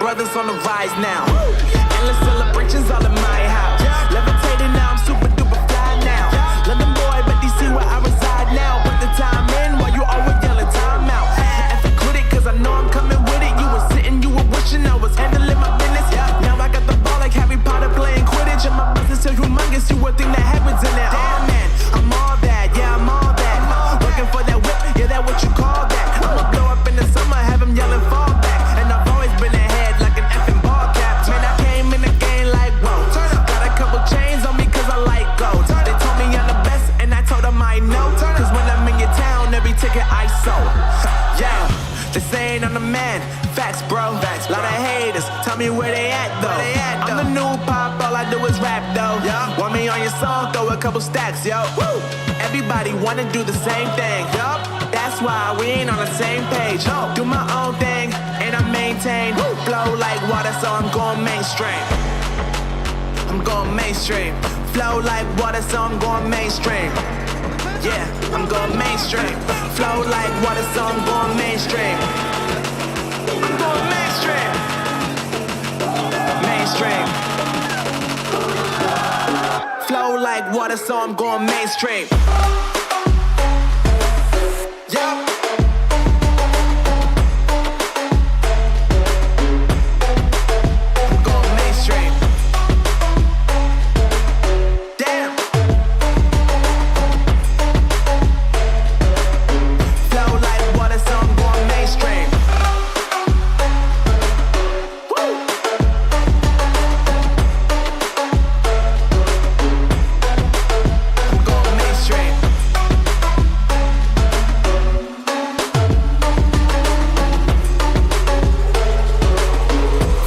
brothers on the rise now. Endless celebrations all in my house. Levitating now, I'm super duper fly now. London boy, but DC where I reside now. Put the time in while you always yelling time out. F include it, cause I know I'm coming with it. You were sitting, you were wishing I was handling my business. Now I got the ball like Harry Potter playing Quidditch. And my business so humongous, you would think that heaven's in it. Damn man, I'm all that, yeah, I'm all that. Looking for that whip, yeah, that what you call that. I'ma blow up in the summer, have him yelling fall back. And I've always been ahead like an effing ball cap. Man, I came in the game like, whoa. Got a couple chains on me cause I like gold. They told me I'm the best and I told them I know. Cause when I'm in your town, every ticket I sold. Yeah, they saying I'm the man. Facts, bro. Facts, lot of haters. Tell me where they at though. I'm the new pop, all I do is rap though. Want me on your song, throw a couple stacks, yo. Woo! Everybody wanna do the same thing. Yup, that's why we ain't on the same page. Do my own thing and I maintain. Flow like water, so I'm going mainstream. I'm going mainstream. Flow like water, so I'm going mainstream. Yeah, I'm going mainstream. Flow like water, so I'm going mainstream. I'm going mainstream. Mainstream. Flow like water, so I'm going mainstream. Yeah. I'm going mainstream. Damn. Flow like water, so I'm going mainstream. Woo. I'm going mainstream.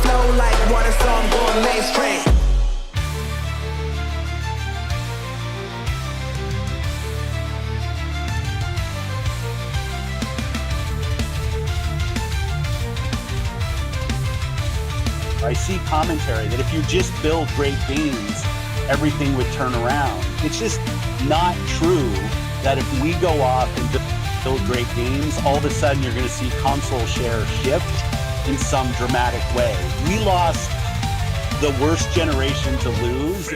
Flow like water, so I'm going mainstream. I see commentary that if you just build great games, everything would turn around. It's just not true that if we go off and build great games, all of a sudden you're going to see console share shift in some dramatic way. We lost the worst generation to lose.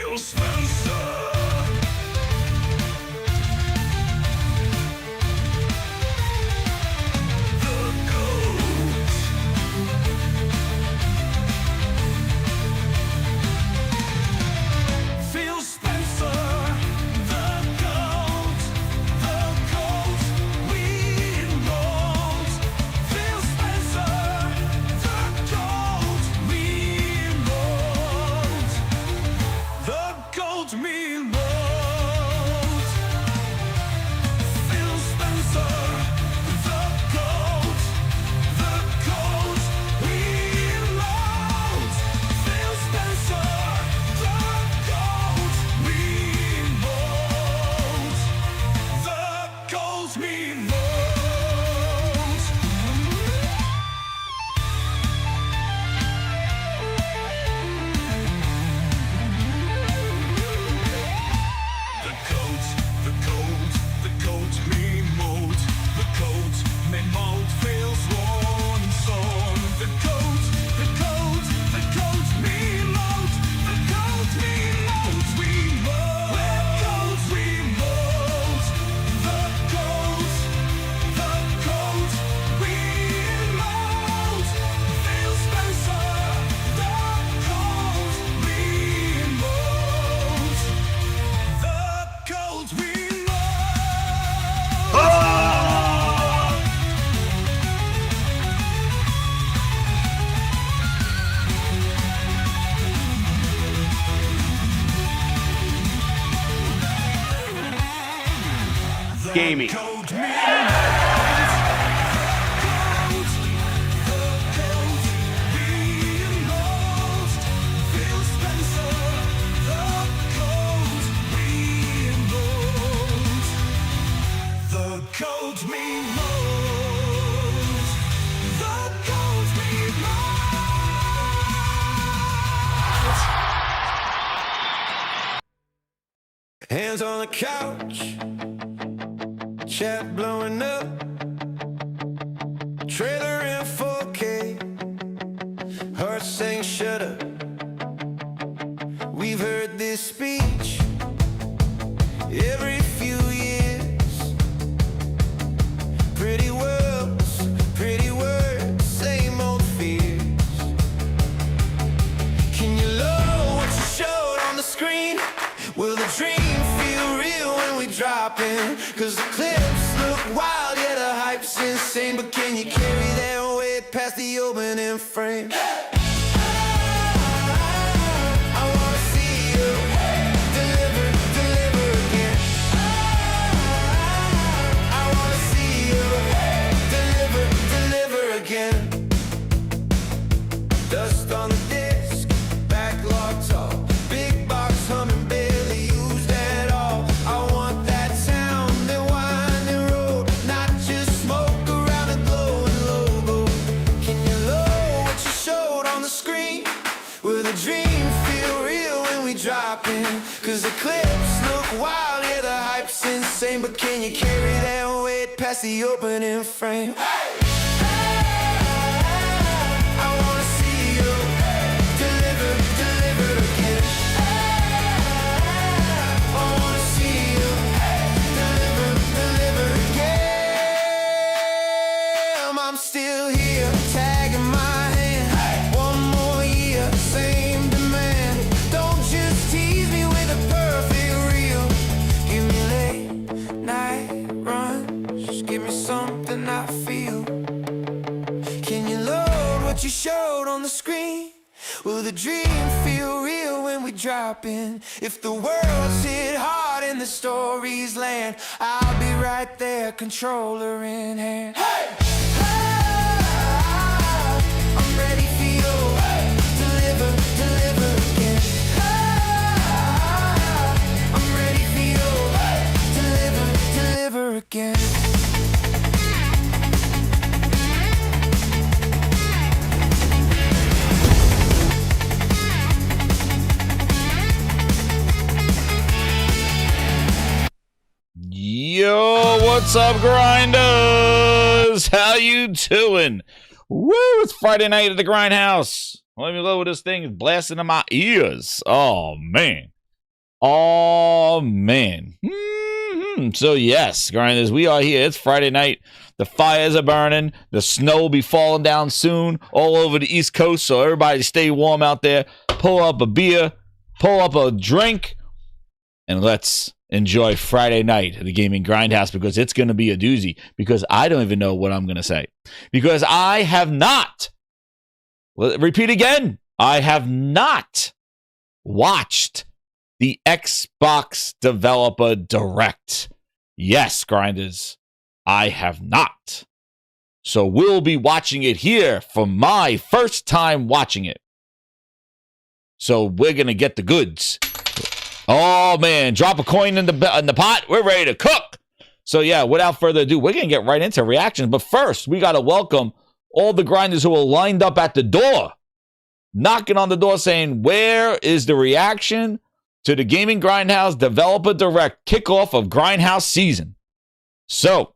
Gaming. Hands on the couch, chat blowing up, trailer in 4K, her hearts saying shut up. We've heard this speech every few years. Pretty words, same old fears. Can you love what you showed on the screen? Will the dream feel real when we drop in? Cause the clips look wild, yeah, the hype's insane. But can you carry that weight past the opening frame? Dust on the disc, backlog talk, big box humming, barely used at all. I want that sound, that winding road, not just smoke around a glowing logo. Can you love what you showed on the screen? Will the dream feel real when we drop in? Cause the clips look wild, yeah, the hype's insane. But can you carry that weight past the opening frame? I'm still here, tagging my hand. One more year, same demand. Don't just tease me with a perfect reel. Give me late night runs, just give me something I feel. Can you load what you showed on the screen? Will the dream feel real when we drop in? If the world's hit hard and the stories land, I'll be right there, controller in hand. Hey! I'm ready for you. Deliver again. I'm ready for you. Deliver again. Yo, what's up, grinders? How you doing? Woo, it's Friday night at the Grindhouse. Let me load this thing blasting in my ears. Oh, man. So, yes, grinders, we are here. It's Friday night. The fires are burning. The snow will be falling down soon all over the East Coast, so everybody stay warm out there. Pull up a beer, pull up a drink, and let's enjoy Friday night at the Gaming Grindhouse, because it's going to be a doozy, because I don't even know what I'm going to say, because I have not, repeat again, I have not watched the Xbox Developer Direct. Yes, grinders, I have not. So we'll be watching it here for my first time watching it. So we're going to get the goods. Oh, man, drop a coin in the pot. We're ready to cook. So, yeah, without further ado, we're going to get right into reactions. But first, we got to welcome all the grinders who are lined up at the door, knocking on the door saying, where is the reaction to the Gaming Grindhouse Developer Direct kickoff of Grindhouse season? So,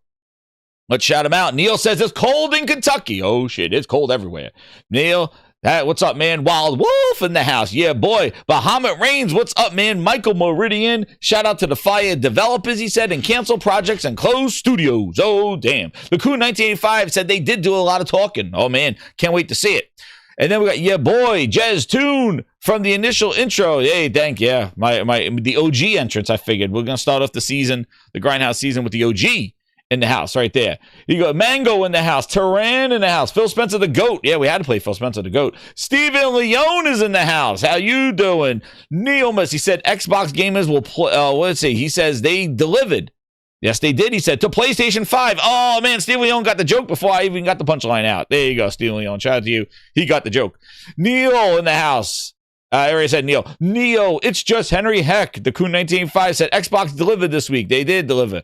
let's shout them out. Neil says it's cold in Kentucky. Oh, shit, it's cold everywhere. Neil, what's up, man? Wild Wolf in the house. Yeah, boy. Bahamut Reigns, what's up, man? Michael Meridian, shout out to the fire developers, he said, and cancel projects and close studios. Oh, damn. The Coon 1985 said they did do a lot of talking. Oh, man. Can't wait to see it. And then we got, yeah, boy, Jez Toon from the initial intro. Hey, thank, yeah, the OG entrance, I figured. We're going to start off the season, the Grindhouse season, with the OG in the house right there. You got Mango in the house, Taran in the house, Phil Spencer the GOAT. Yeah, we had to play Phil Spencer the GOAT. Steven Leone is in the house. How you doing? Neomus, he said Xbox gamers will play, let's see, he says they delivered. Yes, they did, he said, to PlayStation 5. Oh, man, Steven Leone got the joke before I even got the punchline out. There you go, Steven Leone. Shout out to you. He got the joke. Neil in the house. I already said Neil. Neo, it's just Henry Heck. The Coon 1985 said Xbox delivered this week. They did deliver.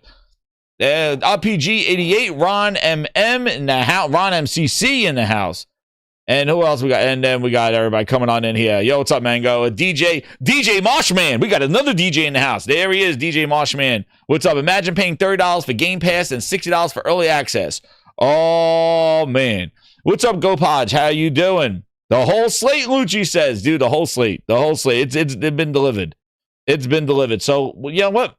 RPG 88, Ron MM in the house, Ron MCC in the house. And who else we got? And then we got everybody coming on in here. Yo, what's up, Mango? DJ Moshman. We got another DJ in the house. There he is, DJ Moshman. What's up? Imagine paying $30 for Game Pass and $60 for early access. Oh, man. What's up, GoPodge? How you doing? The whole slate, Lucci says, dude. The whole slate. It's been delivered. It's been delivered. So you know what?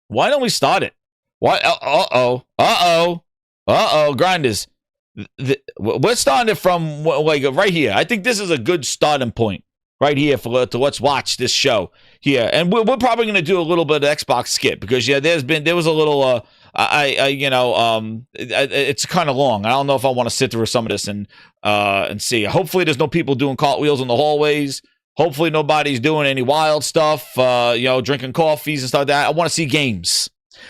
Why don't we start it? Why? Grinders. We're starting it from like right here. I think this is a good starting point right here to let's watch this show here, and we're probably going to do a little bit of Xbox skip because there was a little it's kind of long. I don't know if I want to sit through some of this and see. Hopefully, there's no people doing cartwheels in the hallways. Hopefully, nobody's doing any wild stuff. Drinking coffees and stuff like that. I want to see games.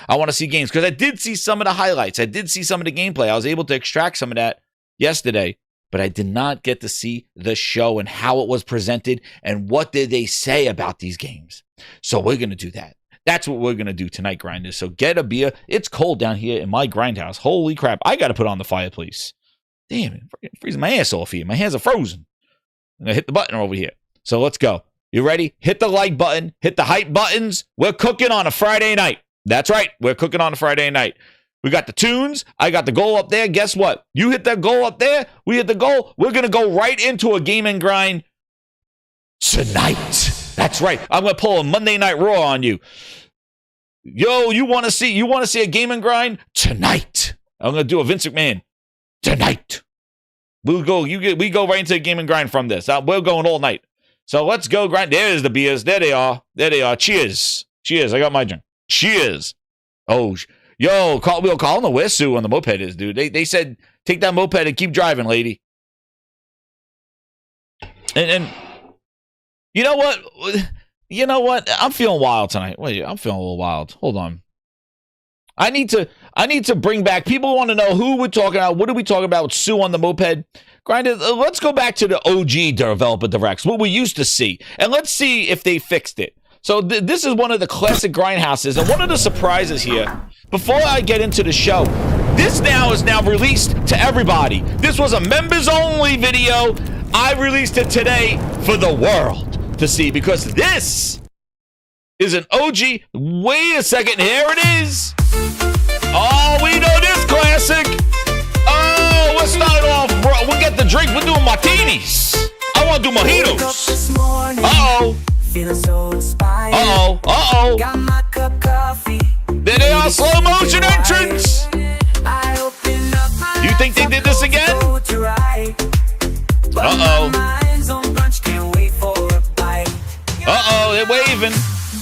Because I did see some of the highlights. I did see some of the gameplay. I was able to extract some of that yesterday, but I did not get to see the show and how it was presented and what did they say about these games. So we're going to do that. That's what we're going to do tonight, grinders. So get a beer. It's cold down here in my grind house. Holy crap. I got to put on the fireplace. Damn, I'm freezing my ass off here. My hands are frozen. I'm going to hit the button over here. So let's go. You ready? Hit the like button. Hit the hype buttons. We're cooking on a Friday night. That's right. We're cooking on a Friday night. We got the tunes. I got the goal up there. Guess what? You hit that goal up there. We hit the goal. We're going to go right into a game and grind tonight. That's right. I'm going to pull a Monday Night Raw on you. Yo, you want to see a game and grind tonight? I'm going to do a Vince McMahon tonight. We go right into a game and grind from this. We're going all night. So let's go grind. There's the beers. There they are. Cheers. I got my drink. Cheers. Oh, yo, Cartwheel calling the where Sue on the moped is, dude. They said, take that moped and keep driving, lady. And you know what? I'm feeling wild tonight. Wait, I'm feeling a little wild. Hold on. I need to bring back, people want to know who we're talking about. What are we talking about with Sue on the moped? Grinded, let's go back to the OG developer directs, what we used to see, and let's see if they fixed it. So this is one of the classic grindhouses, and one of the surprises here, before I get into the show, this is now released to everybody. This was a members-only video. I released it today for the world to see, because this is an OG. Wait a second, here it is. Oh, we know this classic. Oh, let's start it off, bro. We'll get the drink. We're doing martinis. I want to do mojitos. Uh-oh. Feeling so inspired. Uh-oh. Got my cup coffee. There they are, slow motion entrance. I opened up my You think they did this again? Uh-oh. Uh-oh, they're waving.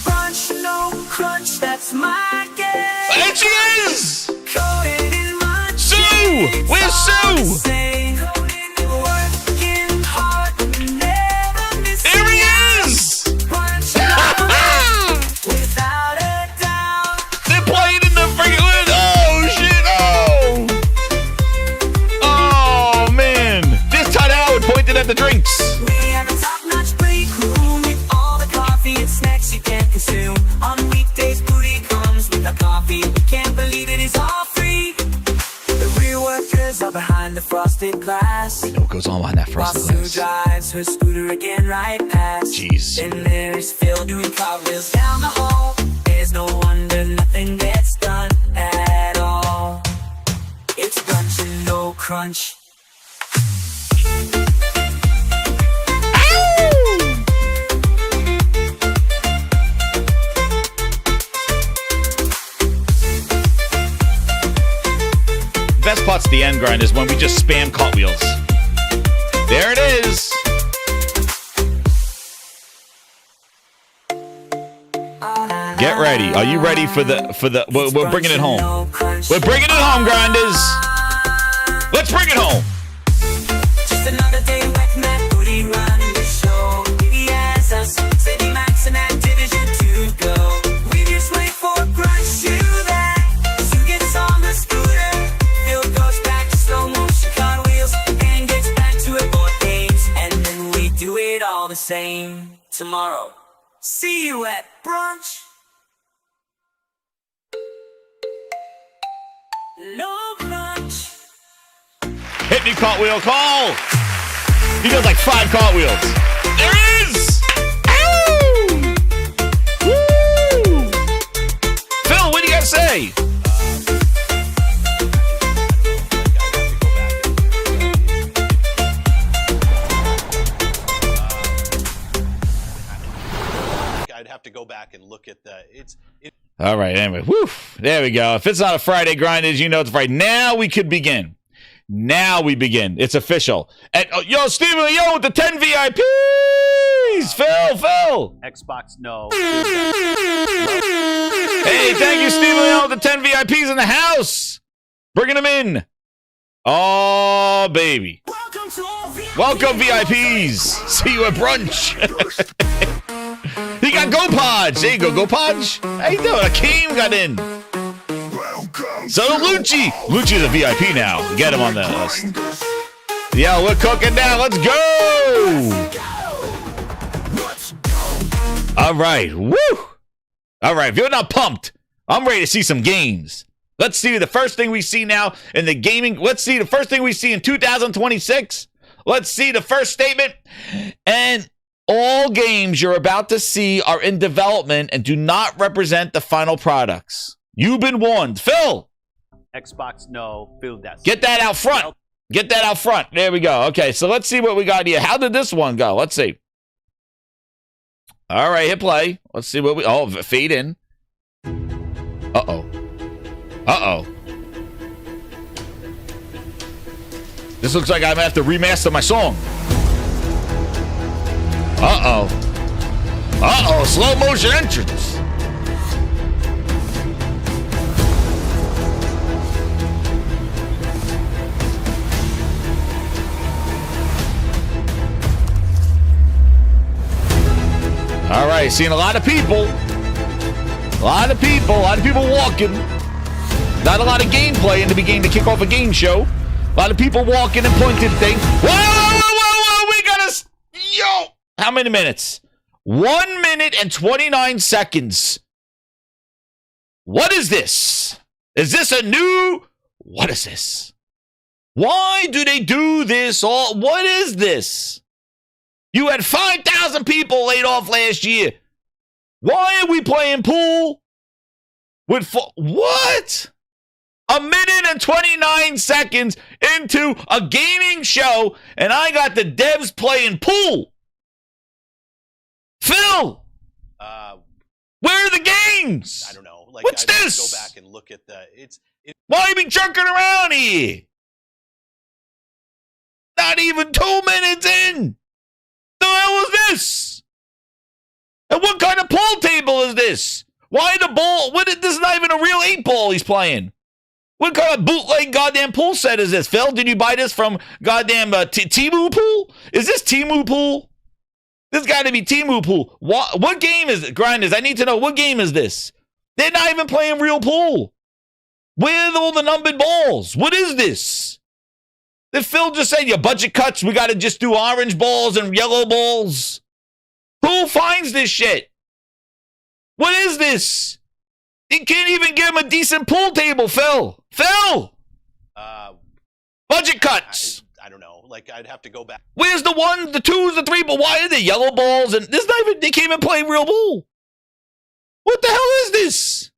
Brunch, no crunch, that's my game. There she is. Coated in my Sue. Where's Sue? There he is. Without a doubt. They're playing in the freaking. Oh shit! Oh man! This Todd Howard pointed at the drinks. We have a top-notch break room with all the coffee and snacks you can consume. On weekdays, booty comes with a coffee. We can't believe it is all free. The real workers are behind the frosted glass. We know what goes on behind that frosted While glass. Sue drives her scooter again right past. Jeez. Then there's Phil doing cartwheels down the hall. There's no wonder nothing gets done at all. It's brunch and no crunch. Best part's the end grind is when we just spam cartwheels. There it is. Get ready. Are you ready for the we're bringing it home. We're bringing it home, grinders. Let's bring it home. Just another day with Matt Booty running the show. Yes, us City Max and Activision to go. We just wait for brunch to that. Sue gets on the scooter. Phil goes back to slow motion cartwheels and gets back to it board games. And then we do it all the same tomorrow. See you at brunch. No brunch. Hit me, cartwheel, call. He does like 5 cartwheels. There it is. Ow! Woo! Phil, what do you got to say? go back and look at All right, anyway, whew, there we go. If it's not a Friday grind, as you know, it's Friday. Now we could begin. Now we begin. It's official. And yo, Steven, yo, with the 10 VIPs. Phil. Xbox, no. Hey, thank you, Steven, yo, with the 10 VIPs in the house. Bringing them in. Oh, baby. Welcome, VIPs. See you at brunch. He got GoPodge. There you go, GoPodge. How you doing? Akeem got in. So Lucci. Lucci's a VIP now. Get him on the list. Yeah, we're cooking now. Let's go. All right. Woo. All right. If you're not pumped, I'm ready to see some games. Let's see the first thing we see now in the gaming. Let's see the first thing we see in 2026. Let's see the first statement. And all games you're about to see are in development and do not represent the final products. You've been warned. Phil. Xbox, no. Phil, that's. Get that out front. Get that out front. There we go. Okay, so let's see what we got here. How did this one go? Let's see. All right, hit play. Let's see what we... Oh, fade in. Uh-oh. Uh-oh. This looks like I'm going to have to remaster my song. Uh-oh. Uh-oh, slow motion entrance. All right, seeing a lot of people. A lot of people walking. Not a lot of gameplay in the beginning to kick off a game show. A lot of people walking and pointing things. Whoa, we gotta... Yo! How many minutes? 1 minute and 29 seconds. What is this? Is this a new... What is this? Why do they do this all... What is this? You had 5,000 people laid off last year. Why are we playing pool? What? 1 minute and 29 seconds into a gaming show, and I got the devs playing pool. Phil, where are the games? I don't know. What's this? Go back and look at the. Why are you be jerking around here? Not even 2 minutes in. The hell is this? And what kind of pool table is this? Why the ball? This is not even a real 8-ball he's playing. What kind of bootleg goddamn pool set is this, Phil? Did you buy this from goddamn Temu Pool? Is this Temu Pool? This got to be Temu Pool. What game is it? Grinders, I need to know, what game is this? They're not even playing real pool. Where are all the numbered balls? What is this? Did Phil just say your budget cuts? We got to just do orange balls and yellow balls. Who finds this shit? What is this? You can't even give him a decent pool table, Phil. Phil! Budget cuts. I don't know. I'd have to go back. Where's the 1, the 2s, the 3, but why are they yellow balls? And this not even, they can't even play real pool. What the hell is this?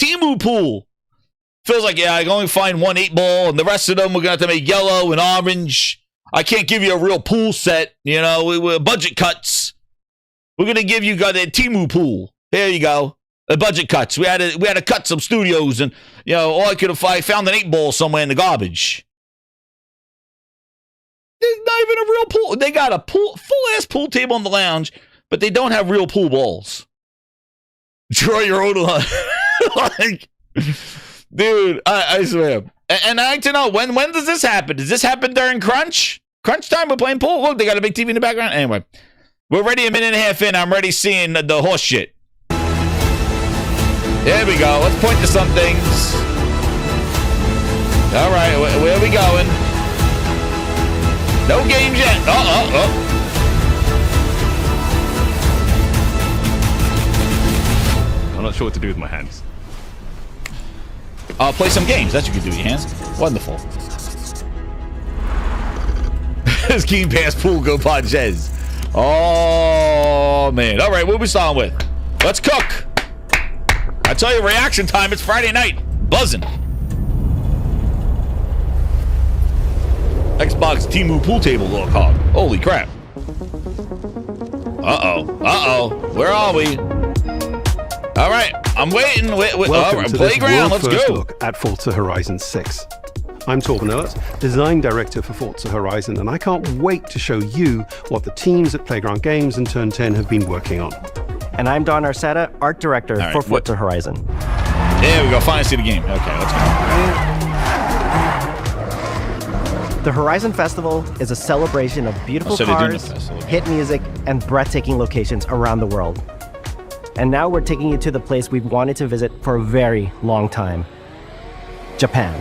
Temu Pool. Feels like, yeah, I can only find 1 8-ball, and the rest of them we're going to have to make yellow and orange. I can't give you a real pool set, you know, budget cuts. We're going to give you a Temu Pool. There you go. The budget cuts. We had to cut some studios, and, you know, all I could have found an 8-ball somewhere in the garbage. There's not even a real pool. They got a full-ass pool table in the lounge, but they don't have real pool balls. Draw your own line. Like... Dude, I swear. And I like to know, when does this happen? Does this happen during crunch? Crunch time, we're playing pool? Look, they got a big TV in the background. Anyway, we're ready a minute and a half in. I'm ready seeing the horse shit. There we go. Let's point to some things. All right, where are we going? No games yet. I'm not sure what to do with my hands. Play some games. That's what you can do with your hands. Wonderful. This Game Pass Pool Go Pod says. Oh, man. All right, what are we starting with? Let's cook. I tell you, reaction time. It's Friday night. Buzzing. Xbox Temu Pool Table look hog. Holy crap. Uh-oh. Uh-oh. Where are we? All right, I'm waiting. All Welcome right, to this playground. Let's world-first go. look at Forza Horizon 6. I'm Torben Ehlert, design director for Forza Horizon, and I can't wait to show you what the teams at Playground Games and Turn 10 have been working on. And I'm Don Arceta, art director right, for Forza Horizon. There we go. Finally see the game. Okay, let's go. The Horizon Festival is a celebration of beautiful so they're doing cars, the festival. hit music, and breathtaking locations around the world. And now we're taking you to the place we've wanted to visit for a very long time, Japan.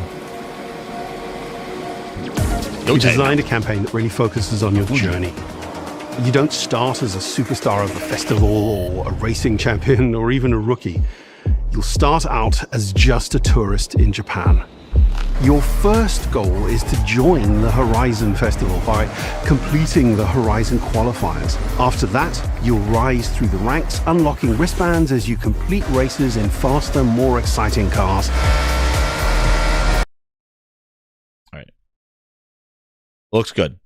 We designed a campaign that really focuses on your journey. You don't start as a superstar of the festival or a racing champion or even a rookie. You'll start out as just a tourist in Japan. Your first goal is to join the Horizon Festival by completing the Horizon qualifiers. After that, you'll rise through the ranks, unlocking wristbands as you complete races in faster, more exciting cars. All right. Looks good.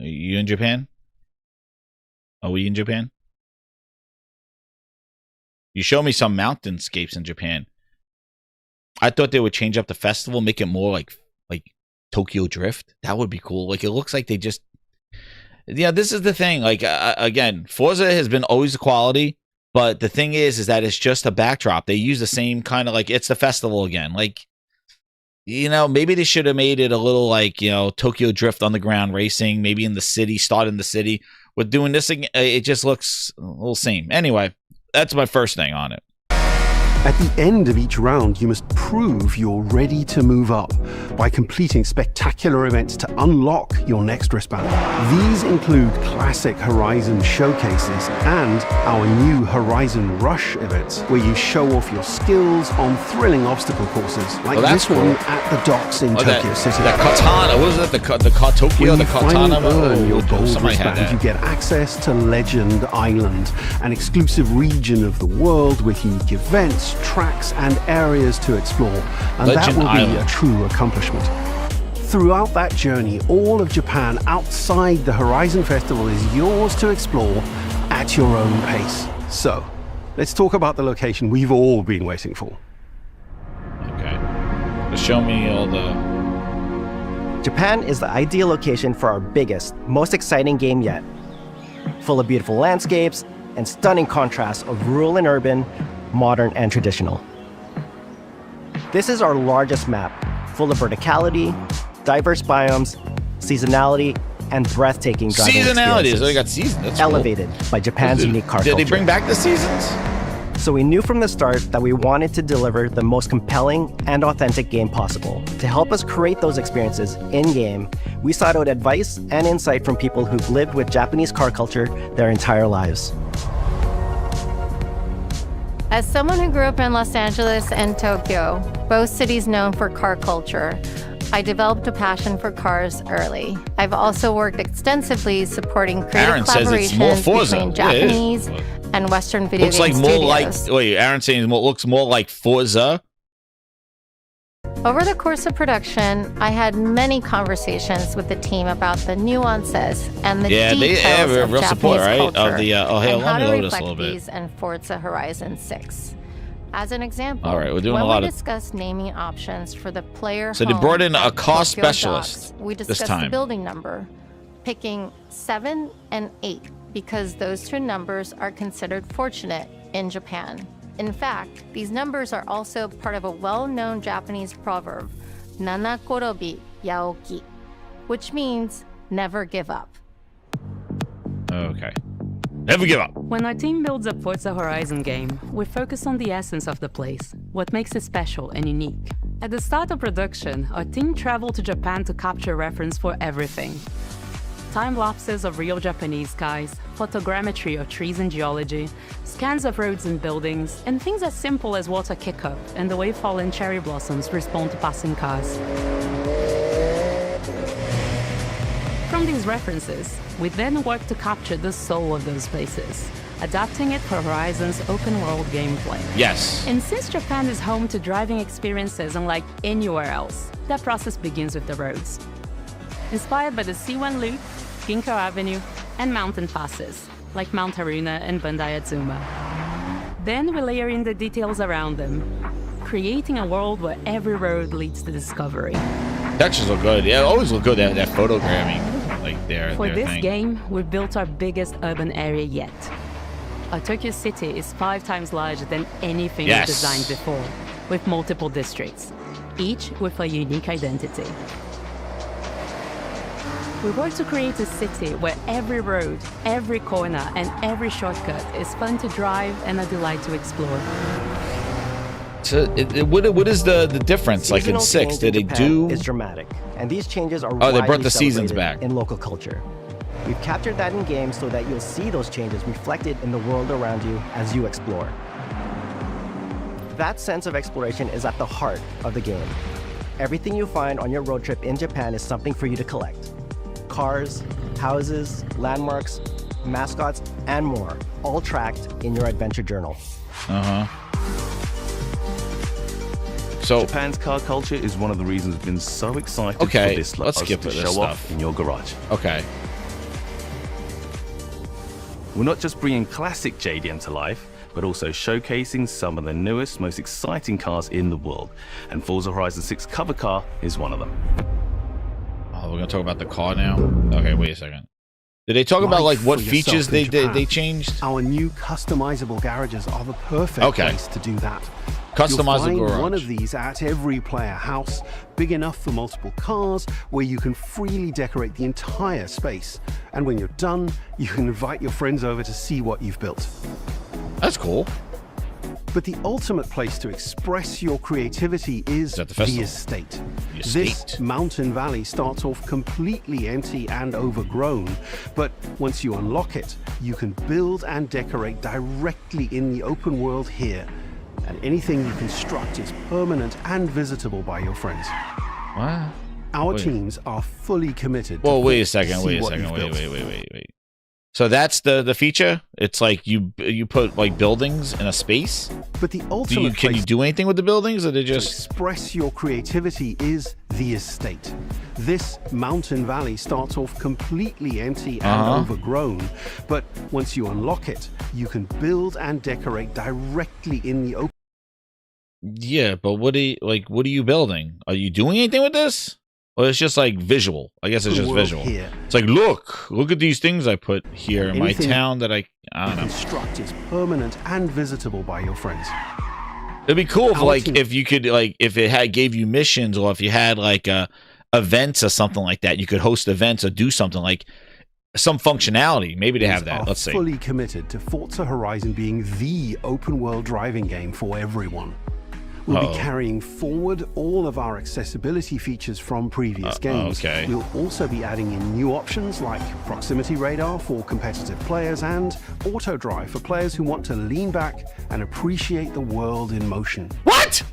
Are you in Japan? Are we in Japan? You show me some mountainscapes in Japan. I thought they would change up the festival, make it more like Tokyo Drift. That would be cool. Like, it looks like they just... Yeah, this is the thing. Like, again, Forza has been always the quality, but the thing is that it's just a backdrop. They use the same kind of, like, it's the festival again. Like, you know, maybe they should have made it a little like, you know, Tokyo Drift underground racing, maybe in the city, start in the city. With doing this, it just looks a little same. Anyway, that's my first thing on it. At the end of each round, you must prove you're ready to move up by completing spectacular events to unlock your next wristband. These include classic Horizon showcases and our new Horizon Rush events, where you show off your skills on thrilling obstacle courses, like that's this one cool. at the docks in Tokyo City. That katana, what was it? The Tokyo, When the you finally katana. earn your gold Somebody had wristband, you that. get access to Legend Island, an exclusive region of the world with unique events, tracks, and areas to explore. And that Legend will be Island. a true accomplishment. Throughout that journey, all of Japan outside the Horizon Festival is yours to explore at your own pace. So, let's talk about the location we've all been waiting for. Okay. Just show me all the... Japan is the ideal location for our biggest, most exciting game yet. Full of beautiful landscapes and stunning contrasts of rural and urban, modern and traditional. This is our largest map, full of verticality, diverse biomes, seasonality, and breathtaking driving Seasonality, so they experiences, got seasons. That's cool. elevated by Japan's unique car Did culture. they bring back the seasons? So we knew from the start that we wanted to deliver the most compelling and authentic game possible. To help us create those experiences in-game, we sought out advice and insight from people who've lived with Japanese car culture their entire lives. As someone who grew up in Los Angeles and Tokyo, both cities known for car culture, I developed a passion for cars early. I've also worked extensively supporting creative Aaron says it's more collaborations Forza. between Yeah, it is. Japanese and Western video Looks game like more studios. like... Wait, Aaron's saying it looks more like Forza. Over the course of production, I had many conversations with the team about the nuances and the Yeah, they details have of real Japanese support, right? Of culture the, oh, hey, and let how me to load this a reflect little bit. these in Forza Horizon 6. As an example, All right, we're doing when a lot we of- discussed naming options for the player So they home brought in a at car Tokyo specialist Docks, we this discussed time. the building number, picking 7 and 8 because those two numbers are considered fortunate in Japan. In fact, these numbers are also part of a well-known Japanese proverb, Nanakorobi Yaoki, which means never give up. Okay. Never give up. When our team builds a Forza Horizon game, we focus on the essence of the place, what makes it special and unique. At the start of production, our team traveled to Japan to capture reference for everything. Time lapses of real Japanese skies, photogrammetry of trees and geology, scans of roads and buildings, and things as simple as water kick-up and the way fallen cherry blossoms respond to passing cars. From these references, we then work to capture the soul of those places, adapting it for Horizon's open-world gameplay. Yes. And since Japan is home to driving experiences unlike anywhere else, that process begins with the roads. Inspired by the C1 Loop, Ginkgo Avenue, and mountain passes, like Mount Haruna and Bandai Atsuma. Then we layer in the details around them, creating a world where every road leads to discovery. Textures look good. Yeah, always look good, that photogramming. Like For this thing. game, we've built our biggest urban area yet. Our Tokyo city is 5 times larger than anything we've designed before, with multiple districts, each with a unique identity. We work to create a city where every road, every corner, and every shortcut is fun to drive and a delight to explore. So, what is the difference? Like in 6, did they do? Is dramatic, and these changes are they brought widely the seasons celebrated back in local culture. We've captured that in game so that you'll see those changes reflected in the world around you as you explore. That sense of exploration is at the heart of the game. Everything you find on your road trip in Japan is something for you to collect. Cars, houses, landmarks, mascots, and more, all tracked in your adventure journal. So Japan's car culture is one of the reasons we've been so excited for this let's skip to this show stuff off in your garage. Okay. We're not just bringing classic JDM to life, but also showcasing some of the newest, most exciting cars in the world. And Forza Horizon 6 cover car is one of them. Oh, we're gonna talk about the car now. Okay, wait a second. Did they talk about like what features they changed? Our new customizable garages are the perfect place to do that. Customizable You'll find garage. one of these at every player house, big enough for multiple cars, where you can freely decorate the entire space. And when you're done, you can invite your friends over to see what you've built. That's cool. But the ultimate place to express your creativity is at the festival? estate. The estate. This mountain valley starts off completely empty and overgrown, but once you unlock it, you can build and decorate directly in the open world here. And anything you construct is permanent and visitable by your friends. What? Our teams are fully committed. Well, to wait a second. see Wait a what second. you've built. Wait. So that's the feature. It's like you put like buildings in a space. But the ultimate Can you place do anything with the buildings, or they to just express your creativity is the estate. This mountain valley starts off completely empty and overgrown, but once you unlock it, you can build and decorate directly in the open. Yeah, but what are you building? Are you doing anything with this? Or it's just like visual. I guess it's just world visual. here. It's like look at these things I put here in my Anything town that I don't know. Construct is permanent and visitable by your friends. It'd be cool if Our like team- if you could like if it gave you missions, or if you had like events or something like that. You could host events or do something like some functionality. Maybe they have that. Are Let's see. fully committed to Forza Horizon being the open world driving game for everyone. We'll be carrying forward all of our accessibility features from previous games. okay. We'll also be adding in new options like proximity radar for competitive players and auto drive for players who want to lean back and appreciate the world in motion. What?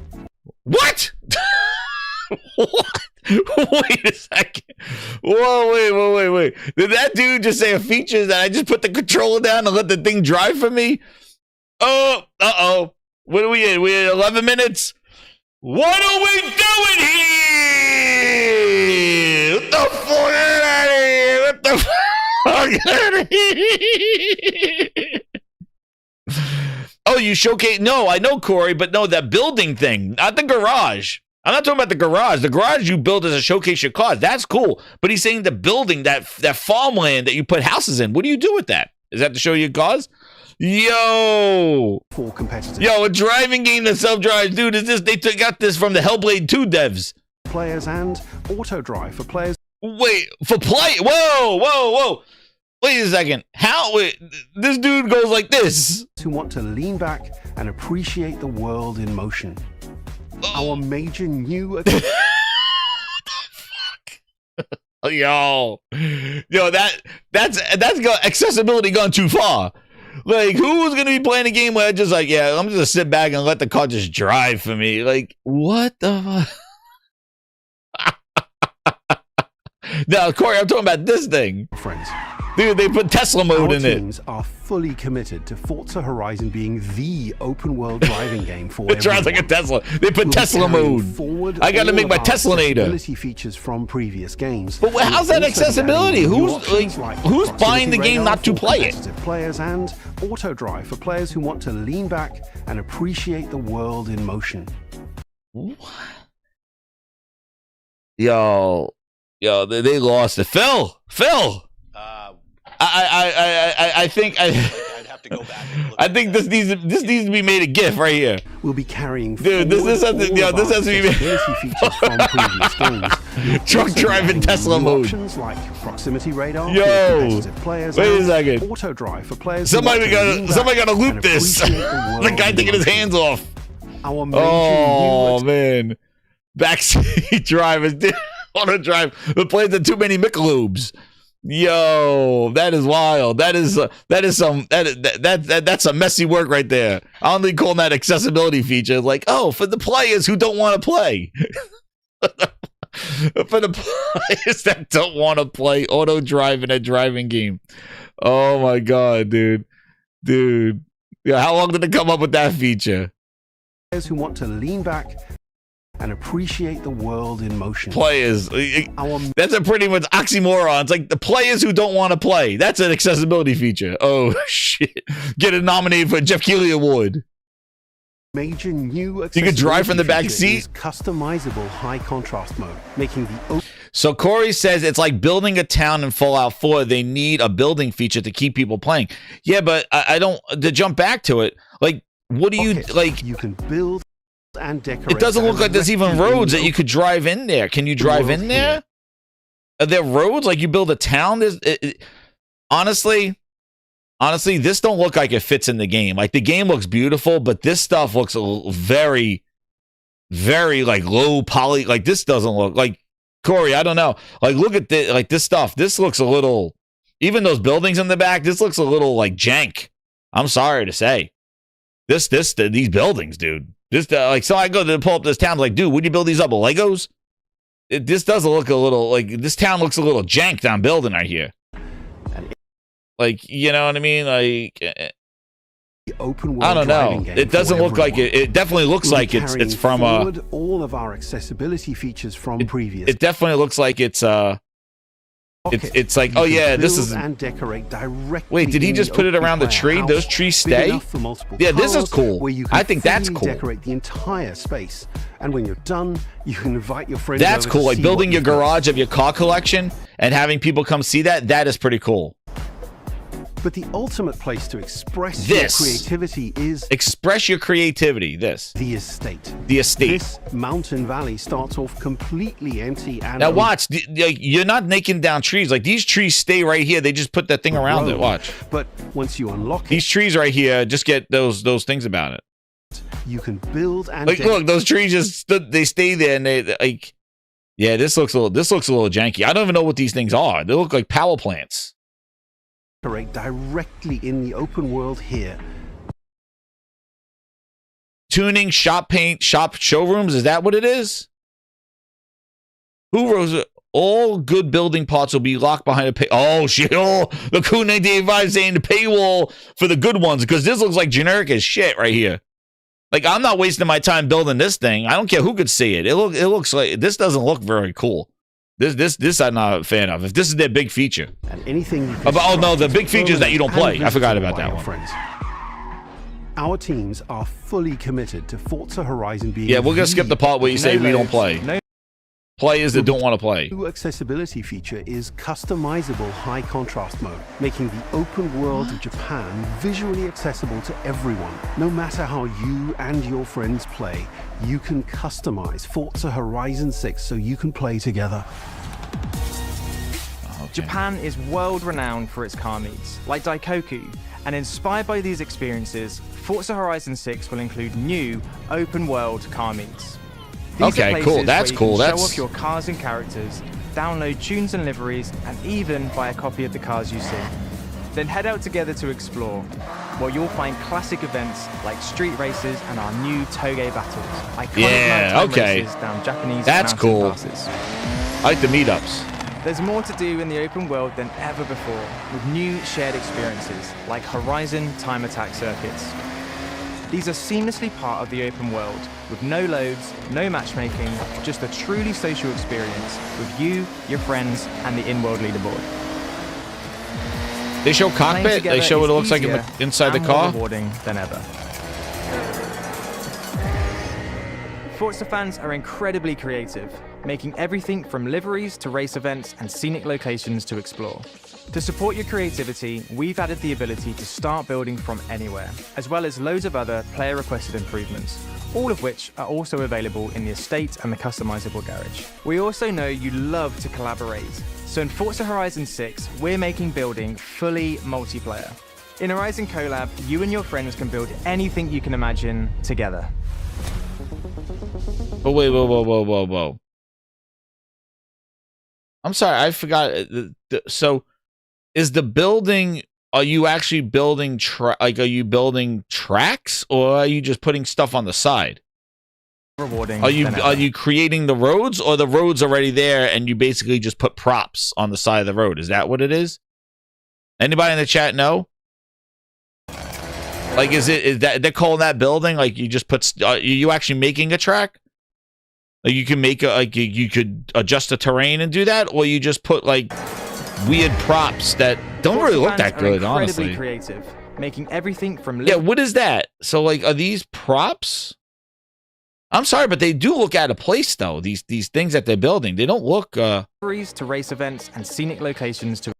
What? What? Wait a second. Whoa, wait. Did that dude just say a feature that I just put the controller down and let the thing drive for me? Oh, uh-oh. What are we in? We're at 11 minutes? What are we doing here? What the fuck out of here? What the fuck out of here? Oh, you showcase? No, I know, Corey, but no, that building thing, not the garage. I'm not talking about the garage. The garage you build as a showcase your cars. That's cool. But he's saying the building, that farmland that you put houses in. What do you do with that? Is that to show your cars? Yo, For competitive a driving game that self-drives, dude. Is this? They got this from the Hellblade 2 devs. players and auto drive for players Wait, for play? Whoa. Wait a second. How? Wait, this dude goes like this. who want to lean back and appreciate the world in motion. Our major new Yo, that's accessibility gone too far. Like, who's gonna be playing a game where I just like, yeah, I'm just gonna sit back and let the car just drive for me? Like, what the fuck? Now, Corey, I'm talking about this thing. friends. Dude, they put Tesla mode Our in it. teams are fully committed to Forza Horizon being the open world driving game for It drives like a everyone. Tesla. They put We'll be Tesla carrying mode. forward I gotta all make of my our Teslanator. accessibility features from previous games. But We'll how's that also be accessibility? adding new Who's options who's like buying the proximity game radar not to for play it? competitive players and auto drive for players who want to lean back and appreciate the world in motion. Yo, they lost it. Phil. I think I'd have to go back and look I think this needs to be made a GIF right here. We'll be carrying Dude, this has to be made. features from previous games. Truck Also driving adding Tesla new mode. Options like proximity radar Yo, for competitive players wait a and second. auto drive for players. who Somebody want to lean gotta back loop and this. appreciate The world guy in taking his motion. hands off. Our major Oh new man, backseat drivers, dude. Auto drive. The planes are too many Michelobes. Yo, that is wild. That's some messy work right there. I only call that accessibility feature. Like, oh, for the players who don't want to play. For the players that don't want to play auto drive in a driving game. Oh my god, dude. Yeah, how long did they come up with that feature? players who want to lean back and appreciate the world in motion. Players. That's a pretty much oxymoron. It's like the players who don't want to play. That's an accessibility feature. Oh, shit. Get it nominated for a Jeff Keighley Award. Major new You could drive from the back feature seat? is customizable high contrast mode, making the So Corey says it's like building a town in Fallout 4. They need a building feature to keep people playing. Yeah, but I don't, to jump back to it, like, what do you, like, you can build and decorate. it doesn't look like there's even directly in roads the that you could drive in there. Can you drive in there? Are there roads? Like you build a town? Honestly, this don't look like it fits in the game. Like the game looks beautiful, but this stuff looks very, very like low poly. Like this doesn't look like Corey. I don't know. Like look at this. Like this stuff. This looks a little. Even those buildings in the back. This looks a little like jank. I'm sorry to say. These buildings, dude. This like so I go to pull up this town. Like, dude, would you build these up with Legos? This doesn't look a little like this town looks a little jank that I'm building right here. Like, you know what I mean? Like, open world I don't know. driving game It doesn't for look like everyone. it. It definitely looks We'll like be it's carrying from forward all of our accessibility features from previous. It definitely looks like it's like, oh yeah, this is. And decorate directly. Wait, did he in just the put it open around the player tree? house, Those trees big stay? enough for multiple Yeah, this is cars, cool. where you can I think that's freely cool. Decorate the entire space, and when you're done, you can invite your friends. That's over cool. to Like see building what your you've built. garage of your car collection and having people come see that. That is pretty cool. But the ultimate place to express This. your creativity is Express your creativity. This. the estate. The estate. This mountain valley starts off completely empty and Now watch. Like, you're not taking down trees. Like these trees stay right here. They just put that thing around it. Watch. But once you unlock it, These trees right here. Just get those things about it. you can build and Like look, those trees just they stay there and they like. Yeah, this looks a little janky. I don't even know what these things are. They look like power plants. decorate directly in the open world here. Tuning, shop paint, shop showrooms. Is that what it is? Who wrote it? All good building parts will be locked behind a pay. Oh shit! Oh, the Cool 1985 saying the paywall for the good ones because this looks like generic as shit right here. Like I'm not wasting my time building this thing. I don't care who could see it. It looks like this doesn't look very cool. This I'm not a fan of. If this is their big feature. And anything you Oh no, the big feature is that you don't play. I forgot about that your one. friends. Our teams are fully committed to Forza Horizon being. Yeah, we're gonna skip the part where you say we don't play. Players that don't want to play. The new accessibility feature is customizable high contrast mode, making the open world of Japan visually accessible to everyone. No matter how you and your friends play, you can customize Forza Horizon 6 so you can play together. Japan is world-renowned for its car meets, like Daikoku, and inspired by these experiences, Forza Horizon 6 will include new open-world car meets. These are Okay, places cool. That's where you cool. can That's show off your cars and characters, download tunes and liveries, and even buy a copy of the cars you see. Then head out together to explore, where you'll find classic events like street races and our new Toge battles. Iconic nighttime races down Japanese That's mountain cool. passes. I like the meetups. There's more to do in the open world than ever before, with new shared experiences like Horizon time attack circuits. These are seamlessly part of the open world, with no loads, no matchmaking, just a truly social experience with you, your friends, and the in-world leaderboard. They show cockpit. They show what it looks like inside the car. More rewarding than ever. Forza fans are incredibly creative, making everything from liveries to race events and scenic locations to explore. To support your creativity, we've added the ability to start building from anywhere, as well as loads of other player-requested improvements, all of which are also available in the estate and the customizable garage. We also know you love to collaborate, so in Forza Horizon 6, we're making building fully multiplayer. In Horizon Collab, you and your friends can build anything you can imagine together. Oh, wait, whoa. I'm sorry, I forgot. So, is the building, are you actually building, are you building tracks, or are you just putting stuff on the side? Rewarding. Are you creating the roads, or the road's already there and you basically just put props on the side of the road? Is that what it is? Anybody in the chat know? Like, is that they're calling that building? Like, you just put, are you actually making a track? Like, you can make you could adjust the terrain and do that, or you just put like weird props that don't really look that good, honestly. Creative, making everything from what is that? So, like, are these props? I'm sorry, but they do look out of place, though. These things that they're building, they don't look. To race events and scenic locations to.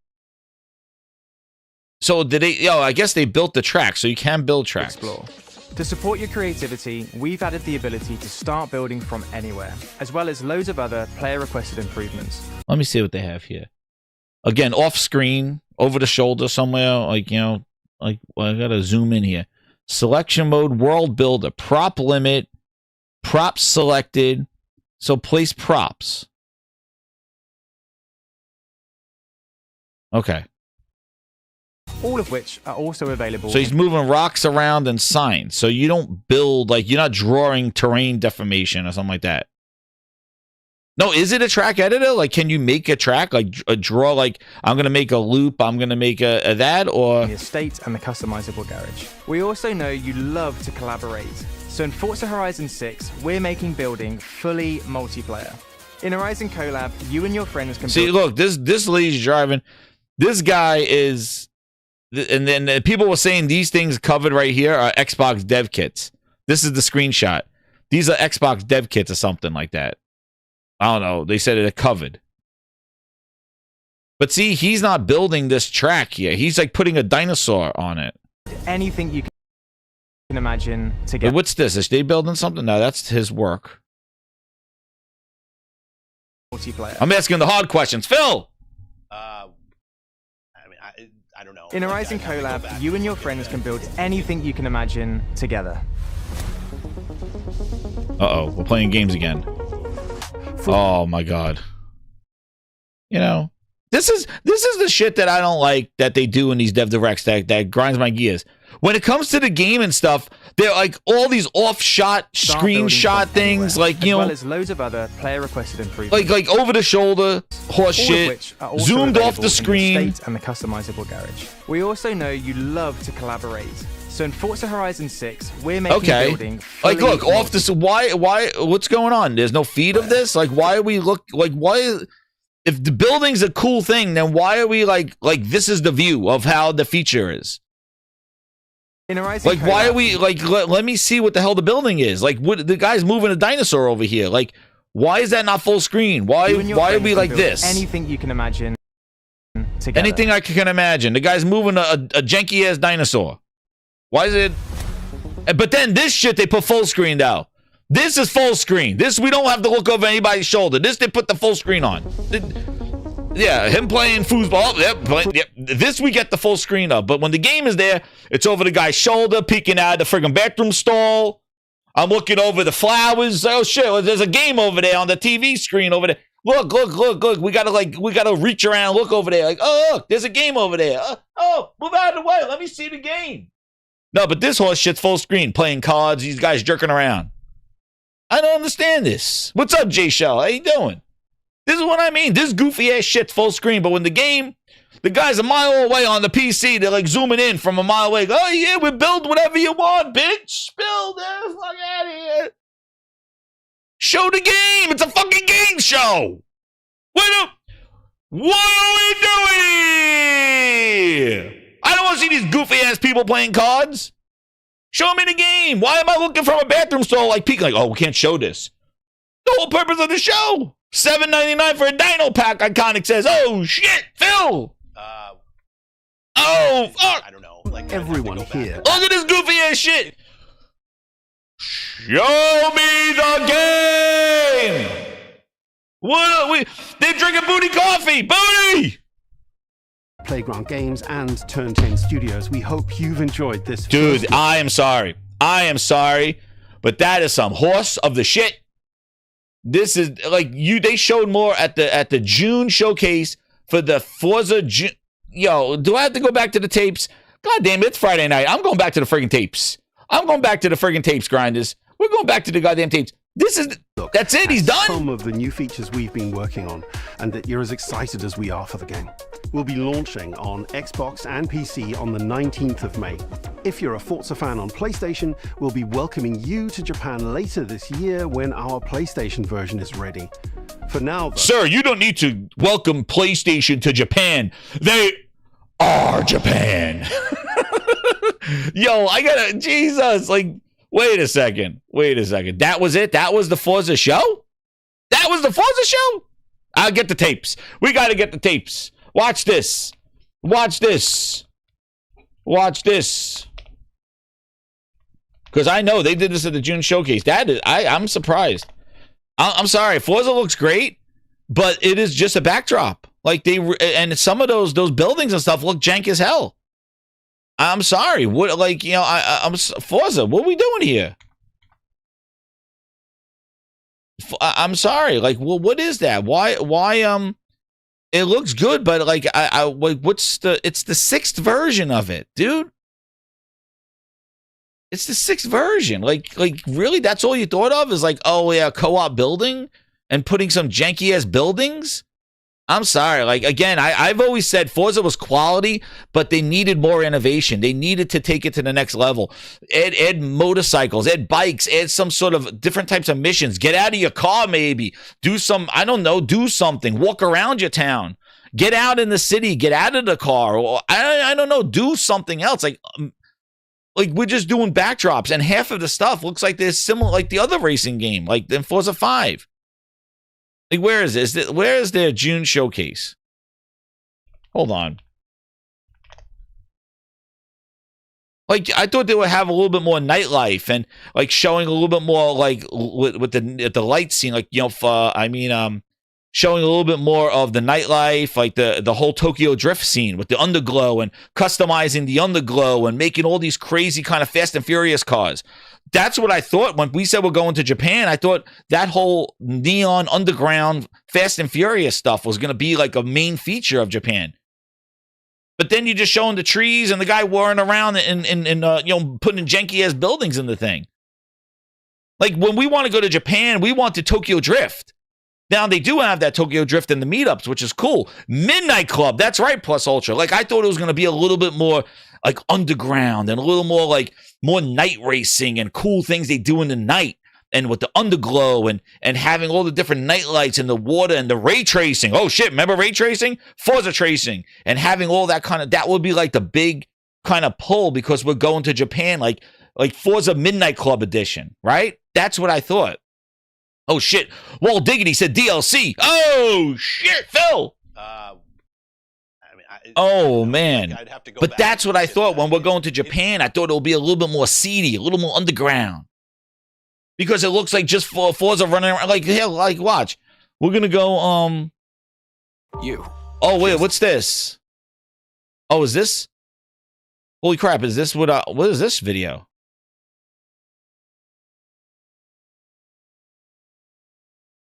So did they? I guess they built the track, so you can build tracks. Explore. To support your creativity, we've added the ability to start building from anywhere, as well as loads of other player-requested improvements. Let me see what they have here. Again, off-screen, over the shoulder somewhere, like, well, I gotta zoom in here. Selection mode, world builder, prop limit, props selected. So place props. Okay. All of which are also available. So he's moving rocks around and signs. So you don't build, like, you're not drawing terrain deformation or something like that. No, is it a track editor? Like, can you make a track? Like, draw, like, I'm going to make a loop, I'm going to make a that, or... The estate and the customizable garage. We also know you love to collaborate. So in Forza Horizon 6, we're making building fully multiplayer. In Horizon Collab, you and your friends can see, look, this lady's driving. This guy is... And then people were saying these things covered right here are Xbox dev kits. This is the screenshot. These are Xbox dev kits or something like that. I don't know. They said they're covered. But see, he's not building this track here. He's like putting a dinosaur on it. Anything you can imagine together. But what's this? Is they building something? No, that's his work. Multiplayer. I'm asking the hard questions. Phil! I don't know. In Horizon Collab, you and your friends can build anything you can imagine together. Uh-oh, we're playing games again. Oh my god. You know, this is the shit that I don't like that they do in these dev directs that grinds my gears. When it comes to the game and stuff, they're like all these off-shot, screenshot things, like, you know, as well as loads of other player-requested improvements, like over the shoulder horse shit, zoomed off the screen, in the estate and the customizable garage. We also know you love to collaborate. So in Forza Horizon 6, we're making building fully like, look, off this. Why? What's going on? There's no feed of this. Like, why are we why? If the building's a cool thing, then why are we like this is the view of how the feature is? Like, why are we like? Let me see what the hell the building is. Like, what the guy's moving a dinosaur over here. Like, why is that not full screen? Why are we like this? Anything you can imagine together. Anything I can imagine. The guy's moving a janky ass dinosaur. Why is it? But then this shit they put full screen now. This is full screen. This we don't have to look over anybody's shoulder. This they put the full screen on. Yeah, him playing foosball. Yep. This we get the full screen of. But when the game is there, it's over the guy's shoulder, peeking out the friggin' bathroom stall. I'm looking over the flowers. Oh shit, there's a game over there on the TV screen over there. Look. We gotta reach around and look over there. Like, oh, look, there's a game over there. Oh, move out of the way. Let me see the game. No, but this horse shit's full screen, playing cards, these guys jerking around. I don't understand this. What's up, J Shell? How you doing? This is what I mean. This goofy ass shit full screen, but when the game, the guy's a mile away on the PC, they're like zooming in from a mile away. Oh yeah, we build whatever you want, bitch. Build it, fuck out of here. Show the game. It's a fucking game show. What are we doing here? I don't want to see these goofy ass people playing cards. Show me the game. Why am I looking from a bathroom stall like peek? Like, oh, we can't show this. The whole purpose of the show. $7.99 for a Dino Pack. Iconic says, "Oh shit, Phil." Oh fuck. I don't know. Like everyone here. Look at this goofy ass shit. Show me the game. What are we? They're drinking booty coffee. Booty. Playground Games and Turn 10 Studios. We hope you've enjoyed this. Dude, I am sorry. But that is some horse of the shit. This is like they showed more at the June showcase for the Forza June. Yo, do I have to go back to the tapes? God damn it, it's Friday night. I'm going back to the friggin' tapes. Grinders. We're going back to the goddamn tapes. That's it, he's done. Some of the new features we've been working on, and that you're as excited as we are for the game. We'll be launching on Xbox and PC on the 19th of May. If you're a Forza fan on PlayStation, we'll be welcoming you to Japan later this year when our PlayStation version is ready. For now, though, sir, you don't need to welcome PlayStation to Japan. They are Japan. Yo, Jesus, like, wait a second. That was it? That was the Forza show? I'll get the tapes. We got to get the tapes. Watch this. Because I know they did this at the June showcase. I'm surprised. I'm sorry. Forza looks great, but it is just a backdrop. Like and some of those buildings and stuff look jank as hell. I'm sorry. What, like, you know, I'm Forza. What are we doing here? I'm sorry. Like, well, what is that? Why? It looks good, but like, it's the 6th version of it, dude. It's the 6th version. Like, really? That's all you thought of is like, oh yeah, co-op building and putting some janky ass buildings? I'm sorry. Like, again, I've always said Forza was quality, but they needed more innovation. They needed to take it to the next level. Add motorcycles, add bikes, add some sort of different types of missions. Get out of your car, maybe. Do something. Walk around your town. Get out in the city. Get out of the car. Or, I don't know. Do something else. Like we're just doing backdrops, and half of the stuff looks like they're similar, like the other racing game, like in Forza 5. Like, where is this? Where is their June showcase? Hold on. Like, I thought they would have a little bit more nightlife and like showing a little bit more like with the light scene, like, you know, showing a little bit more of the nightlife, like the whole Tokyo Drift scene with the underglow and customizing the underglow and making all these crazy kind of Fast and Furious cars. That's what I thought when we said we're going to Japan. I thought that whole neon underground Fast and Furious stuff was going to be like a main feature of Japan. But then you're just showing the trees and the guy whirring around and you know, putting janky ass buildings in the thing. Like, when we want to go to Japan, we want the Tokyo Drift. Now, they do have that Tokyo Drift in the meetups, which is cool. Midnight Club, that's right, Plus Ultra. Like, I thought it was going to be a little bit more like underground and a little more like more night racing and cool things they do in the night, and with the underglow and having all the different night lights in the water and the ray tracing. Oh shit, remember ray tracing? Forza tracing, and having all that kind of, that would be like the big kind of pull because we're going to Japan, like Forza Midnight Club edition, right? That's what I thought. Oh shit, Walt Diggity said DLC. Oh shit, Phil. Oh man, but that's what I thought when we're going to Japan. I thought it would be a little bit more seedy, a little more underground, because it looks like just Forza running around. Like, hell, like, watch, we're gonna go. Oh wait, what's this? Oh, is this? Holy crap! Is this what is this video?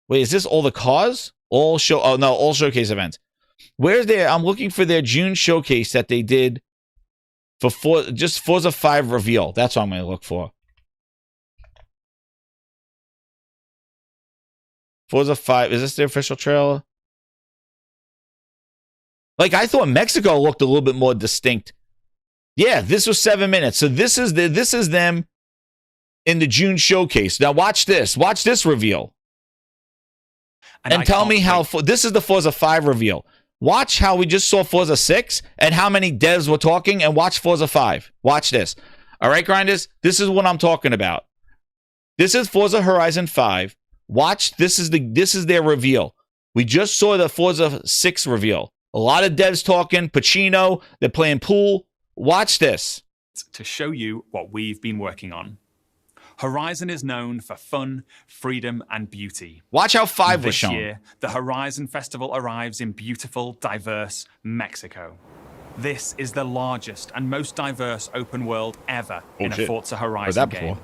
Wait, is this all the cars? All showcase events. Where's their? I'm looking for their June showcase that they did for just Forza 5 reveal. That's what I'm going to look for. Forza 5. Is this the official trailer? Like, I thought Mexico looked a little bit more distinct. Yeah, this was 7 minutes. So this is them in the June showcase. Now watch this. Watch this reveal. And tell me how this is the Forza 5 reveal. Watch how we just saw Forza 6 and how many devs were talking, and watch Forza 5. Watch this. All right, grinders, this is what I'm talking about. This is Forza Horizon 5. Watch, this is their reveal. We just saw the Forza 6 reveal. A lot of devs talking, Pacino, they're playing pool. Watch this. To show you what we've been working on. Horizon is known for fun, freedom, and beauty. Watch how 5 was This shown. year, the Horizon Festival arrives in beautiful, diverse Mexico. This is the largest and most diverse open world ever in a Forza Horizon game.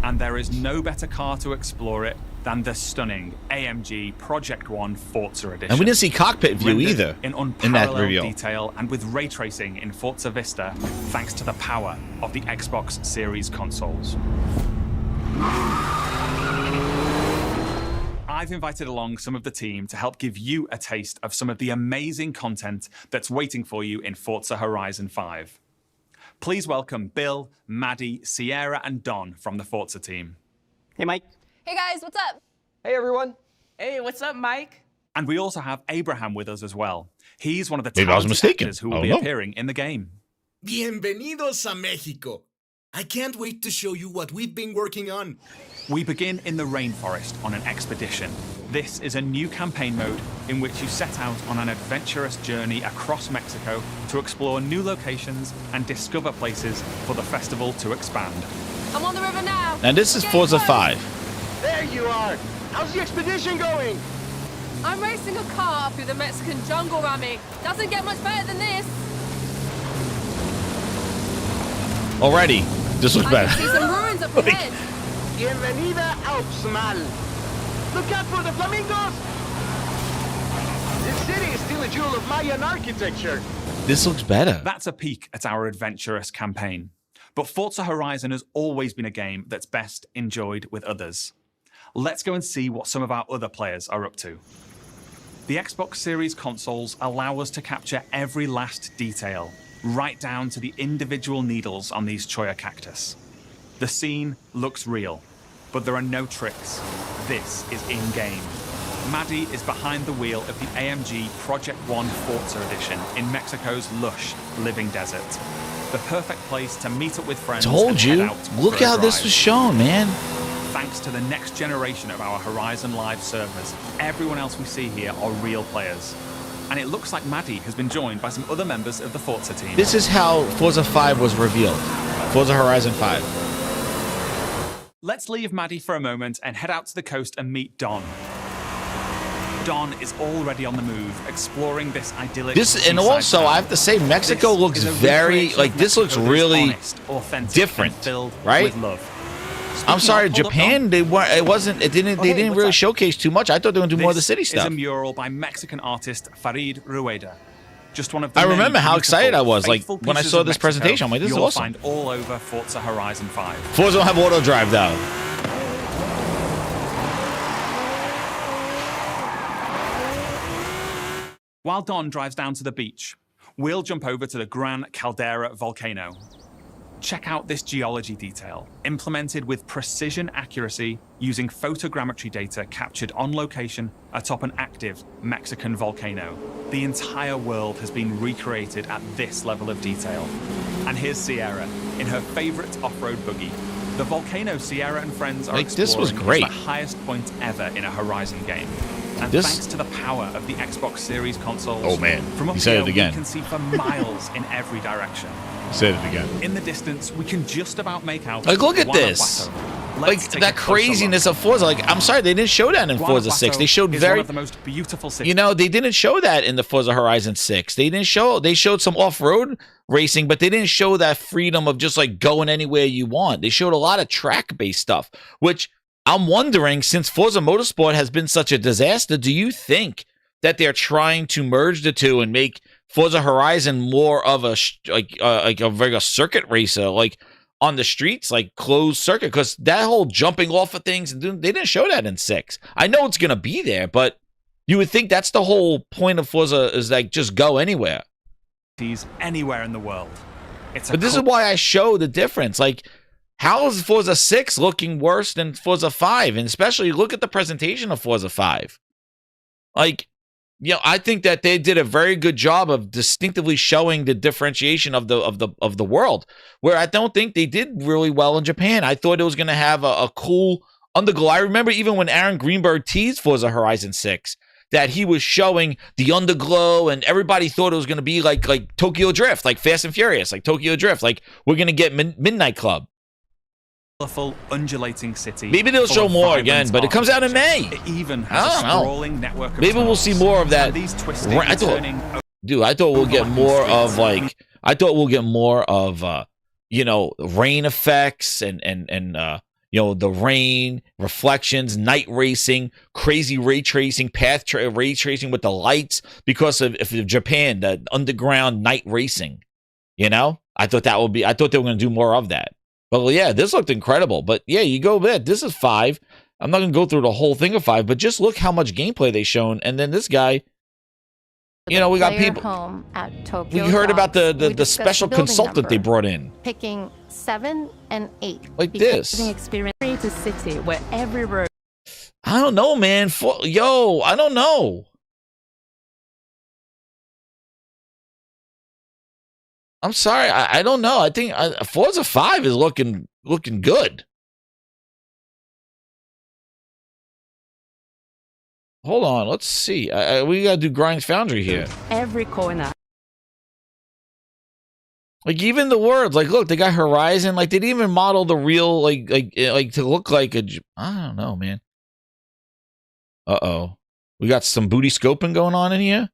And there is no better car to explore it than the stunning AMG Project One Forza Edition. And we didn't see cockpit view Rendered either in that unparalleled reveal. detail and with ray tracing in Forza Vista, thanks to the power of the Xbox Series consoles. I've invited along some of the team to help give you a taste of some of the amazing content that's waiting for you in Forza Horizon 5. Please welcome Bill, Maddie, Sierra, and Don from the Forza team. Hey, Mike. Hey guys, what's up? Hey everyone. Hey, what's up, Mike? And we also have Abraham with us as well. He's one of the Maybe I was talented mistaken. actors who I will don't be know. appearing in the game. Bienvenidos a México. I can't wait to show you what we've been working on. We begin in the rainforest on an expedition. This is a new campaign mode in which you set out on an adventurous journey across Mexico to explore new locations and discover places for the festival to expand. I'm on the river now. And this is Forza 5. There you are. How's the expedition going? I'm racing a car through the Mexican jungle, Rami. Doesn't get much better than this. Already, this looks I better. can see some ruins up ahead. Bienvenida Alpsmal. Look out for the flamingos. This city is still a jewel of Mayan architecture. This looks better. That's a peek at our adventurous campaign. But Forza Horizon has always been a game that's best enjoyed with others. Let's go and see what some of our other players are up to. The Xbox Series consoles allow us to capture every last detail, right down to the individual needles on these cholla cactus. The scene looks real, but there are no tricks. This is in-game. Maddie is behind the wheel of the AMG Project One Forza Edition in Mexico's lush living desert. The perfect place to meet up with friends. Told and you. head out Look for a how this drive. was shown, man. Thanks to the next generation of our Horizon Live servers, everyone else we see here are real players. And it looks like Maddie has been joined by some other members of the Forza team. This is how Forza 5 was revealed. Forza Horizon 5. Let's leave Maddie for a moment and head out to the coast and meet Don. Don is already on the move, exploring this idyllic This and seaside also town. I have to say Mexico This looks is a very recreation like of this looks Mexico that is really honest, authentic, different, and filled right? with love. I'm Speaking sorry, of, hold up, Japan. Don. They weren't. It wasn't. It didn't. They hey, didn't what's really up? showcase too much. I thought they were doing more of the city This stuff. is a mural by Mexican artist Farid Rueda. Just one of the I many remember how beautiful, excited I was, like, faithful when I pieces saw of this Mexico presentation. I'm like, this is you'll awesome. find all over Forza Horizon 5. Forza don't have auto drive though. While Don drives down to the beach, we'll jump over to the Gran Caldera volcano. Check out this geology detail, implemented with precision accuracy using photogrammetry data captured on location atop an active Mexican volcano. The entire world has been recreated at this level of detail. And here's Sierra in her favorite off-road buggy. The volcano Sierra and friends are Like, this was exploring great. is the highest point ever in a Horizon game. And This- thanks to the power of the Xbox Series consoles, Oh, man. from up He said here it again. we can see for miles in every direction. Say it again. In the distance, we can just about make out. Like, look at Guanajuato. this. Let's Like take that a closer craziness look. of Forza. Like, I'm sorry, they didn't show that in Forza 6. Guanajuato They showed is very, one of the most beautiful cities. you know, they didn't show that in the Forza Horizon 6. They didn't show. They showed some off-road racing, but they didn't show that freedom of just like going anywhere you want. They showed a lot of track-based stuff, which I'm wondering, since Forza Motorsport has been such a disaster, do you think that they're trying to merge the two and make Forza Horizon more of a like a circuit racer, like on the streets, like closed circuit, because that whole jumping off of things, and they didn't show that in 6. I know it's going to be there, but you would think that's the whole point of Forza, is like just go anywhere. Anywhere in the world. But this is why I show the difference. Like, how is Forza 6 looking worse than Forza 5? And especially look at the presentation of Forza 5. Like, you know, I think that they did a very good job of distinctively showing the differentiation of the world, where I don't think they did really well in Japan. I thought it was going to have a cool underglow. I remember even when Aaron Greenberg teased Forza Horizon 6, that he was showing the underglow, and everybody thought it was going to be like Tokyo Drift, like Fast and Furious, like Tokyo Drift, like we're going to get Midnight Club. Colorful, undulating city. Maybe they'll show more again, but it comes out in May. It even has a sprawling network of maybe we'll see more of that. I thought we'll get more of like. I thought we'll get more of you know, rain effects and you know, the rain reflections, night racing, crazy ray tracing, ray tracing with the lights because of Japan, the underground night racing. You know, I thought that would be. I thought they were going to do more of that. But well, yeah, this looked incredible. But yeah, you go there. This is 5. I'm not going to go through the whole thing of 5, but just look how much gameplay they shown. And then this guy, you know, we got people. Home at Tokyo we heard about the discussed special building consultant number, they brought in. Picking 7 and 8. Like this. Experience create a city where every road. I don't know, man. I don't know. I'm sorry. I don't know. I think Forza 5 is looking good. Hold on. Let's see. We got to do Grind's Foundry here. Every corner. Like, even the words. Like, look, they got Horizon. Like, they didn't even model the real, like to look like a... I don't know, man. Uh-oh. We got some booty scoping going on in here?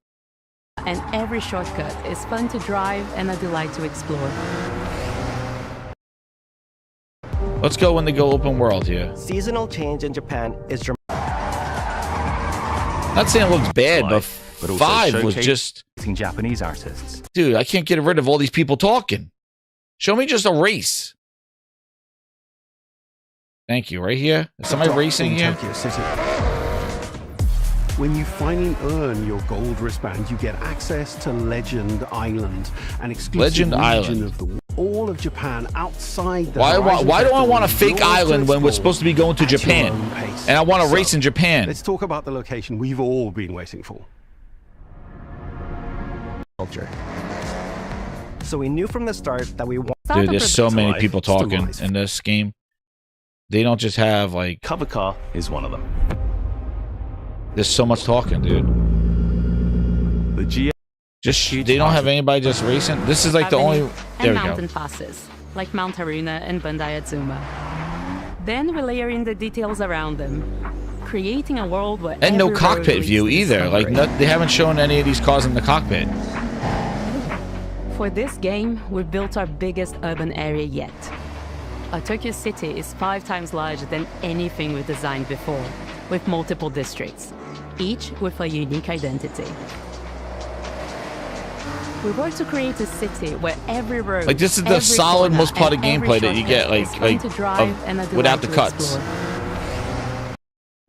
And every shortcut is fun to drive and a delight to explore. Let's go when they go open world here. Seasonal change in Japan is dramatic. Not saying it looks bad, but 5 was just... Japanese artists. Dude, I can't get rid of all these people talking. Show me just a race. Thank you. Right here? Is somebody racing here? Tokyo City. When you finally earn your gold wristband, you get access to Legend Island, an exclusive region of all of Japan outside the Why do I want a fake island when we're supposed to be going to Japan? And I want to race in Japan. Let's talk about the location we've all been waiting for. Culture. So we knew from the start that we want. Dude, there's so many people talking in this game. They don't just have like... Cover car is one of them. There's so much talking, dude. The they don't have anybody just racing. This is like the only. There we go. Mountain passes like Mount Haruna and Bandai Atsuma. Then we layer in the details around them, creating a world where. And no cockpit view either. Like they haven't shown any of these cars in the cockpit. For this game, we built our biggest urban area yet. Our Tokyo City is 5 times larger than anything we've designed before, with multiple districts, each with a unique identity. We work to create a city where every road, like this is the solid most part of gameplay that you get, without the cuts.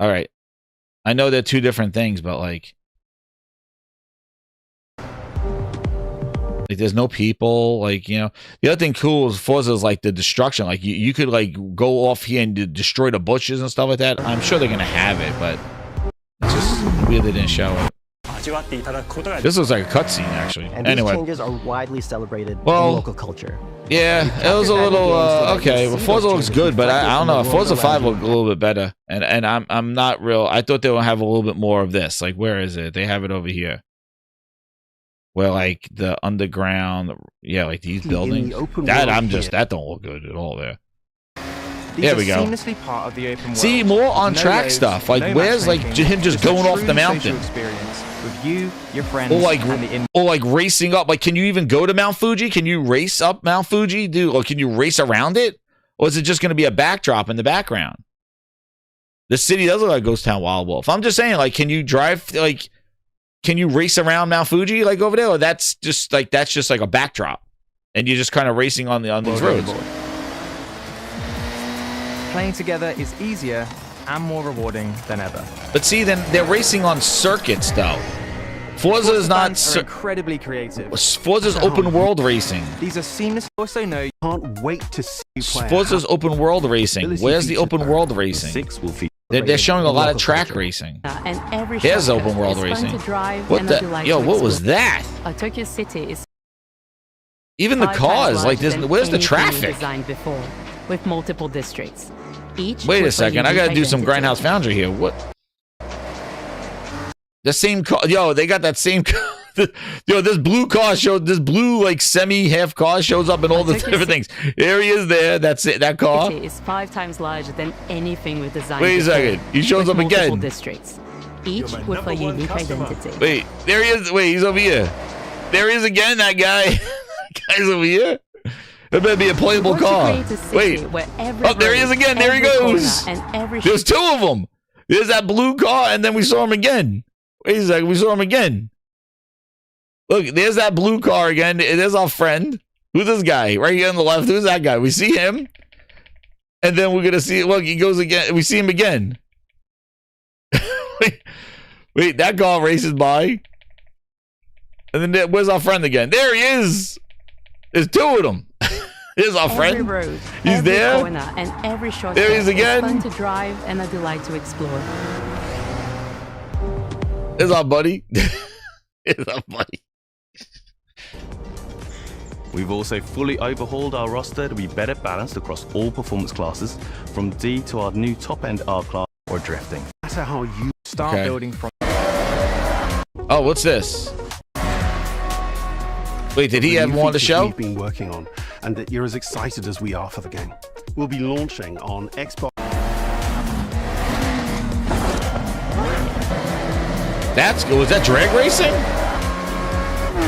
All right, I know they're 2 different things, but like there's no people, like, you know. The other thing cool is Forza is like the destruction. Like you could like go off here and destroy the bushes and stuff like that. I'm sure they're gonna have it, but it's just weird they didn't show it. This looks like a cutscene, actually. And anyway, these changes are widely celebrated in well, local culture. Yeah, it was a little okay. Well, Forza looks good, but I don't know. Forza 5 looked a little bit better, and I'm not real. I thought they would have a little bit more of this. Like, where is it? They have it over here. Where like the underground, yeah, like these buildings. That don't look good at all there. There we go. Seamlessly part of the open world. See, more on track stuff. Like where's like him just going off the mountain? With you, your friends, or like racing up. Like, can you even go to Mount Fuji? Can you race up Mount Fuji, dude? Or can you race around it? Or is it just going to be a backdrop in the background? The city does look like Ghost Town Wild Wolf. I'm just saying, like, can you drive like? Can you race around Mount Fuji like over there? Or that's just like a backdrop, and you're just kind of racing on these roads. Playing together is easier and more rewarding than ever. But see, then they're racing on circuits, though. Forza is not Fans are incredibly creative. Forza's open world racing. These are seamless. Also know Can't wait to see you play. Forza's open world racing. Where's the open world racing? 6 will feature They're showing a lot of track racing. And every Here's shortcut open world is fun racing. to drive What and the? a delight Yo, to what was explore. that? Tokyo City is Even the 5 times cars, like, larger there's, than where's the anything we traffic? designed before, with multiple districts. Each Wait a with second, I unique gotta do some identity. Grindhouse Foundry here. What? The same car, yo, they got that same car. Yo, this blue car showed, this blue, like, semi-half car shows up in all the different things. There he is there, that's it, that car. City is 5 times larger than anything we've designed Wait a before, second, he shows with up multiple again. districts, each with a unique identity. Wait, there he is. Wait, he's over here. There he is again, that guy. That guy's over here. That better be a playable car. Wait. Oh, there he is again. There he goes. There's 2 of them. There's that blue car, and then we saw him again. Wait a second, we saw him again. Look, there's that blue car again. There's our friend. Who's this guy? Right here on the left. Who's that guy? We see him. And then we're going to see, look, he goes again. We see him again. Wait, that car races by. And then where's our friend again? There he is. There's 2 of them. Here's our friend. Every road, He's every there. corner, and every shortcut There he is again. is fun to drive and a delight to explore. There's our buddy. There's our buddy. We've also fully overhauled our roster to be better balanced across all performance classes, from D to our new top-end R class or drifting. No matter how you start building from. Oh, what's this? Wait, did he have more on the show? We've been working on, and that you're as excited as we are for the game. We'll be launching on Xbox. That's good. Was that drag racing?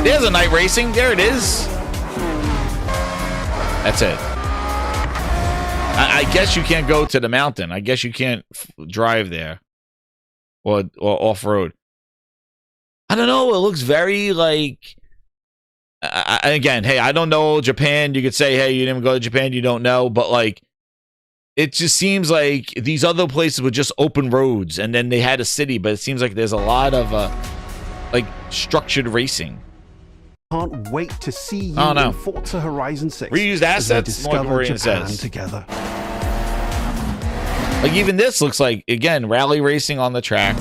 There's a night racing. There it is. That's it. I guess you can't go to the mountain. I guess you can't drive there or off-road. I don't know. It looks very like... again, hey, I don't know Japan. You could say, hey, you didn't go to Japan. You don't know. But, like, it just seems like these other places were just open roads. And then they had a city. But it seems like there's a lot of, like, structured racing. Can't wait to see you Oh, no. in Forza Horizon 6. Reused as we assets, discover Morgan Japan says. together. Like, even this looks like, again, rally racing on the track.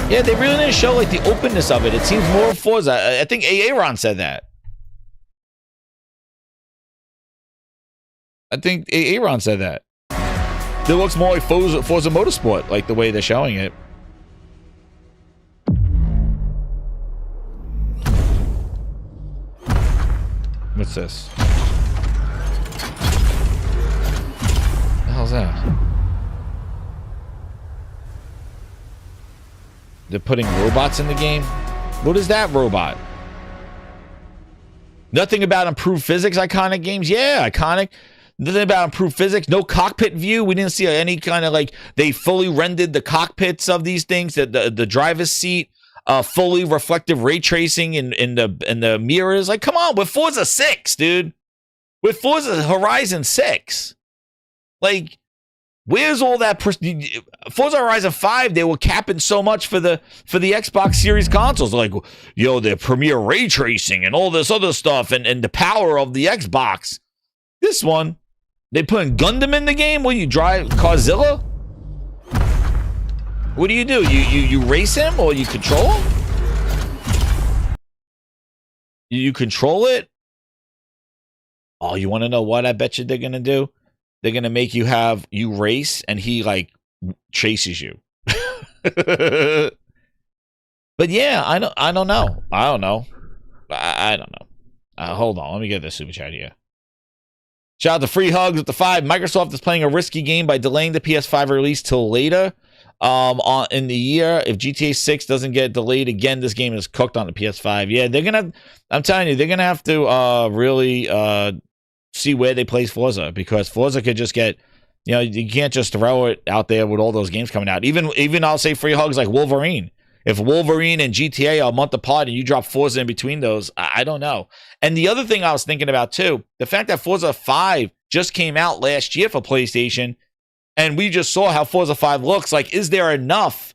Yeah, they really didn't show, like, the openness of it. It seems more Forza. I think Aaron said that. I think Aaron said that. It looks more like Forza Motorsport, like the way they're showing it. What's this? What the hell's that? They're putting robots in the game? What is that robot? Nothing about improved physics, iconic games? Yeah, iconic. Nothing about improved physics. No cockpit view. We didn't see any kind of, like, they fully rendered the cockpits of these things, the driver's seat. Fully reflective ray tracing in the mirrors. Like, come on, with Forza 6, dude. With Forza Horizon 6. Like, where's all that? Forza Horizon 5, they were capping so much for the Xbox Series consoles. Like, yo, the premier ray tracing and all this other stuff and the power of the Xbox. This one, they putting Gundam in the game where you drive Carzilla? What do? You race him or you control him? You control it? Oh, you want to know what I bet you they're going to do? They're going to make you race and he, like, chases you. But yeah, I don't know. I don't know. I don't know. Hold on. Let me get this super chat here. Shout out to Free Hugs with the 5. Microsoft is playing a risky game by delaying the PS5 release till later. In the year, if GTA 6 doesn't get delayed again, this game is cooked on the PS5. Yeah, they're gonna. I'm telling you, they're gonna have to really see where they place Forza, because Forza could just get, you can't just throw it out there with all those games coming out. Even I'll say Free Hugs like Wolverine. If Wolverine and GTA are a month apart and you drop Forza in between those, I don't know. And the other thing I was thinking about too, the fact that Forza 5 just came out last year for PlayStation, and we just saw how Forza 5 looks. Like, is there enough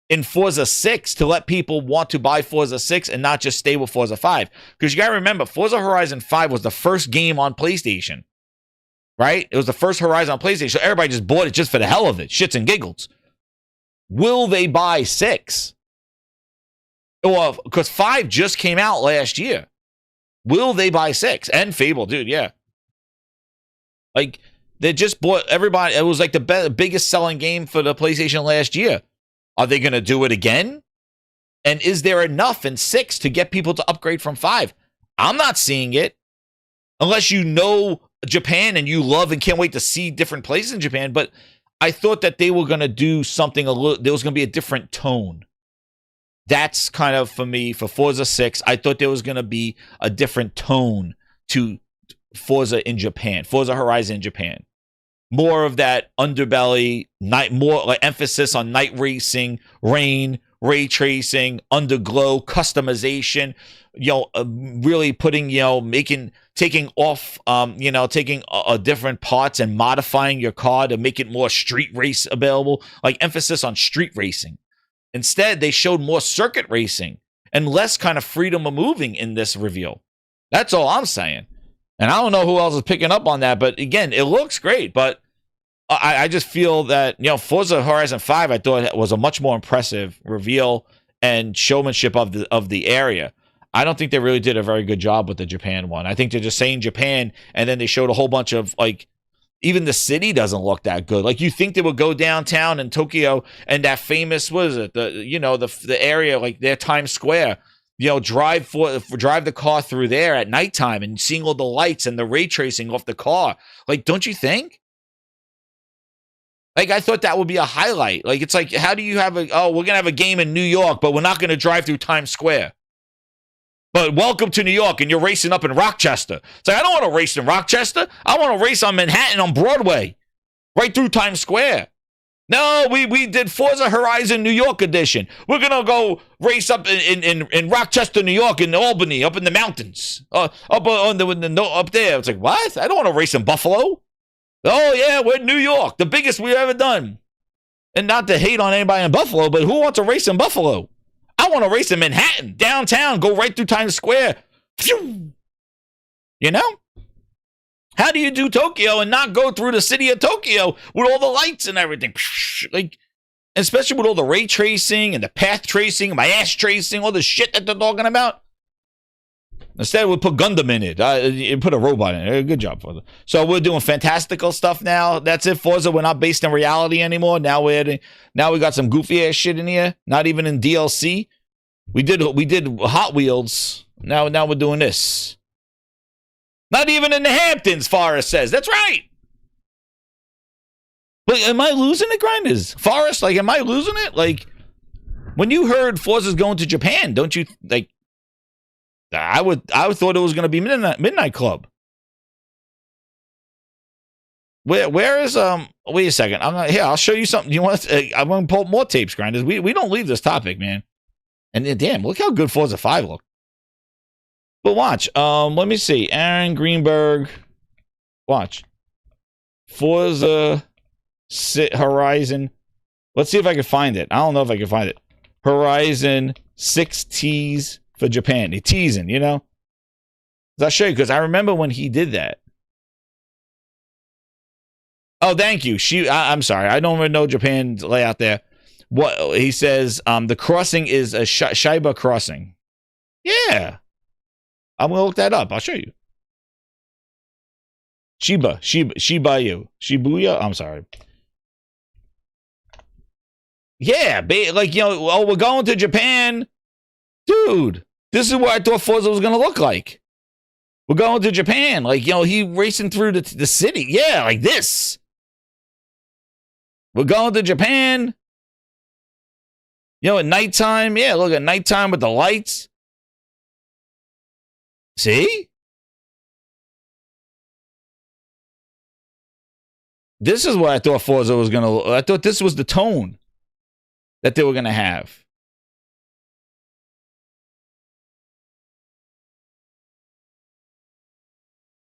in Forza 6 to let people want to buy Forza 6 and not just stay with Forza 5? Because you got to remember, Forza Horizon 5 was the first game on PlayStation, right? It was the first Horizon on PlayStation, so everybody just bought it just for the hell of it, shits and giggles. Will they buy 6? Well, because 5 just came out last year. Will they buy 6? And Fable, dude, yeah. Like, they just bought everybody. It was like the biggest selling game for the PlayStation last year. Are they going to do it again? And is there enough in 6 to get people to upgrade from 5? I'm not seeing it. Unless you know Japan and you love and can't wait to see different places in Japan. But I thought that they were going to do something a little, there was going to be a different tone. That's kind of, for me, for Forza 6, I thought there was going to be a different tone to Forza in Japan, Forza Horizon in Japan. More of that underbelly, more like emphasis on night racing, rain, ray tracing, underglow, customization, really putting, taking off, taking different parts and modifying your car to make it more street race available, like emphasis on street racing. Instead, they showed more circuit racing and less kind of freedom of moving in this reveal. That's all I'm saying. And I don't know who else is picking up on that, but again, it looks great. But I just feel that, Forza Horizon 5, I thought was a much more impressive reveal and showmanship of the area. I don't think they really did a very good job with the Japan one. I think they're just saying Japan, and then they showed a whole bunch of, like, even the city doesn't look that good. Like, you think they would go downtown in Tokyo and that famous, what is it? The area, like their Times Square, drive the car through there at nighttime and seeing all the lights and the ray tracing off the car. Like, don't you think? Like, I thought that would be a highlight. Like, it's like, how do you have we're going to have a game in New York, but we're not going to drive through Times Square. But welcome to New York, and you're racing up in Rochester. It's like, I don't want to race in Rochester. I want to race on Manhattan on Broadway, right through Times Square. No, we did Forza Horizon New York edition. We're going to go race up in Rochester, New York, in Albany, up in the mountains, up there. It's like, what? I don't want to race in Buffalo. Oh, yeah, we're in New York, the biggest we've ever done. And not to hate on anybody in Buffalo, but who wants to race in Buffalo? I want to race in Manhattan, downtown, go right through Times Square. Phew. How do you do Tokyo and not go through the city of Tokyo with all the lights and everything? Like, especially with all the ray tracing and the path tracing, my ass tracing, all the shit that they're talking about. Instead, we'll put Gundam in it. Put a robot in it. Good job, Forza. So we're doing fantastical stuff now. That's it, Forza. We're not based in reality anymore. Now we got some goofy ass shit in here. Not even in DLC. We did Hot Wheels. Now we're doing this. Not even in the Hamptons, Forrest says. That's right. But am I losing it, Grinders? Forrest, like, am I losing it? Like, when you heard Forza's going to Japan, don't you, like, I thought it was going to be Midnight Club. Where is wait a second. I'm not here. I'll show you something. You want I'm going to pull up more tapes, Grinders. We don't leave this topic, man. And damn, look how good Forza 5 looked. But watch. Let me see. Aaron Greenberg. Watch. Forza Horizon. Let's see if I can find it. I don't know if I can find it. Horizon 6 tease for Japan. He's teasing, I'll show you, because I remember when he did that. Oh, thank you. I'm sorry. I don't even know Japan's layout there. What he says, the crossing is a Shiba crossing. Yeah. I'm going to look that up. I'll show you. Shibuya. I'm sorry. Yeah, like, we're going to Japan. Dude, this is what I thought Forza was going to look like. We're going to Japan. Like, he racing through the city. Yeah, like this. We're going to Japan. At nighttime. Yeah, look, at nighttime with the lights. See? This is what I thought Forza was going to... I thought this was the tone that they were going to have.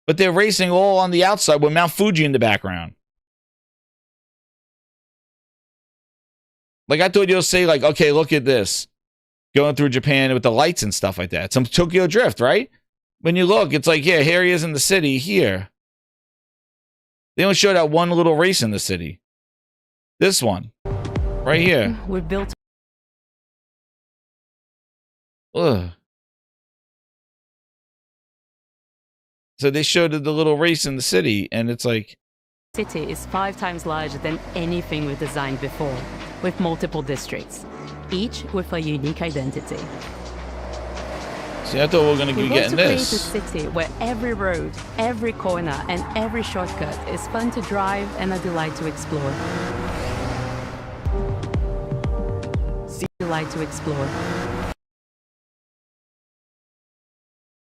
but they're racing all on the outside with Mount Fuji in the background. Like, I thought you'll say, like, okay, look at this. Going through Japan with the lights and stuff like that. Some Tokyo Drift, right? When you look, it's like, yeah, here he is in the city, here. They only show that one little race in the city. This one. Right here. We've built... Ugh. So they showed the little race in the city, and it's like... City is 5 times larger than anything we've designed before, with multiple districts, each with a unique identity. See, I thought we were going to be getting this. We want to create a city where every road, every corner, and every shortcut is fun to drive and a delight to explore.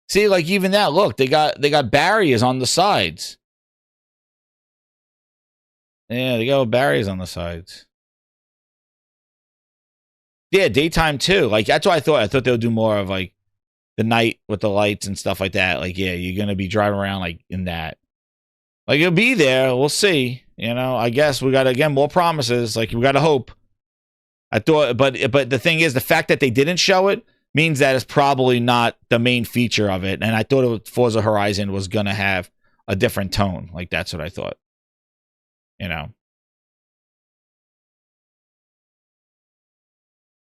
See, like even that, look, they got barriers on the sides. Yeah, they got barriers on the sides. Yeah, daytime too. Like that's what I thought. I thought they would do more of like the night with the lights and stuff like that. Like, yeah, you're gonna be driving around like in that. Like it'll be there. We'll see. You know, I guess we got again more promises. Like we gotta hope. I thought, but the thing is, the fact that they didn't show it means that it's probably not the main feature of it. And I thought Forza Horizon was gonna have a different tone. Like that's what I thought. You know.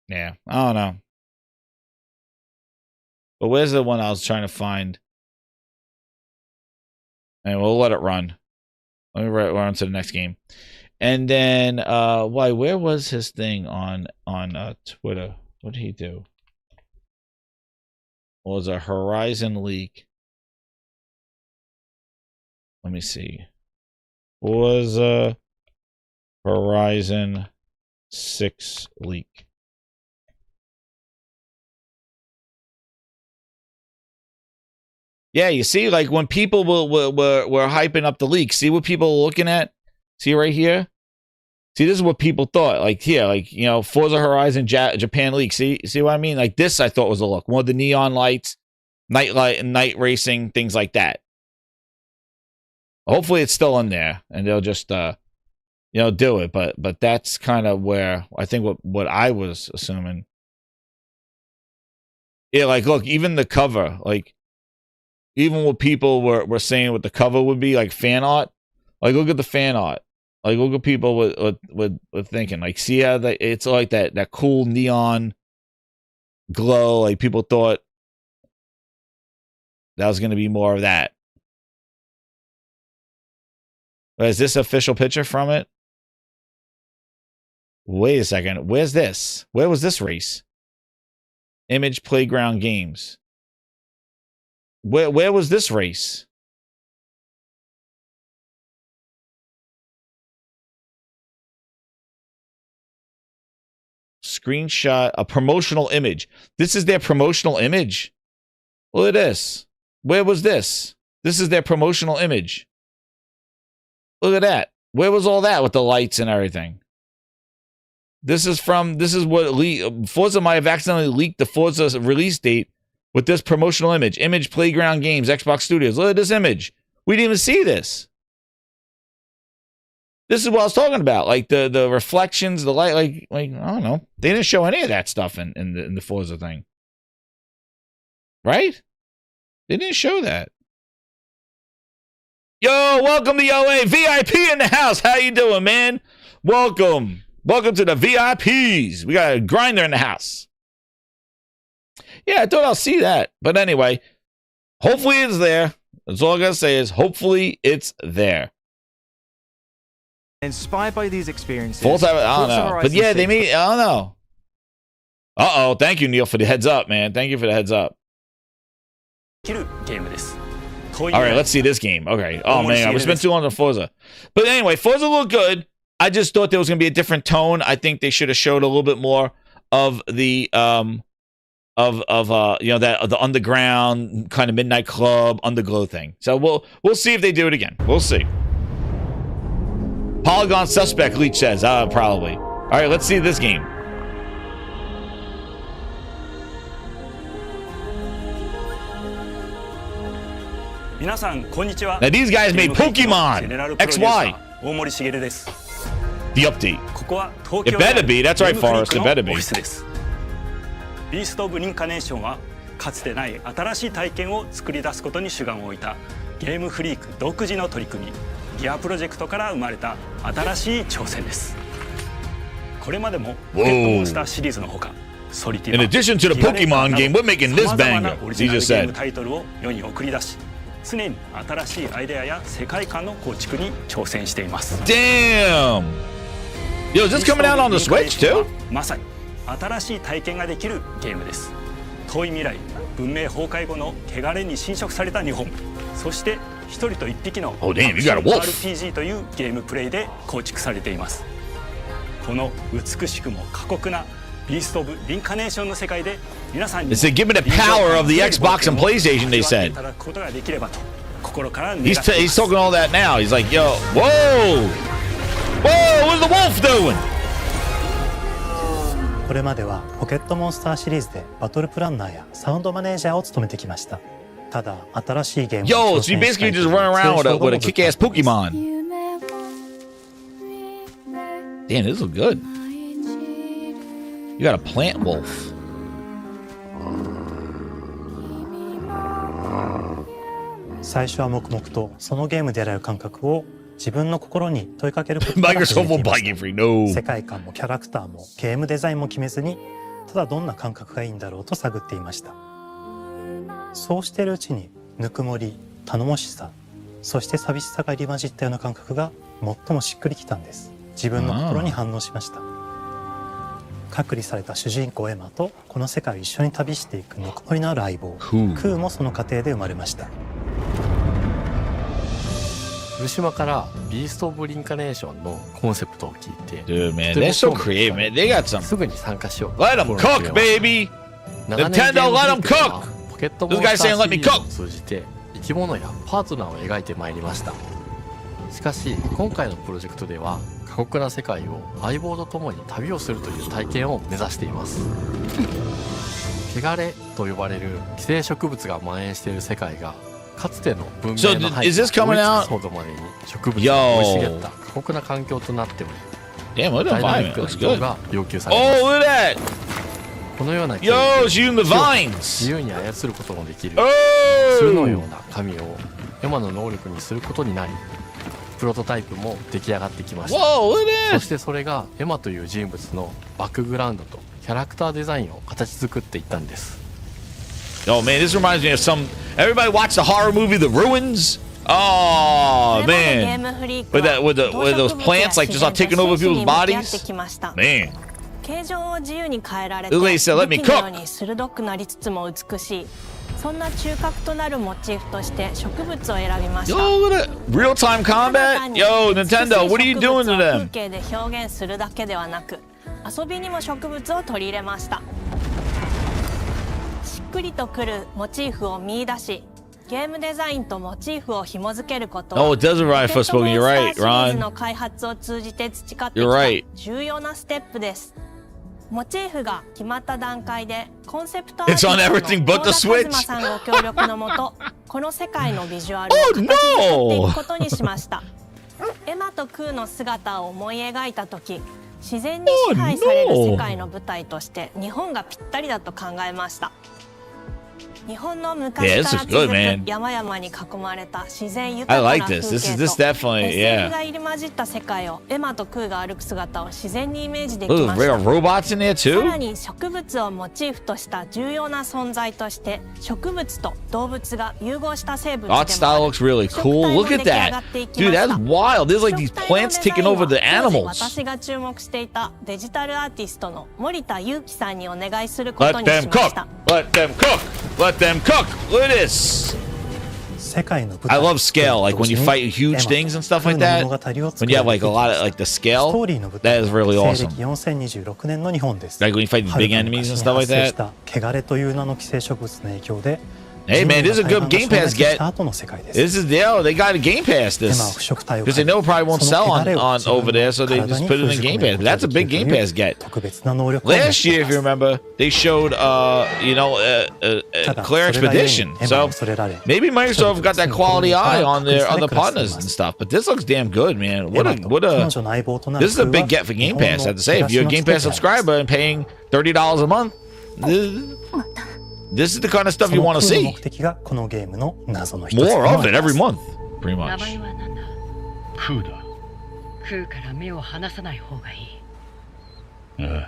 Yeah, I don't know. But where's the one I was trying to find? And we'll let it run. Let me run to the next game. And then where was his thing on Twitter? What did he do? It was a Horizon leak. Let me see. Was a Horizon 6 leak. Yeah, you see, like when people were hyping up the leak, see what people were looking at? See right here? See, this is what people thought. Like here, like, you know, Forza Horizon Japan leak. See what I mean? Like this, I thought was a look. More of the neon lights, night racing, things like that. Hopefully it's still in there and they'll just, you know, do it. But that's kind of where I think what I was assuming. Yeah, like, look, even the cover, like, even what people were saying what the cover would be, like fan art. Like, look at the fan art. Like, look at people with thinking. Like, see how it's like that cool neon glow. Like, people thought that was going to be more of that. But is this an official picture from it? Wait a second. Where's this? Where was this race? Image Playground Games. Where was this race? Screenshot, a promotional image. This is their promotional image. Look at this. Where was this? This is their promotional image. Look at that. Where was all that with the lights and everything? This is what Forza might have accidentally leaked the Forza release date with this promotional image. Image Playground Games, Xbox Studios. Look at this image. We didn't even see this. This is what I was talking about. Like the reflections, the light, like I don't know. They didn't show any of that stuff in the Forza thing. Right? They didn't show that. Yo, welcome to OA. VIP in the house. How you doing, man? Welcome. Welcome to the VIPs. We got a grinder in the house. Yeah, I thought I'll see that. But anyway, hopefully it's there. That's all I gotta say is hopefully it's there. Inspired by these experiences. I don't know. But yeah, they made, I don't know. Uh-oh. Thank you, Neil, for the heads up, man. Thank you for the heads up. All right, let's see this game. Okay. Oh, man, we spent too long on Forza. But anyway, Forza looked good. I just thought there was going to be a different tone. I think they should have showed a little bit more of the you know, that the underground kind of midnight club underglow thing. So we'll see if they do it again. We'll see. Polygon suspect, Leech says. Probably. All right, let's see this game. 皆さんこんにちは。 Now these guys made Pokemon XY. 大森茂です。 The update. ここは東 It 京 better be. That's right, ゲームフリー Forrest. ク It の better be. オフィスです。ビースト・オブ・リンカネーションはかつてない新しい体験を作り出すことに主眼を置いたゲームフリーク独自の取り組みギアプロジェクトから生まれた新しい挑戦です。これまでもポケットモンスターシリーズのほか In addition to the Pokemon game, we're making this banger. He just said. タイトルを世に送り出し、常に新しいアイデアや世界観の構築に挑戦しています。Damn! Yo, is this coming out on the Switch too? まさに新しい体験ができるゲームです。遠い未来、文明崩壊後の汚れに侵食された日本、そして一人と一匹の damn, you got a wolf. RPG というゲームプレイで構築されています。この美しくも過酷なビースト・オブ・リンカネーションの世界で皆さんに They said, give me the power of the Xbox and PlayStation, they said. いただくことができればと心から願って He's います。 he's talking all that now. He's like, yo, whoa! Whoa, what's the wolf doing? これまではポケットモンスターシリーズでバトルプランナーやサウンドマネージャーを務めてきました。ただ新しいゲーム Yo, so you basically just run around with a kick-ass Pokemon. Damn, this looks good. You got a plant wolf. 最初は黙々とそのゲームで得られる感覚を自分の心に問いかけることが Microsoft won't buy it free. No. 世界観もキャラクターもゲームデザインも決めずにただどんな感覚がいいんだろうと探っていました。そうしているうちにぬくもり、頼もしさ、そして寂しさが入り混じったような感覚が最もしっくりきたんです。自分の心に反応しました。隔離された主人公エマとこの世界を一緒に旅していくぬくもりのある相棒クーもその過程で生まれました。古島からビースト・オブ・リンカネーションのコンセプトを聞いて Dude, man, they're so creative, man. They got some. すぐに参加しよう。 Let them cook, baby. Nintendo, let them cook. ポケットモンスターシリーズを通じて生き物やパートナーを描いてまいりました。しかし今回のプロジェクトでは過酷な世界を相棒と共に旅をするという体験を目指しています。汚れと呼ばれる寄生植物が蔓延している世界がかつての文明の廃棄が追いつくほどまでに植物が生い茂った過酷な環境となっており、ダイナミックな移動が要求されます。このような経緯で自由に操ることもできる鶴のような神をエマの能力にすることになり、プロトタイプも出来上がってきました。そしてそれがエマという人物のバックグラウンドとキャラクターデザインを形作っていったんです。Oh man, this reminds me of some. Everybody watch the horror movie The Ruins? Oh man, with those plants like just all taking over people's bodies. Man, 形状を自由に変えられて This lady said, "Let me 武器のよう cook." に鋭くなりつつも美しい、そんな中核となるモチーフとして植物を選びました。 Yo, what a real-time combat. Yo, Nintendo, what are you doing to 風 them? 景で表現するだけではなく、遊びにも植物を取り入れました。しっくりとくるモチーフを見出し、ゲームデザインとモチーフを紐付けることは Oh, it does arrive for spoken. You're right, シリーズ Ron. の開発を通じて培ってき You're た right. 重要なステップです。モチーフが決まった段階でコンセプトアー It's ティ on スト everything の but the 幸田和 Switch. 馬さんご協力のもと、この世界のビジュアルを形作っていくことにしました。エマとクーの姿を思い描いた時、自然に支配される世界の舞台として日本がぴったりだと考えました。日本の昔 Yeah, か this ら is 続 good, man. く山々に囲まれた自然豊 I かな like 風 this. 景 This と definitely, SF が yeah. 入り混じった世界をエマとクーが歩く姿を自然にイメージでき Look, ま we した。 got robots in there さら too. に植物をモチーフとした重要な存在として植物と動物が融合した生物でも Art style looks really cool. Look at that, dude. That's wild. There's like these plants taking over the 当時 animals. 私が注目していたデジタルアーティストの森田裕樹さんにお願いすること Let にし them まし cook. た。 Let them cook. Let them cook. Look at this. 世界の舞 I 台 love scale, like when you fight huge things and stuff like that. When you have like a lot of like the ス scale, トーリーの舞台 that is really 西 awesome. 暦4026年の日本です。 Like when you fight these big はるか enemies and 昔に stuff like 発生し that. た汚れという名の寄生植物の影響で Hey man, this is a good Game Pass get. This is they got a Game Pass this because they know it probably won't sell on over there, so they just put it in Game Pass. But that's a big Game Pass get. Last year, if you remember, they showed Claire Expedition. So maybe Microsoft got that quality eye on their other partners and stuff. But this looks damn good, man. This is a big get for Game Pass. I have to say, if you're a Game Pass subscriber and paying $30 a month. This is the kind of stuff you want to see. More of it every month, pretty much.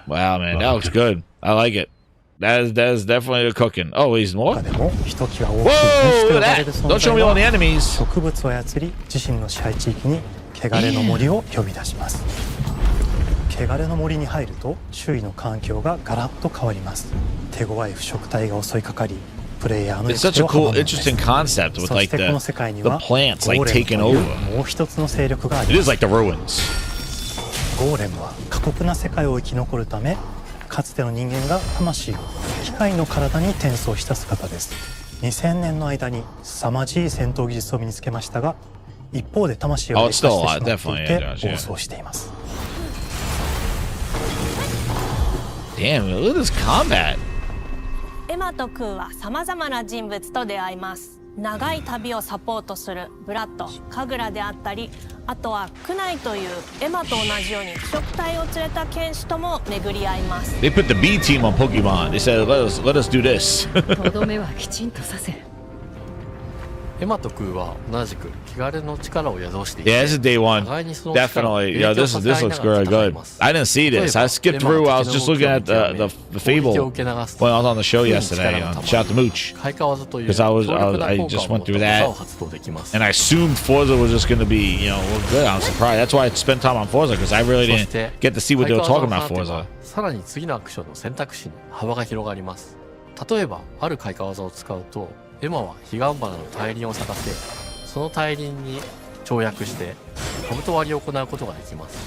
Wow, man, that looks good. I like it. That is definitely a cooking. Oh, he's more? Whoa, look at that. Don't show me all the enemies. 汚れの森に入ると周囲の環境がガラッと変わります。手強い腐食体が襲いかかり、プレイヤーの It's such a cool, interesting concept with like the plants like taking over. もう一つの勢力があります。It is like the ruins. ゴーレムは過酷な世界を生き残るため、かつての人間が魂を機械の体に転送した姿です。2000年の間に凄まじい戦闘技術を身につけましたが、一方で魂を劣化してしまっていて暴走しています。Damn, look at this combat. エマとクーは様々な人物と出会います。長い旅をサポートするブラッド、カグラであったり、あとはクナイというエマと同じように腐食体を連れた剣士とも巡り合います。They put the B team on Pokemon. They said, let us do this. とどめはきちんとさせる。エマとクーは同じく汚れの力を宿していて、 Yeah, this is day one. Definitely. Yeah, this looks very good. I didn't see this. I skipped through. I was just looking at the Fable when I was on the show yesterday. Shout out to Mooch. Because I just went through that. And I assumed Forza was just going to be, good. I was surprised. That's why I spent time on Forza, because I really didn't get to see what they were talking about Forza. さらに次のアクションの選択肢に幅が広がります。例えば、ある開花技を使うと、エマは彼岸花の大輪を咲かせ、その大輪に跳躍して兜割りを行うことができます。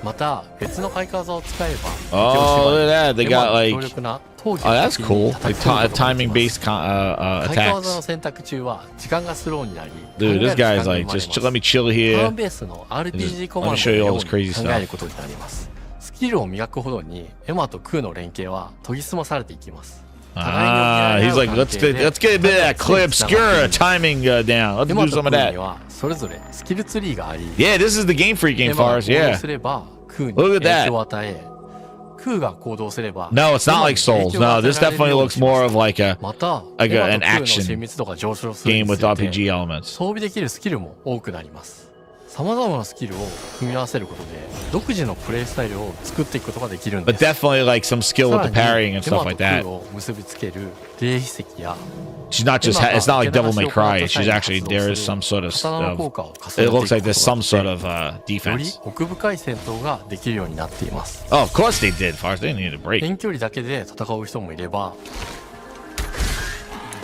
また別の開花技を使えば、Oh, look at that. They got like, 強力な闘技 oh, that's cool. Like timing based 開花技の attacks. 選択中は時間がスローになり、 Dude, this guy's like, just let me chill ター here. ンベースの RPG コ Let マン me ド show の you よ all う this に crazy 考える stuff. ことになります。スキルを磨くほどにエマとクーの連携は研ぎ澄まされていきます。 He's like, let's get a bit of that clear obscura timing down. Let's do some of that. それぞれスキルツリーがあり、 Yeah, this is the Game Freak game for us. エマが行 Yeah. 動すればクーに Look at 影 that. 響を与え、クーが行動すれば No, it's not like Souls. No, this definitely looks more of like an また action 親密度が上昇する game に with つれて RPG elements. 装備できるスキルも多くなります。様々なスキルを組み合わせることで独自のプレイスタイルを作っていくことができるんで But す。 definitely like some skill with the parrying and stuff like エマ that. とクーを結びつける霊秘石や She's not just, it's not like Devil May Cry. She's actually, there is some sort of, it looks like there's some sort of より defense. 奥深い戦闘ができるようになっています。 Oh, of course they did. Forrest, they needed a break. 遠距離だけで戦う人もいれば、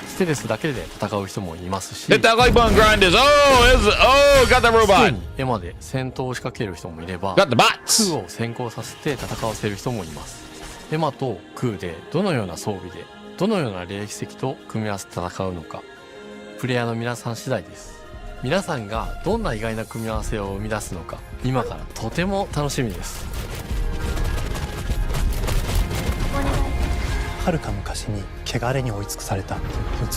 ステルスだけで戦う人もいますし、 Hit that like button, grinders. Oh, got that す robot. でにエマで戦闘を仕掛ける人もいれば、 Got the bots. クーを先行させて戦わせる人もいます。エマとクーでどのような装備でどのような霊秘石と組み合わせて戦うのか、プレイヤーの皆さん次第です。皆さんがどんな意外な組み合わせを生み出すのか、今からとても楽しみです。遥か昔に汚れに追い尽くされた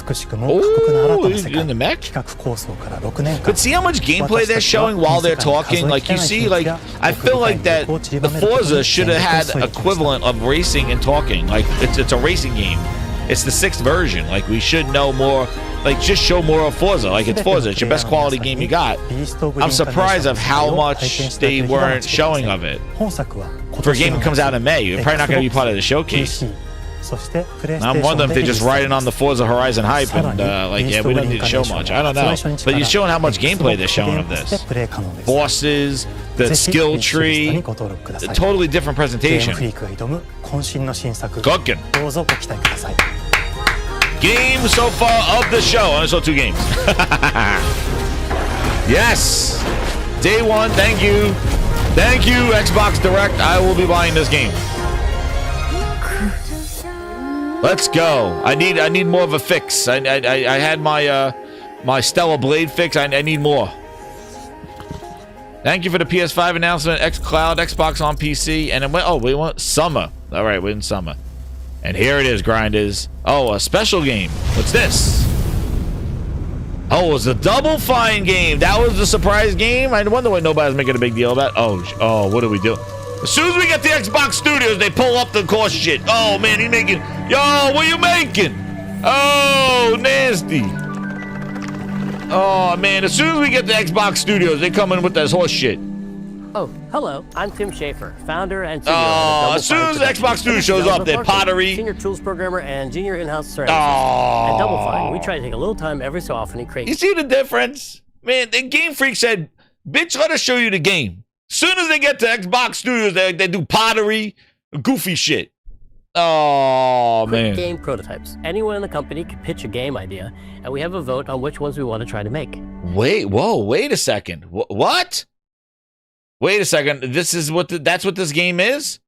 美しくも過酷な新たな世界、企画構想から6年間。 But see how much gameplay they're showing while they're talking? Like, you see, like, I feel like that the Forza should have had equivalent of racing and talking. Like, it's a racing game. It's the 6th version. Like, we should know more. Like, just show more of Forza. Like, it's Forza. It's your best quality game you got. I'm surprised of how much they weren't showing of it. For a game that comes out in May, you're probably not going to be part of the showcase. I'm wondering if they're just riding on the Forza Horizon hype and like, yeah, we don't need to show much. I don't know. But you're showing how much gameplay they're showing of this. Bosses, the skill tree, a totally different presentation. Cooking. Game so far of the show. I only saw 2 games. Yes. Day 1, thank you. Thank you, Xbox Direct. I will be buying this game. Let's go. I need more of a fix. I had my my Stellar Blade fix. I need more. Thank you for the PS5 announcement. xCloud, Xbox on PC, and it went. Oh, we want summer. All right, we're in summer, and here it is, grinders. Oh, a special game. What's this? Oh, it was a Double Fine game. That was the surprise game. I wonder why nobody's making a big deal about. Oh, what do we do? As soon as we get the Xbox Studios, they pull up the course shit. Oh man, he's making. Yo, what are you making? Oh, nasty. Oh man, as soon as we get the Xbox Studios, they come in with this horse shit. Oh, hello. I'm Tim Schafer, founder and CEO Oh, as soon as the Xbox Studio shows up, they're pottery. Senior tools programmer and junior in-house ceramicist. At Double Fine, we try to take a little time every so often and create. You see the difference? Man, the Game Freak said, bitch, let us show you the game. As soon as they get to Xbox Studios, they do pottery, goofy shit. Oh, man. Game prototypes. Anyone in the company can pitch a game idea, and we have a vote on which ones we want to try to make. Wait a second. What? Wait a second. This is that's what this game is?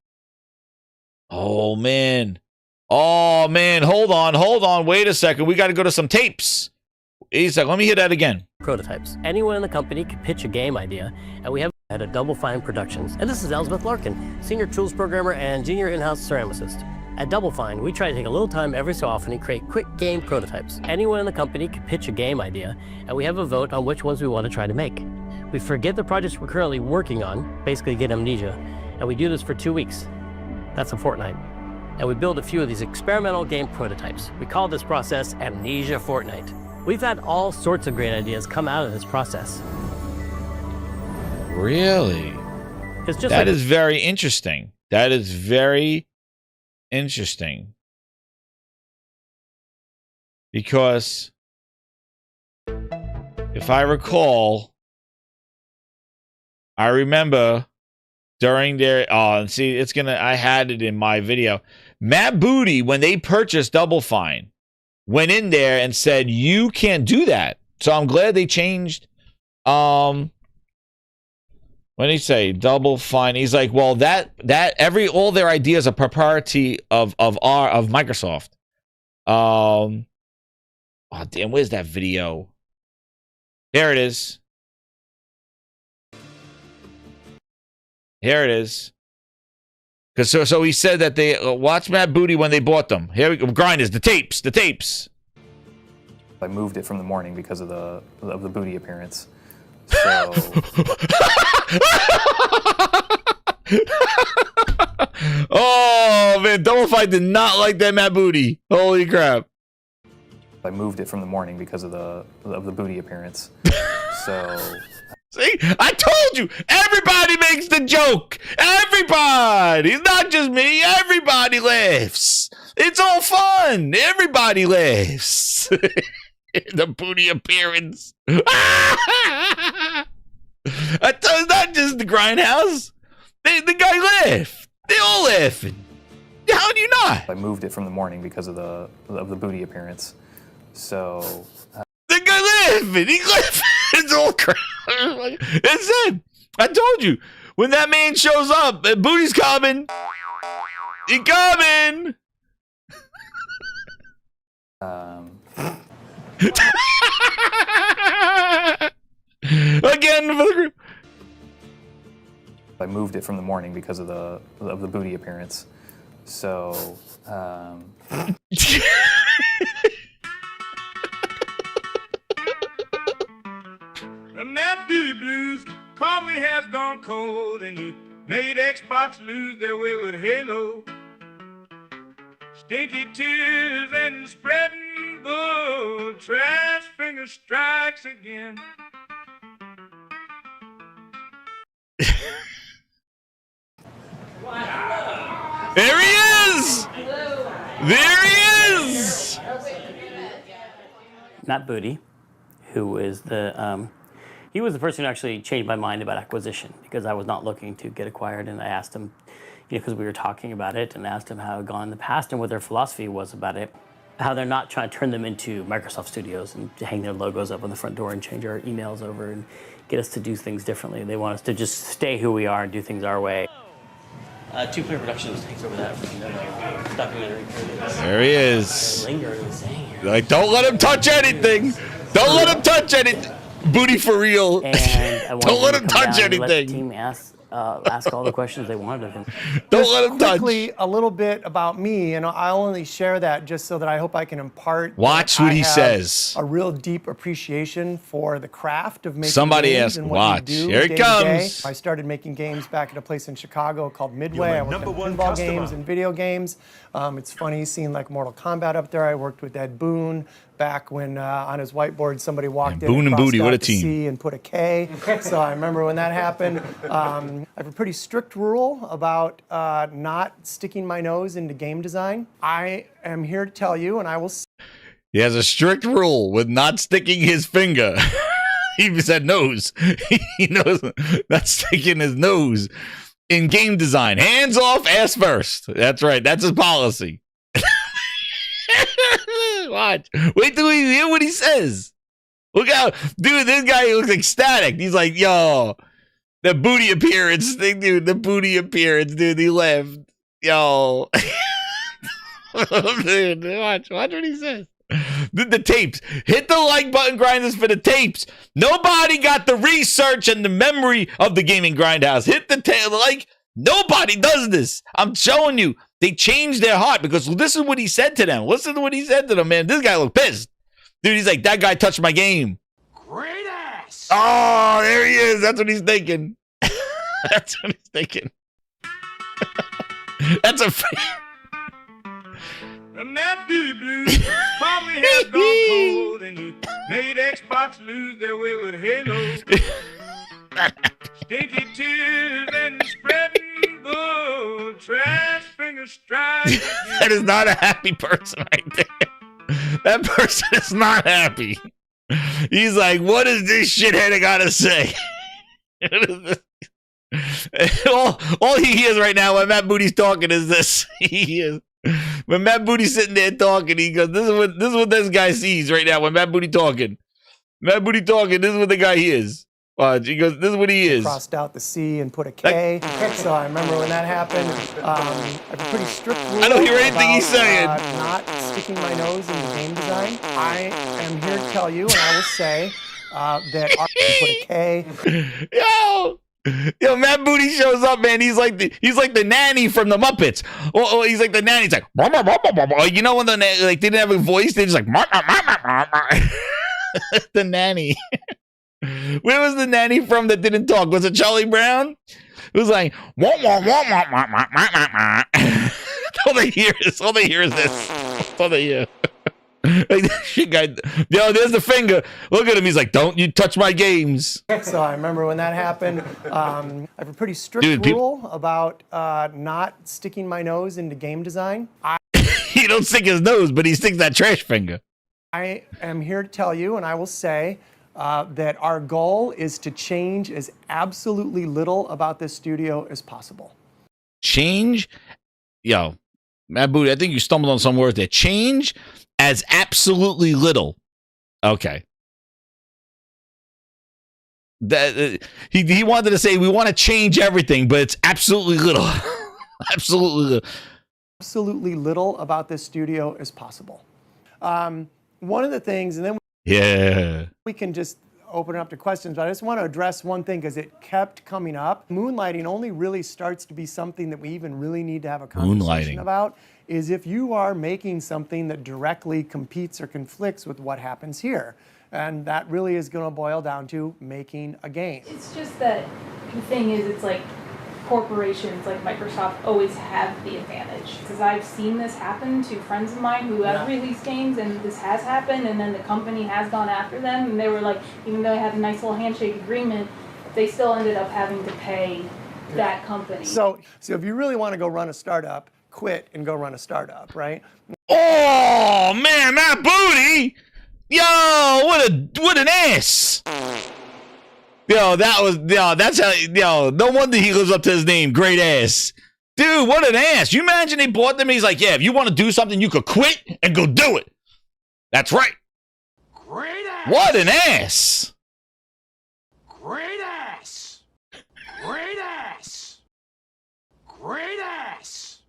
Oh, man. Oh, man. Hold on. Wait a second. We got to go to some tapes. Wait a second. Let me hear that again. Prototypes. Anyone in the company can pitch a game idea, and we have at a Double Fine Productions. And this is Elizabeth Larkin, senior tools programmer and junior in-house ceramicist. At Double Fine, we try to take a little time every so often and create quick game prototypes. Anyone in the company can pitch a game idea, and we have a vote on which ones we want to try to make. We forget the projects we're currently working on, basically get amnesia, and we do this for 2 weeks. That's a fortnight. And we build a few of these experimental game prototypes. We call this process Amnesia Fortnight. We've had all sorts of great ideas come out of this process. Really? It's just that is very interesting. That is very interesting. Because if I recall, I remember during their see, it's gonna. I had it in my video. Matt Booty, when they purchased Double Fine, went in there and said, "You can't do that." So I'm glad they changed. When he say Double Fine, he's like, well, all their ideas are propriety of Microsoft. Oh damn, where's that video? There it is. Here it is. Because so he said that they watch Matt Booty when they bought them. Here we go. Grinders, the tapes. I moved it from the morning because of the booty appearance. So. Oh man, Double Fine did not like that Matt Booty. Holy crap! I moved it from the morning because of the booty appearance. So. See, I told you, everybody makes the joke. Everybody, it's not just me. Everybody laughs. It's all fun. Everybody laughs. The booty appearance. It's not just the Grindhouse. The guy laughed. They all laughing. How do you not? I moved it from the morning because of the booty appearance. So. The guy laughing. He laughing. It's all crap. It's it. I told you. When that man shows up, Booty's coming. He coming. Again for the group. I moved it from the morning because of the booty appearance. So. The Mad Booty Blues probably has gone cold, and you made Xbox lose their way with Halo. Stinky tears and spreading bull, trash finger strikes again. There he is! There he is! Matt Booty, who is he was the person who actually changed my mind about acquisition, because I was not looking to get acquired, and I asked him, because we were talking about it, and asked him how it had gone in the past and what their philosophy was about it, how they're not trying to turn them into Microsoft Studios and hang their logos up on the front door and change our emails over and get us to do things differently. They want us to just stay who we are and do things our way. Two-Player Productions takes over that documentary. There he is. Lingering and saying here. Like, don't let him touch anything. Don't let him touch anything. Booty for real. And I Don't let him touch Let the anything. team ask all the questions they wanted of him. Don't let him touch. Quickly, a little bit about me, and I'll only share that just so that I hope I can impart. Watch that what I he have says. A real deep appreciation for the craft of making Somebody games asked, and what watch. you do Here it day to day. comes. I started making games back at a place in Chicago called Midway. You're I my worked number on one pinball customer. games and video games. It's funny seeing like Mortal Kombat up there. I worked with Ed Boon back when on his whiteboard somebody walked in Boone and crossed Booty, out what a the team. C and put a K. So I remember when that happened. I have a pretty strict rule about not sticking my nose into game design. I am here to tell you, and I will. He has a strict rule with not sticking his finger. He said nose. He knows not sticking his nose in game design. Hands off, ass first. That's right. That's his policy. Watch. Wait till we hear what he says. Look out. Dude, this guy looks ecstatic. He's like, yo, the booty appearance thing, dude. The booty appearance, dude. He left. Yo. Dude, watch what he says. The tapes. Hit the like button, grinders, for the tapes. Nobody got the research and the memory of the gaming grindhouse. Hit the like. Nobody does this. I'm showing you. They changed their heart because this is what he said to them. Listen to what he said to them, man. This guy looked pissed. Dude, he's like, that guy touched my game. Great ass. Oh, there he is. That's what he's thinking. That's what he's thinking. That's a... From that booty blues, probably has gone cold and you made Xbox lose their way with Halo. Stinky tears and spreading gold, trash finger strike. That is not a happy person right there. That person is not happy. He's like, what is this shithead gotta say? all he hears right now when Matt Booty's talking is this. He is. When Matt Booty's sitting there talking, he goes, this is what this guy sees right now when Matt Booty talking. Matt Booty talking, this is what the guy hears. He goes, this is what he is. Crossed out the C and put a K. So I remember when that happened. I have a pretty strict rule. I don't hear anything about, he's saying. Not sticking my nose into game design. I am here to tell you, and I will say that I put a K. Yo, Matt Booty shows up, man. He's like the nanny from the Muppets. Oh, he's like the nanny. He's like, you know when the they didn't have a voice, they just like the nanny. Where was the nanny from that didn't talk? Was it Charlie Brown? It was like all they hear is this. All they hear. Like, shit guy. Yo, there's the finger. Look at him. He's like, don't you touch my games. So I remember when that happened. I have a pretty strict rule about not sticking my nose into game design. He don't stick his nose, but he sticks that trash finger. I am here to tell you, and I will say that our goal is to change as absolutely little about this studio as possible. Change? Yo, Matt Booty, I think you stumbled on some words there. Change as absolutely little. Okay. He wanted to say we want to change everything, but it's absolutely little. Absolutely little. Absolutely little about this studio as possible. One of the things, and then we can just open it up to questions, but I just want to address one thing because it kept coming up. Moonlighting only really starts to be something that we even really need to have a conversation about, is if you are making something that directly competes or conflicts with what happens here. And that really is going to boil down to making a game. It's just that the thing is, it's like corporations like Microsoft always have the advantage. Because I've seen this happen to friends of mine who have released games, and this has happened, and then the company has gone after them, and they were like, even though they had a nice little handshake agreement, they still ended up having to pay that company. So if you really want to go run a startup, quit and go run a startup, right? Oh man, Matt Booty! Yo, what an ass! Yo, that's how, no wonder he lives up to his name, great ass. Dude, what an ass. You imagine they bought them, he's like, yeah, if you want to do something, you could quit and go do it. That's right. Great ass. What an ass. Great ass. Great ass. Great ass!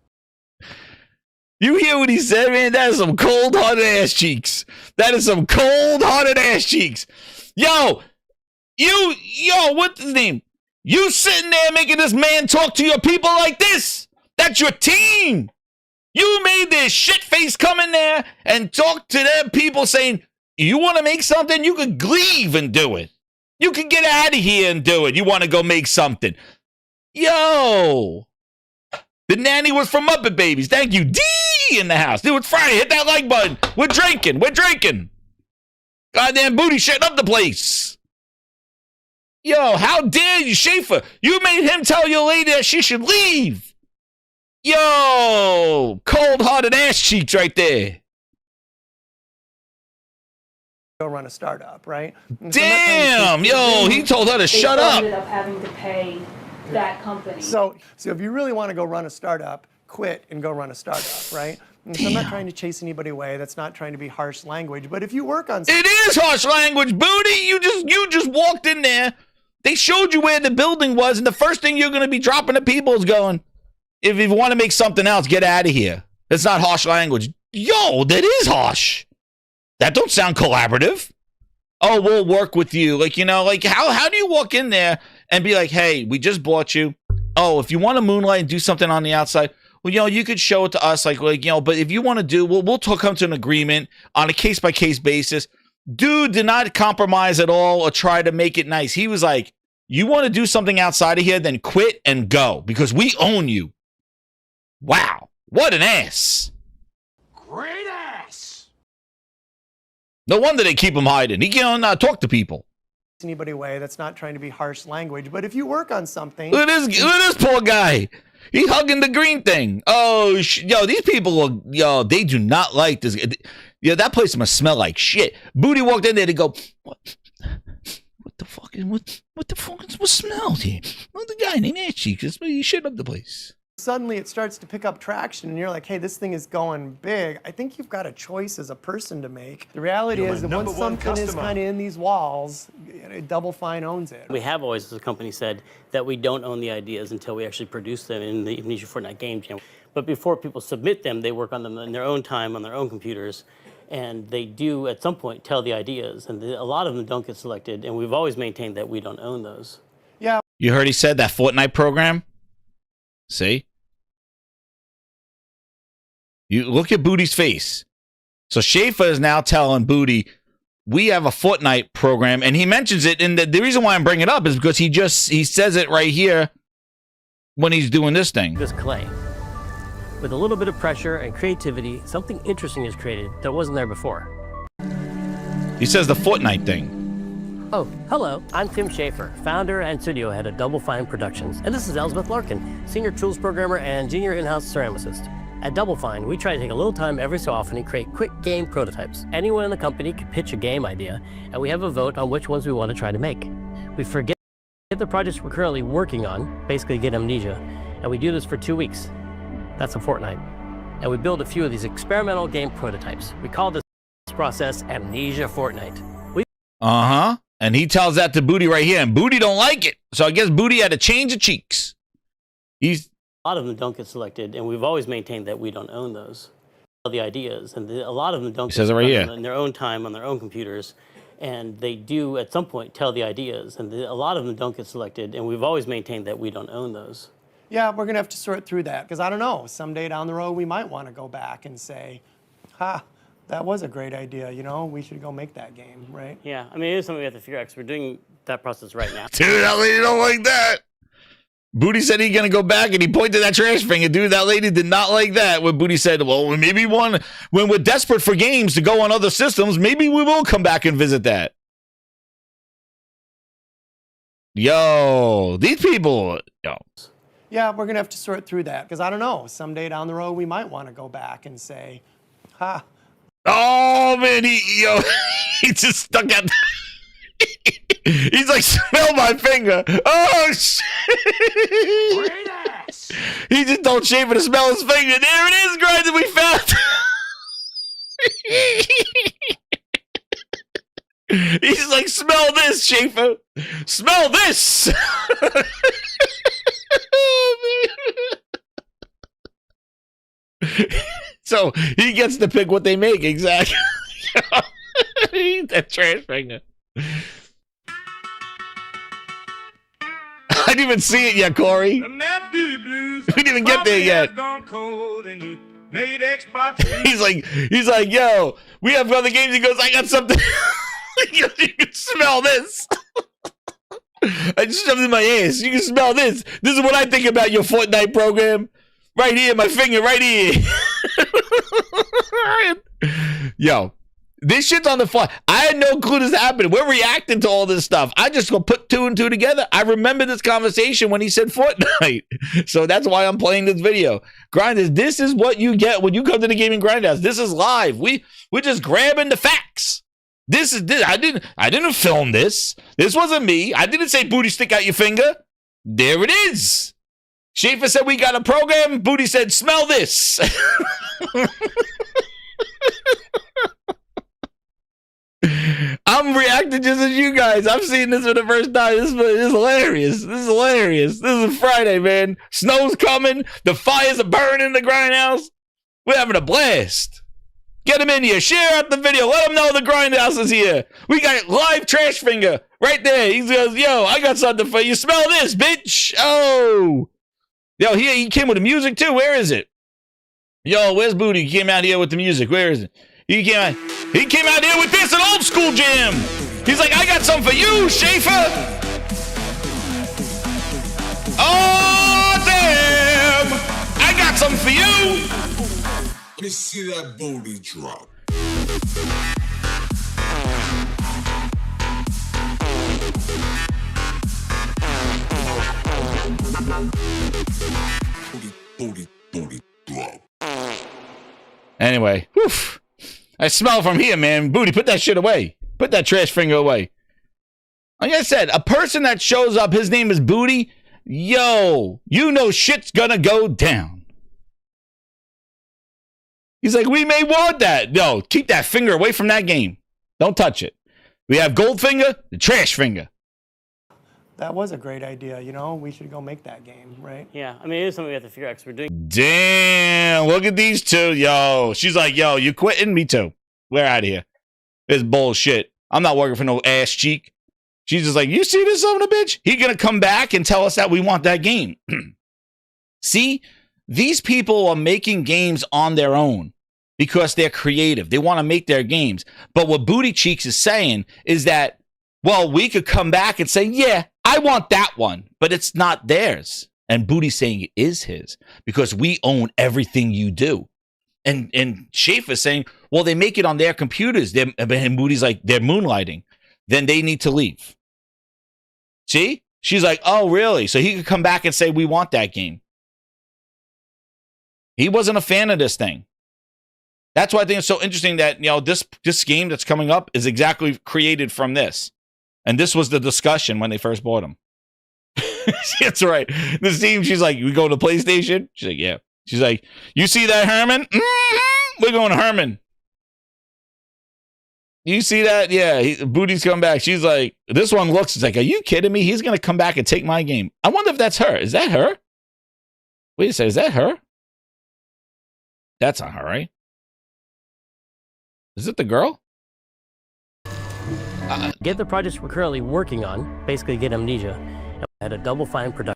You hear what he said, man? That is some cold-hearted ass cheeks. That is some cold-hearted ass cheeks. Yo, what's his name? You sitting there making this man talk to your people like this? That's your team. You made this shit face come in there and talk to them people saying, you want to make something? You could leave and do it. You can get out of here and do it. You want to go make something. Yo. The nanny was from Muppet Babies. Thank you. D in the house. Dude, it's Friday. Hit that like button. We're drinking. Goddamn booty shutting up the place. Yo, how dare you, Schaefer? You made him tell your lady that she should leave. Yo, cold-hearted ass cheeks right there. Go run a startup, right? Damn, yo, he told her to shut up. They ended up having to pay that company. So if you really want to go run a startup, quit and go run a startup, right? And so I'm not trying to chase anybody away. That's not trying to be harsh language. But if you work on it is harsh language, booty. You just walked in there. They showed you where the building was, and the first thing you're going to be dropping to people is going, if you want to make something else, get out of here. That's not harsh language. Yo, that is harsh. That don't sound collaborative. Oh, we'll work with you. Like, how do you walk in there and be like, hey, we just bought you. Oh, if you want to moonlight and do something on the outside, well, you could show it to us. But if you want to do, we'll come to an agreement on a case-by-case basis. Dude did not compromise at all or try to make it nice. He was like, you want to do something outside of here, then quit and go because we own you. Wow. What an ass. Great ass! No wonder they keep him hiding. He can't talk to people. Anybody away. That's not trying to be harsh language. But if you work on something. Look at this poor guy. He hugging the green thing. Oh, these people, they do not like this. Yeah, that place must smell like shit. Booty walked in there to go, what the fuck is, what smells here? Well, the guy named Ass Cheeks, he shit up the place. Suddenly it starts to pick up traction and you're like, hey, this thing is going big. I think you've got a choice as a person to make. The reality is that once something is kind of in these walls, Double Fine owns it. We have always, as a company, said that we don't own the ideas until we actually produce them in the Amnesia Fortnite game jam. But before people submit them, they work on them in their own time, on their own computers. And they do, at some point, tell the ideas. And a lot of them don't get selected. And we've always maintained that we don't own those. Yeah. You heard he said that Fortnite program? See? You look at Booty's face. So Schaefer is now telling Booty, we have a Fortnite program. And he mentions it. And the reason why I'm bringing it up is because he says it right here when he's doing this thing. This clay. With a little bit of pressure and creativity, something interesting is created that wasn't there before. He says the Fortnite thing. Oh, hello. I'm Tim Schaefer, founder and studio head of Double Fine Productions. And this is Elizabeth Larkin, senior tools programmer and junior in-house ceramicist. At Double Fine, we try to take a little time every so often and create quick game prototypes. Anyone in the company can pitch a game idea, and we have a vote on which ones we want to try to make. We forget the projects we're currently working on, basically get amnesia, and we do this for 2 weeks. That's a fortnight. And we build a few of these experimental game prototypes. We call this process Amnesia Fortnite. Uh-huh. And he tells that to Booty right here, and Booty don't like it. So I guess Booty had to change the cheeks. A lot of them don't get selected, and we've always maintained that we don't own those. The ideas, and a lot of them don't get selected in their own time, on their own computers. And they do, at some point, tell the ideas. And a lot of them don't get selected, and we've always maintained that we don't own those. Yeah, we're going to have to sort through that because I don't know. Someday down the road, we might want to go back and say, that was a great idea. We should go make that game, right? Yeah, I mean, it is something we have to figure out because we're doing that process right now. Dude, that lady don't like that. Booty said he's going to go back and he pointed that trash finger. Dude, that lady did not like that. When Booty said, well, maybe when we're desperate for games to go on other systems, maybe we will come back and visit that. Yo, these people, yo. Yeah, we're going to have to sort through that because I don't know. Someday down the road, we might want to go back and say, Oh, man, he just stuck out. He's like, smell my finger. Oh, shit. Great ass! He just don't shave it to smell his finger. There it is, Grind, that we found. He's like, smell this, Schaefer. Smell this. So he gets to pick what they make. Exactly. That trash finger. I didn't even see it yet, Corey. We didn't even get there yet. He's like, yo, we have other games. He goes, I got something. You can smell this. I just shoved it in my ass. You can smell this. This is what I think about your Fortnite program. Right here, my finger, right here. Yo, this shit's on the fly. I had no clue this happened. We're reacting to all this stuff. I just go put two and two together. I remember this conversation when he said Fortnite. So that's why I'm playing this video. Grinders, this is what you get when you come to the Gaming Grindhouse. This is live. We're just grabbing the facts. This. I didn't film this. This wasn't me. I didn't say booty stick out your finger. There it is. Schaefer said we got a program. Booty said smell this. I'm reacting just as you guys. I'm seeing this for the first time. This is hilarious. This is hilarious. This is Friday, man. Snow's coming. The fires are burning in the grindhouse. We're having a blast. Get them in here. Share out the video. Let them know the grindhouse is here. We got live trash finger right there. He goes, yo, I got something for you. Smell this, bitch. Oh. Yo, he came with the music too. Where is it? Yo, where's Booty? He came out here with the music. Where is it? He came out here with this, an old school jam. He's like, I got something for you, Schaefer. Oh, damn. I got something for you. Let me see that booty drop. Booty drop. Anyway, whew. I smell from here, man. Booty, put that shit away. Put that trash finger away. Like I said, a person that shows up, his name is Booty. Yo, you know shit's gonna go down. He's like, we may want that. No, keep that finger away from that game. Don't touch it. We have Goldfinger, the trash finger. That was a great idea. You know, we should go make that game, right? Yeah, I mean, it is something we have to figure out because we're doing. Damn, look at these two. Yo, she's like, yo, you quitting? Me too. We're out of here. It's bullshit. I'm not working for no ass cheek. She's just like, you see this son of a bitch? He gonna come back and tell us that we want that game. See, these people are making games on their own because they're creative. They want to make their games. But what Booty Cheeks is saying is that, well, we could come back and say, yeah, I want that one, but it's not theirs. And Booty's saying it is his because we own everything you do. And Schaefer's saying, well, they make it on their computers. And Booty's like, they're moonlighting. Then they need to leave. See? She's like, oh, really? So he could come back and say, we want that game. He wasn't a fan of this thing. That's why I think it's so interesting that, you know, this game that's coming up is exactly created from this. And this was the discussion when they first bought him. That's right. This team, she's like, we go to PlayStation? She's like, yeah. She's like, you see that, Herman? Mm-hmm. We're going to Herman. You see that? Yeah, Booty's come back. She's like, this one looks, it's like, are you kidding me? He's going to come back and take my game. I wonder if that's her. Is that her? Wait a second, is that her? That's not her, right? Is it the girl? Get the projects we're currently working on, basically get Amnesia, at a Double Fine production.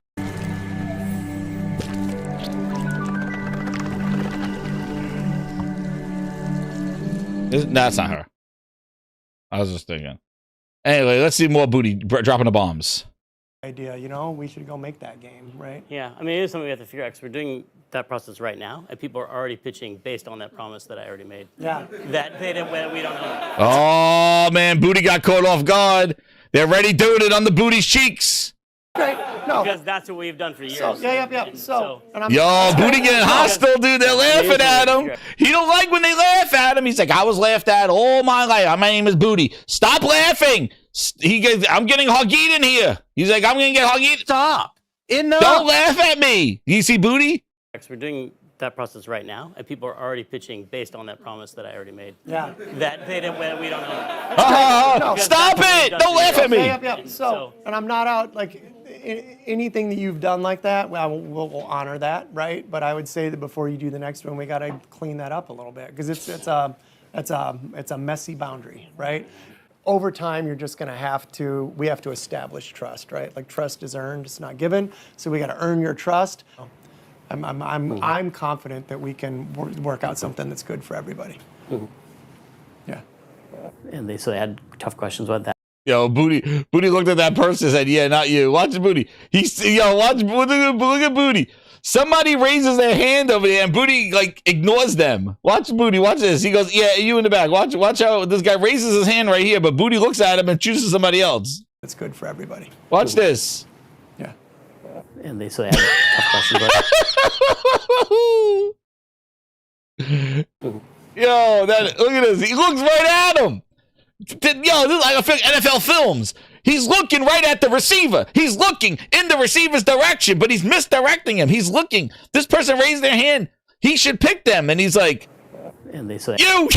That's not her. I was just thinking. Anyway, let's see more Booty dropping the bombs. Idea, you know, we should go make that game, right? Yeah, I mean, it is something we have to figure out because we're doing that process right now, and people are already pitching based on that promise that I already made. Yeah. That they didn't, we don't know. Oh, man, Booty got caught off guard. They're already doing it on the Booty's cheeks. Right. No. Because that's what we've done for years. So, yeah. So, yo, Booty getting hostile, dude. They're laughing at him. He don't like when they laugh at him. He's like, I was laughed at all my life. My name is Booty. Stop laughing. I'm getting huggied in here. He's like, I'm going to get huggied. Stop. Don't laugh at me. You see Booty? We're doing that process right now, and people are already pitching based on that promise that I already made. Yeah. That they didn't. We don't know. No. Stop it! Don't laugh at me. Yeah. So, and I'm not out like anything that you've done like that. Well, we'll honor that, right? But I would say that before you do the next one, we got to clean that up a little bit because it's a messy boundary, right? Over time, you're just going to we have to establish trust, right? Like trust is earned, it's not given. So we got to earn your trust. I'm confident that we can work out something that's good for everybody. Yeah. And they had tough questions about that. Yo, Booty looked at that person and said, "Yeah, not you." Watch Booty. Watch look at Booty. Somebody raises their hand over there, and Booty like ignores them. Watch Booty. Watch this. He goes, "Yeah, you in the back." Watch how this guy raises his hand right here, but Booty looks at him and chooses somebody else. It's good for everybody. Watch this. Yeah. And they had tough questions about Yo, look at this. He looks right at him. Yo, this is like NFL films. He's looking right at the receiver. He's looking in the receiver's direction, but he's misdirecting him. He's looking. This person raised their hand. He should pick them, and he's like, and they say, "You."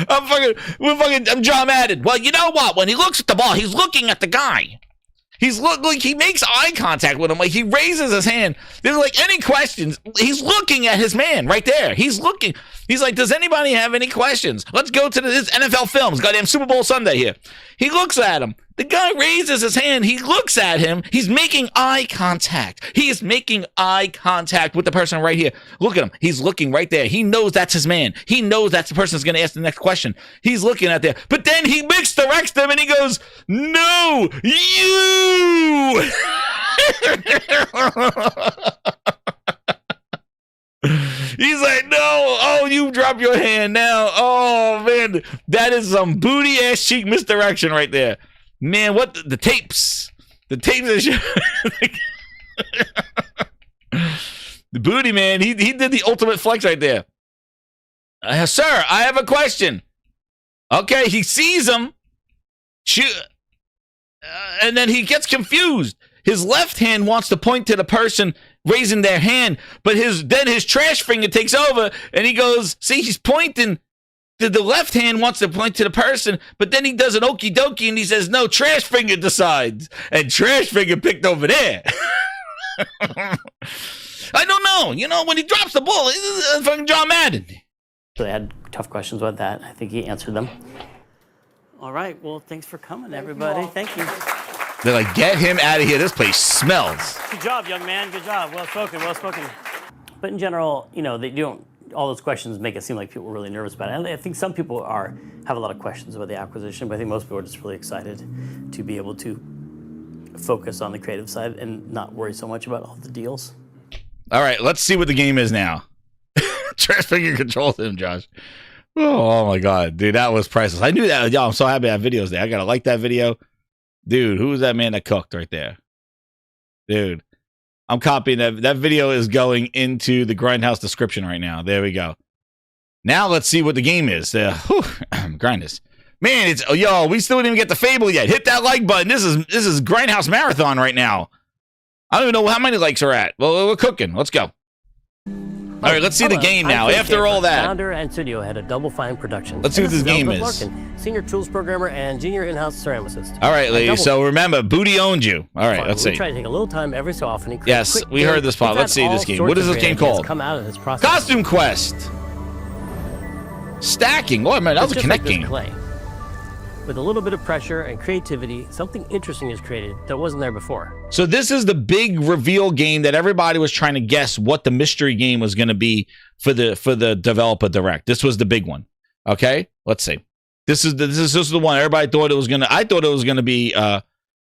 I'm John Madden. Well, you know what? When he looks at the ball, he's looking at the guy. He makes eye contact with him. Like he raises his hand. There's like any questions. He's looking at his man right there. He's looking. He's like, does anybody have any questions? Let's go to this NFL Films. Goddamn Super Bowl Sunday here. He looks at him. The guy raises his hand. He looks at him. He's making eye contact. He is making eye contact with the person right here. Look at him. He's looking right there. He knows that's his man. He knows that's the person that's going to ask the next question. He's looking at there. But then he misdirects them and he goes, "No, you." He's like, "No, oh, you drop your hand now. Oh, man, that is some booty-ass cheek misdirection right there. Man, what the tapes? The tapes that the booty, man, he did the ultimate flex right there. Sir, I have a question." Okay, he sees him. And then he gets confused. His left hand wants to point to the person raising their hand, but then his trash finger takes over, and he goes, see, he's pointing. The left hand wants to point to the person, but then he does an okie dokie, and he says, "No, trash finger decides," and trash finger picked over there. I don't know. You know, when he drops the ball, it's fucking John Madden. So they had tough questions about that. I think he answered them. All right. Well, thanks for coming, everybody. Thank you. They're like, "Get him out of here. This place smells." Good job, young man. Good job. Well spoken. Well spoken. But in general, you know, they don't. All those questions make it seem like people are really nervous about it. I think some people have a lot of questions about the acquisition, but I think most people are just really excited to be able to focus on the creative side and not worry so much about all the deals. All right, let's see what the game is now. Trash finger controls him, Josh. Oh my God, dude, that was priceless. I knew that. Yo, I'm so happy I have videos there. I gotta like that video. Dude, who was that man that cooked right there? Dude, I'm copying that. That video is going into the Grindhouse description right now. There we go. Now let's see what the game is. Grindhouse. Man, we still didn't even get the Fable yet. Hit that like button. This is Grindhouse Marathon right now. I don't even know how many likes are at. Well, we're cooking. Let's go. All right, let's see the game now. After all that, founder and studio head of Double Fine Productions. Let's see what this game is. Larkin, senior tools programmer and junior in-house ceramicist. All right, ladies. So remember, Booty owned you. All right, let's see. We try to take a little time every so often. Yes, we heard this part. Let's see this game. What is this game called? Come out of this process. Costume Quest. Stacking. Oh man, that was connecting. Like with a little bit of pressure and creativity, something interesting is created that wasn't there before. So this is the big reveal game that everybody was trying to guess what the mystery game was going to be for the developer direct. This was the big one. Okay, let's see. This is the one everybody thought it was gonna. I thought it was gonna be. I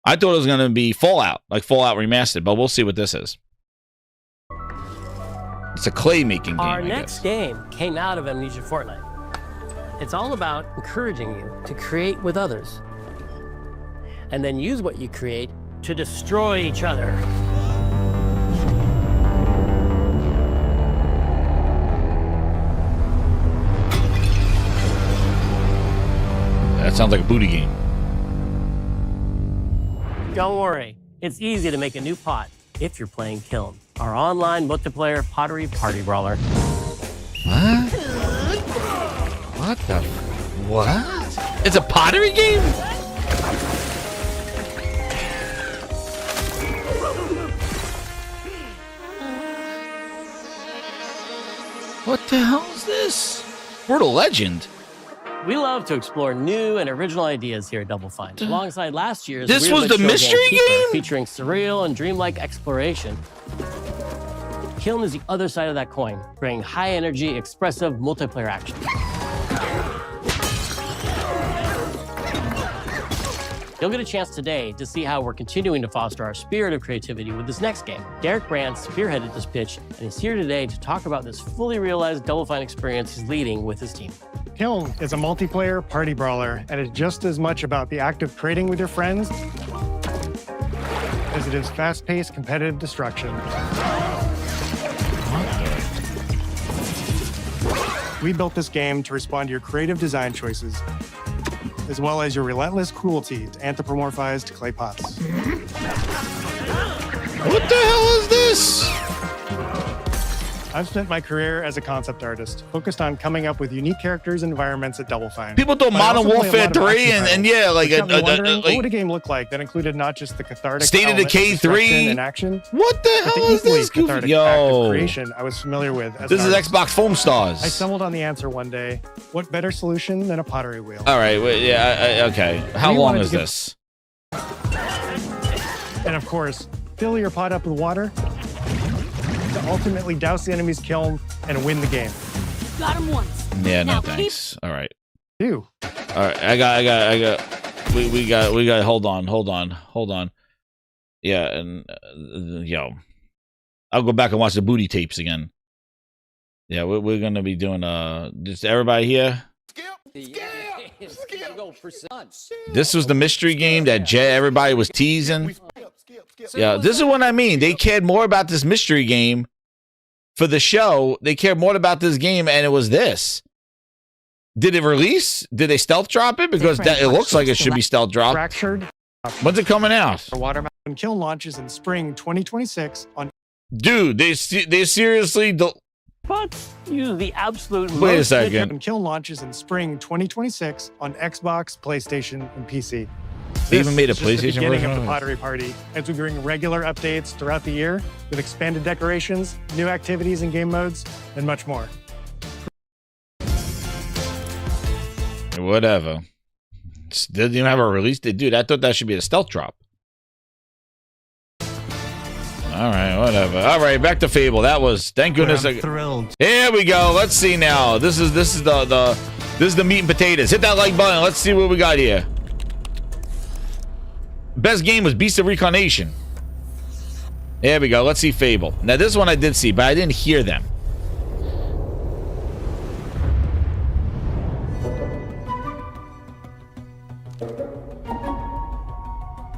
thought it was gonna be Fallout, like Fallout Remastered. But we'll see what this is. It's a clay making game. Our next game came out of Amnesia Fortnite. It's all about encouraging you to create with others and then use what you create to destroy each other. That sounds like a booty game. Don't worry, It's easy to make a new pot if you're playing KILN, our online multiplayer pottery party brawler. What? What the? What? It's a pottery game? What the hell is this? We're the legend. We love to explore new and original ideas here at Double Fine. Alongside last year's This Weird was the Mature mystery Keeper, game? featuring surreal and dreamlike exploration. KILN is the other side of that coin, bringing high energy, expressive multiplayer action. You'll get a chance today to see how we're continuing to foster our spirit of creativity with this next game. Derek Brandt spearheaded this pitch, and he's here today to talk about this fully realized Double Fine experience he's leading with his team. KILN is a multiplayer party brawler, and it's just as much about the act of trading with your friends as it is fast-paced competitive destruction. We built this game to respond to your creative design choices, as well as your relentless cruelty to anthropomorphized clay pots. What the hell is this? I've spent my career as a concept artist, focused on coming up with unique characters and environments at Double Fine. People thought Modern Warfare 3 and yeah, like what would a game look like that included not just the cathartic State of Decay 3 and action? What the hell is this? Cathartic act of creation I was familiar with. As This an is artist. Xbox Foam Stars. I stumbled on the answer one day. What better solution than a pottery wheel? All right, wait, yeah, okay. How We long wanted is to give- this? And of course, fill your pot up with water to ultimately douse the enemy's KILN and win the game. Got him once. Yeah, no thanks. All right. You. All right, I got. We got. Hold on. Yeah, and yo, I'll go back and watch the booty tapes again. Yeah, we're gonna be doing just everybody here. This was the mystery game that everybody was teasing. Yeah, this is what I mean. They cared more about this mystery game for the show. They cared more about this game, and it was this. Did it release? Did they stealth drop it? Because it looks like it should be stealth dropped. Fractured. When's it coming out? Watermelon KILN launches in spring 2026 on. Dude, they seriously. But use the absolute. Wait a second. KILN launches in spring 2026 on Xbox, PlayStation, and PC. They even made a This is just the PlayStation beginning version? of the Pottery Party, as we bring regular updates throughout the year with expanded decorations, new activities and game modes, and much more. Whatever. Didn't even have a release date. Dude, I thought that should be a stealth drop. All right, whatever. All right, back to Fable. That was, thank goodness. I'm thrilled. Here we go. Let's see now. This is the meat and potatoes. Hit that like button. Let's see what we got here. Best game was Beast of Reincarnation. There we go. Let's see Fable. Now this one I did see, but I didn't hear them.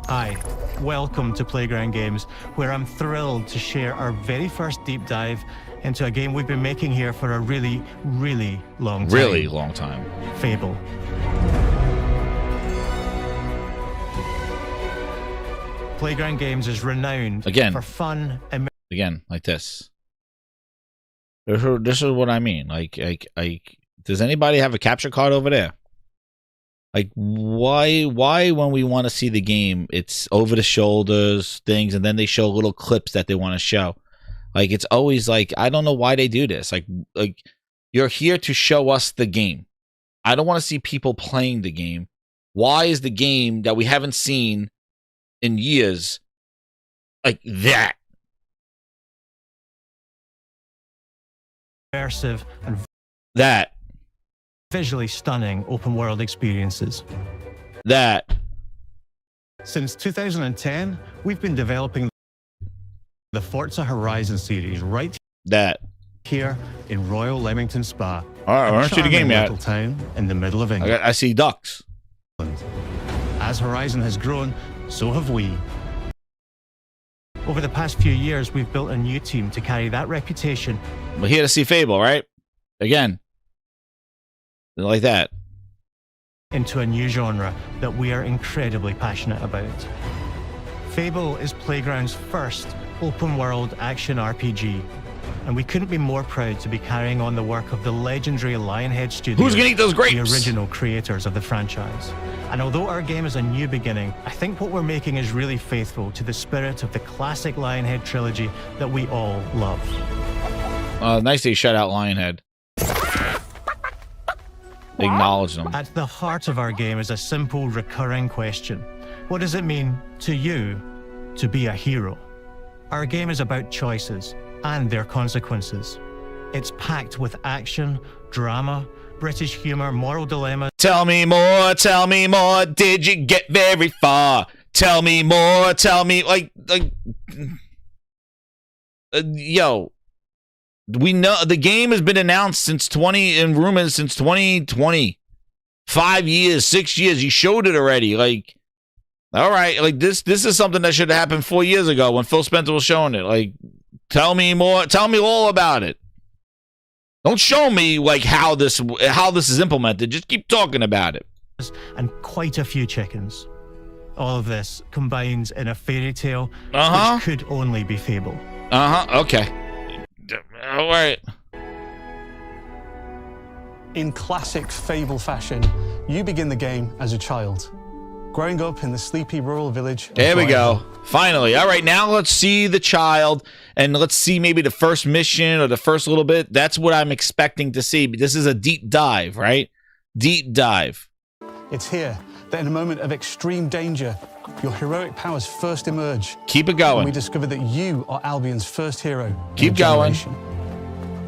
Hi, welcome to Playground Games, where I'm thrilled to share our very first deep dive into a game we've been making here for a really, really long time. Really long time. Fable. Playground Games is renowned for fun and again like this. This is what I mean. Like, does anybody have a capture card over there? Like, why when we want to see the game, it's over the shoulders things, and then they show little clips that they want to show. Like, it's always like, I don't know why they do this. Like you're here to show us the game. I don't want to see people playing the game. Why is the game that we haven't seen in years like that? immersive and That. visually stunning open world experiences. That. Since 2010, we've been developing the Forza Horizon series right here in Royal Leamington Spa. All right, I don't see the game yet. Little town in the middle of England. I see ducks. As Horizon has grown, so have we. Over the past few years, we've built a new team to carry that reputation. We're here to see Fable, right? Again. Like that. Into a new genre that we are incredibly passionate about. Fable is Playground's first open-world action RPG, and we couldn't be more proud to be carrying on the work of the legendary Lionhead Studios. Who's gonna eat those grapes? The original creators of the franchise. And although our game is a new beginning, I think what we're making is really faithful to the spirit of the classic Lionhead trilogy that we all love. Nice they shut out Lionhead. Acknowledge them. At the heart of our game is a simple recurring question. What does it mean to you to be a hero? Our game is about choices and their consequences. It's packed with action, drama, British humor, moral dilemmas. Tell me more, did you get very far? Tell me more, tell me, yo, we know the game has been announced since rumors since 2020. 5 years, 6 years, you showed it already, like, all right, like this is something that should have happened 4 years ago when Phil Spencer was showing it, like, tell me more, tell me all about it. Don't show me like how this is implemented. Just keep talking about it. And quite a few chickens. All of this combines in a fairy tale which could only be Fable. Okay. All right. In classic Fable fashion, you begin the game as a child, growing up in the sleepy rural village. There we go. Finally. All right, now let's see the child, and let's see maybe the first mission or the first little bit. That's what I'm expecting to see. This is a deep dive, right? Deep dive. It's here that in a moment of extreme danger, your heroic powers first emerge. Keep it going. And we discover that you are Albion's first hero. Keep going.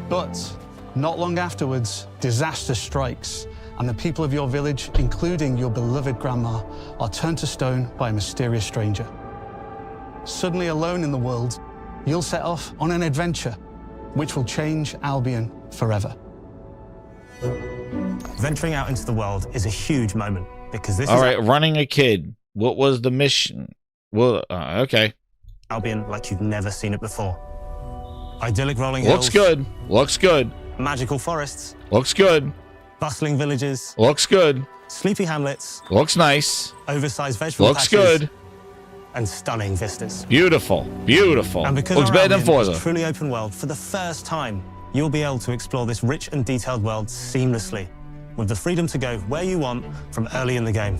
But not long afterwards, disaster strikes, and the people of your village, including your beloved grandma, are turned to stone by a mysterious stranger. Suddenly alone in the world, you'll set off on an adventure which will change Albion forever. Venturing out into the world is a huge moment because this All right, running a kid. What was the mission? Well, okay. Albion like you've never seen it before. Idyllic rolling hills. Looks good. Looks good. Magical forests. Looks good. Bustling villages. Looks good. Sleepy hamlets. Looks nice. Oversized vegetable Looks patches, good. And stunning vistas. Beautiful. Beautiful. And because Looks our better than Albion is Forza. truly open world, for the first time, you'll be able to explore this rich and detailed world seamlessly, with the freedom to go where you want from early in the game.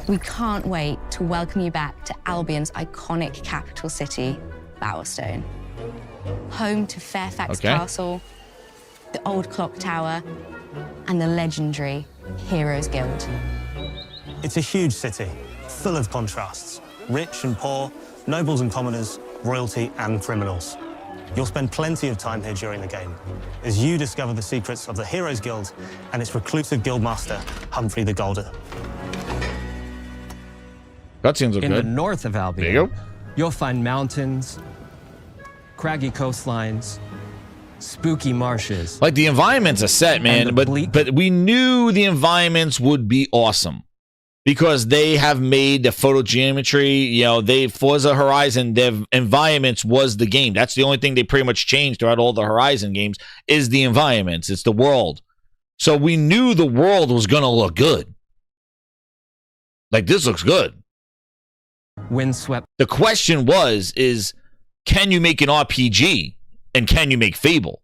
We can't wait to welcome you back to Albion's iconic capital city, Bowerstone. Home to Fairfax Castle, the old clock tower, and the legendary Heroes Guild. It's a huge city, full of contrasts. Rich and poor, nobles and commoners, royalty and criminals. You'll spend plenty of time here during the game as you discover the secrets of the Heroes Guild and its reclusive guildmaster, Humphrey the Golden. Cutscenes look In the good. north of Albion, There you go. you'll find mountains, craggy coastlines, spooky marshes. Like the environments are set, man, but we knew the environments would be awesome because they have made the photogeometry. You know, Forza Horizon, their environments was the game. That's the only thing they pretty much changed throughout all the Horizon games is the environments. It's the world. So we knew the world was gonna look good. Like this looks good. Windswept. The question is can you make an RPG and can you make Fable?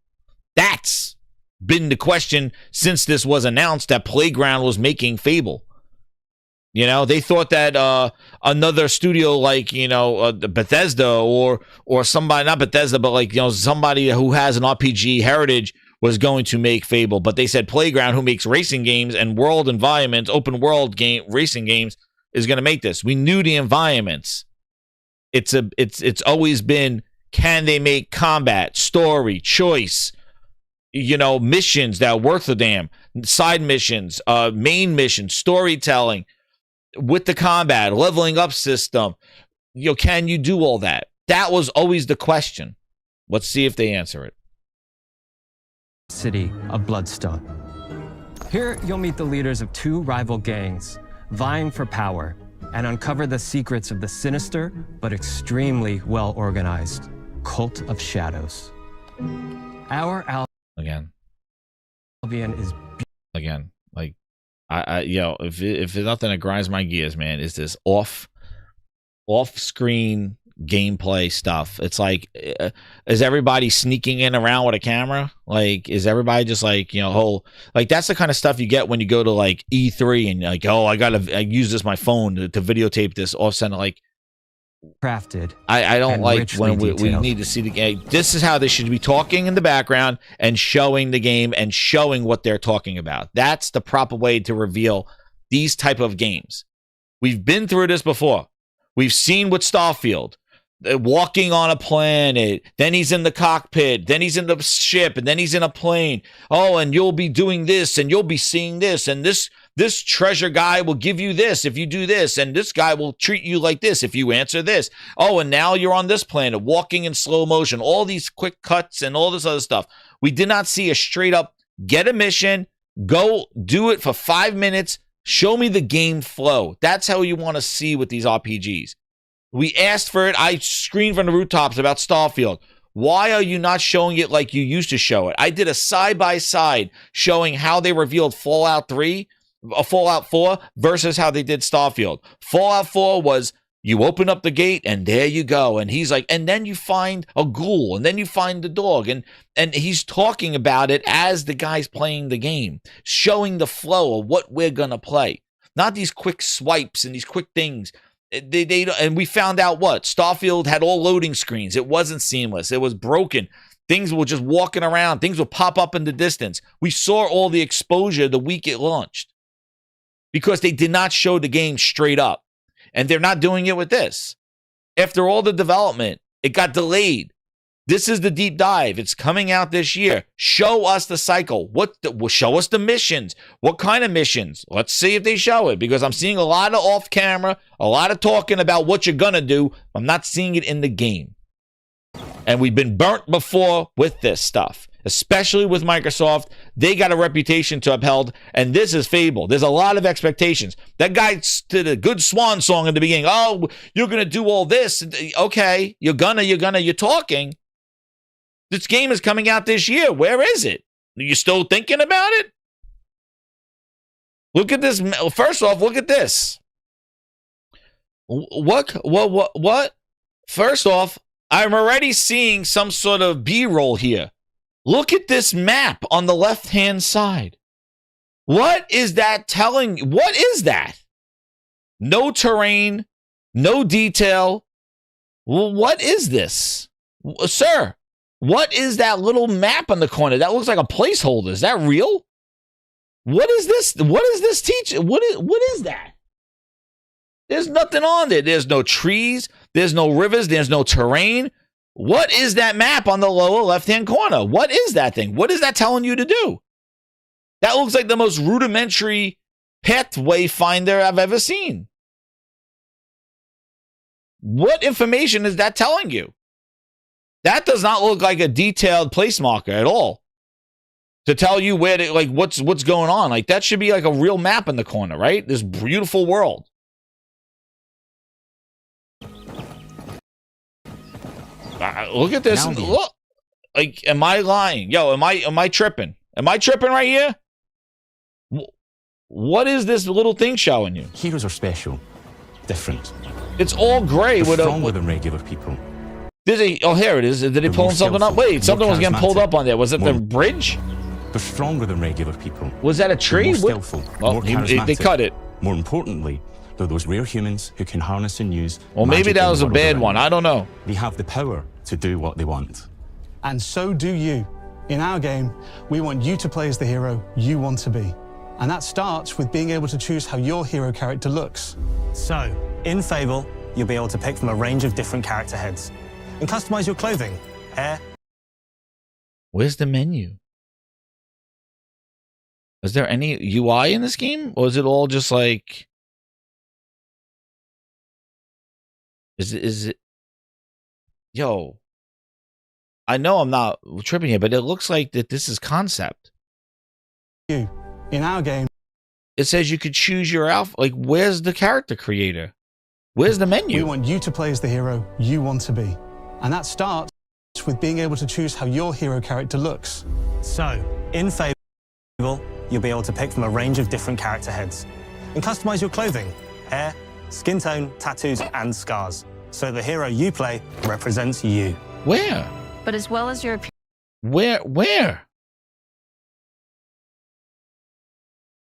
That's been the question since this was announced that Playground was making Fable. You know, they thought that another studio like, you know, Bethesda or somebody, not Bethesda, but like, you know, somebody who has an RPG heritage was going to make Fable. But they said Playground, who makes racing games and world environments, open world game racing games, is going to make this. We knew the environments. It's always been, can they make combat, story, choice, you know, missions that are worth a damn, side missions, main missions, storytelling with the combat, leveling up system. You know, can you do all that? That was always the question. Let's see if they answer it. City of Bloodstone. Here you'll meet the leaders of two rival gangs vying for power and uncover the secrets of the sinister but extremely well-organized Cult of Shadows. Our Albion is again, like I you know, if there's nothing that grinds my gears, man, is this off off-screen gameplay stuff. It's like, is everybody sneaking in around with a camera? Like, is everybody just like, you know, whole, like, that's the kind of stuff you get when you go to like E3 and like, oh, I use this my phone to videotape this off center. Like, crafted. I don't like when we need to see the game. This is how they should be talking in the background and showing the game and showing what they're talking about. That's the proper way to reveal these type of games. We've been through this before. We've seen with Starfield. Walking on a planet, then he's in the cockpit, then he's in the ship, and then he's in a plane. Oh, and you'll be doing this, and you'll be seeing this, and this treasure guy will give you this if you do this, and this guy will treat you like this if you answer this. Oh, and now you're on this planet, walking in slow motion. All these quick cuts and all this other stuff. We did not see a straight up get a mission, go do it for 5 minutes, show me the game flow. That's how you want to see with these RPGs. We asked for it. I screamed from the rooftops about Starfield. Why are you not showing it like you used to show it? I did a side-by-side showing how they revealed Fallout 4 versus how they did Starfield. Fallout 4 was you open up the gate and there you go. And he's like, and then you find a ghoul and then you find the dog. And he's talking about it as the guy's playing the game, showing the flow of what we're going to play. Not these quick swipes and these quick things. And we found out what Starfield had all loading screens. It wasn't seamless. It was broken. Things were just walking around. Things would pop up in the distance. We saw all the exposure the week it launched because they did not show the game straight up, and they're not doing it with this. After all the development, it got delayed. This is the deep dive. It's coming out this year. Show us the cycle. Show us the missions. What kind of missions? Let's see if they show it, because I'm seeing a lot of off camera, a lot of talking about what you're going to do. I'm not seeing it in the game. And we've been burnt before with this stuff, especially with Microsoft. They got a reputation to uphold, and this is Fable. There's a lot of expectations. That guy did a good swan song in the beginning. Oh, you're going to do all this. Okay, you're talking. This game is coming out this year. Where is it? Are you still thinking about it? Look at this. First off, look at this. What? First off, I'm already seeing some sort of B-roll here. Look at this map on the left-hand side. What is that telling? What is that? No terrain, no detail. What is this? Sir, what is that little map on the corner? That looks like a placeholder. Is that real? What is this? What is this teaching? What is that? There's nothing on there. There's no trees. There's no rivers. There's no terrain. What is that map on the lower left-hand corner? What is that thing? What is that telling you to do? That looks like the most rudimentary pathway finder I've ever seen. What information is that telling you? That does not look like a detailed place marker at all to tell you where to, like, what's going on. Like, that should be like a real map in the corner, right? This beautiful world. Look at this. Look. Like, am I lying? Yo, am I tripping? Am I tripping right here? What is this little thing showing you? Heroes are special, different. It's all gray. They're stronger than regular people. Oh, here it is. Did he pull something up? Wait, something was getting pulled up on there. Was it the bridge? They're stronger than regular people. Was that a tree? They're more skillful, more charismatic. They cut it. More importantly, they're those rare humans who can harness and use. Well, maybe that was a bad one. I don't know. They have the power to do what they want. And so do you. In our game, we want you to play as the hero you want to be. And that starts with being able to choose how your hero character looks. So, in Fable, you'll be able to pick from a range of different character heads and customize your clothing, hair. Where's the menu? Is there any UI in this game? Or is it all just like... Is it... Yo. I know I'm not tripping here, but it looks like that this is concept. In our game, it says you could choose your outfit. Like, where's the character creator? Where's the menu? We want you to play as the hero you want to be. And that starts with being able to choose how your hero character looks. So, in Fable, you'll be able to pick from a range of different character heads and customize your clothing, hair, skin tone, tattoos, and scars. So the hero you play represents you. Where? But as well as your appearance. Where?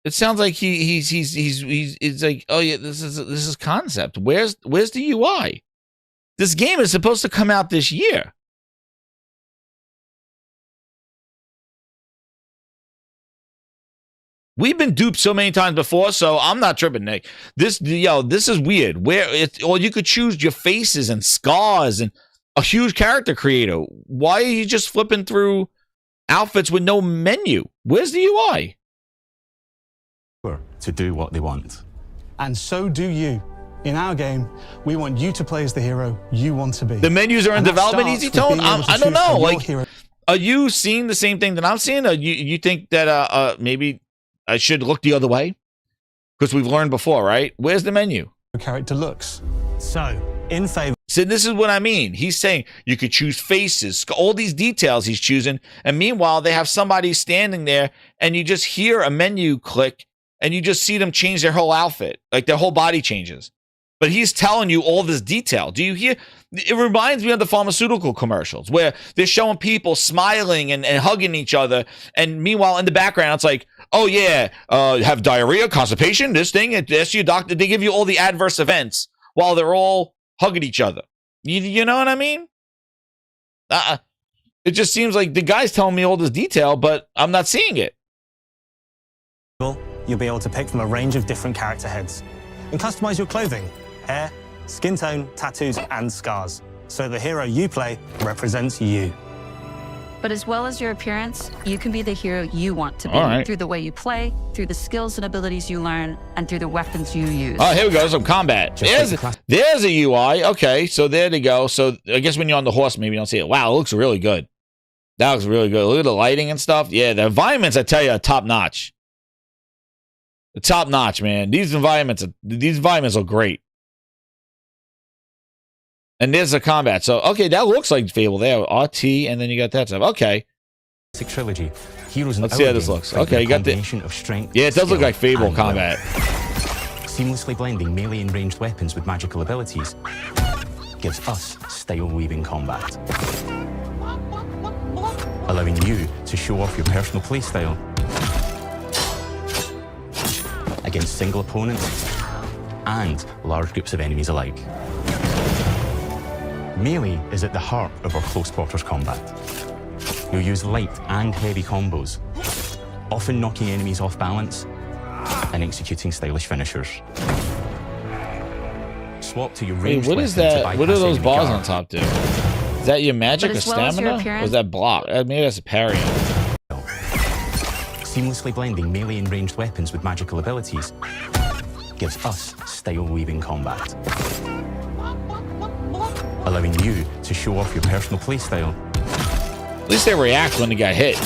It sounds like he's like, oh yeah, this is concept. Where's the UI? This game is supposed to come out this year. We've been duped so many times before, so I'm not tripping, Nick. This is weird. Where it's, or you could choose your faces and scars and a huge character creator. Why are you just flipping through outfits with no menu? Where's the UI? To do what they want. And so do you. In our game, we want you to play as the hero you want to be. The menus are in development, Easy Tone? I don't know. Like, are you seeing the same thing that I'm seeing? Or you think that maybe I should look the other way? Because we've learned before, right? Where's the menu? Character looks. So, in Fable. So this is what I mean. He's saying you could choose faces, all these details he's choosing. And meanwhile, they have somebody standing there and you just hear a menu click and you just see them change their whole outfit. Like their whole body changes. But he's telling you all this detail. Do you hear? It reminds me of the pharmaceutical commercials where they're showing people smiling and hugging each other. And meanwhile, in the background, it's like, oh yeah, have diarrhea, constipation, this thing, this your doctor. They give you all the adverse events while they're all hugging each other. You know what I mean? It just seems like the guy's telling me all this detail, but I'm not seeing it. You'll be able to pick from a range of different character heads and customize your clothing, hair, skin tone, tattoos, and scars. So the hero you play represents you. But as well as your appearance, you can be the hero you want to be through the way you play, through the skills and abilities you learn, and through the weapons you use. Oh, here we go. Some combat. There's a UI. Okay, so there they go. So I guess when you're on the horse, maybe you don't see it. Wow, it looks really good. That looks really good. Look at the lighting and stuff. Yeah, the environments, I tell you, are top notch. Top notch, man. These environments are great. And there's the combat. So, okay, that looks like Fable there. RT, and then you got that stuff. Okay. Trilogy. Heroes. Let's see how this looks. Okay, you got the of strength. Yeah, it does look like Fable combat. Seamlessly blending melee and ranged weapons with magical abilities gives us style-weaving combat, allowing you to show off your personal playstyle against single opponents and large groups of enemies alike. Melee is at the heart of our close quarters combat. You'll use light and heavy combos, often knocking enemies off balance and executing stylish finishers. Swap to your ranged what is weapon to that? What are bypass those enemy bars guard. on top do? Is that your magic or stamina? Or is that block? Maybe that's a parry. Seamlessly blending melee and ranged weapons with magical abilities gives us style-weaving combat, allowing you to show off your personal playstyle. At least they react when they get hit.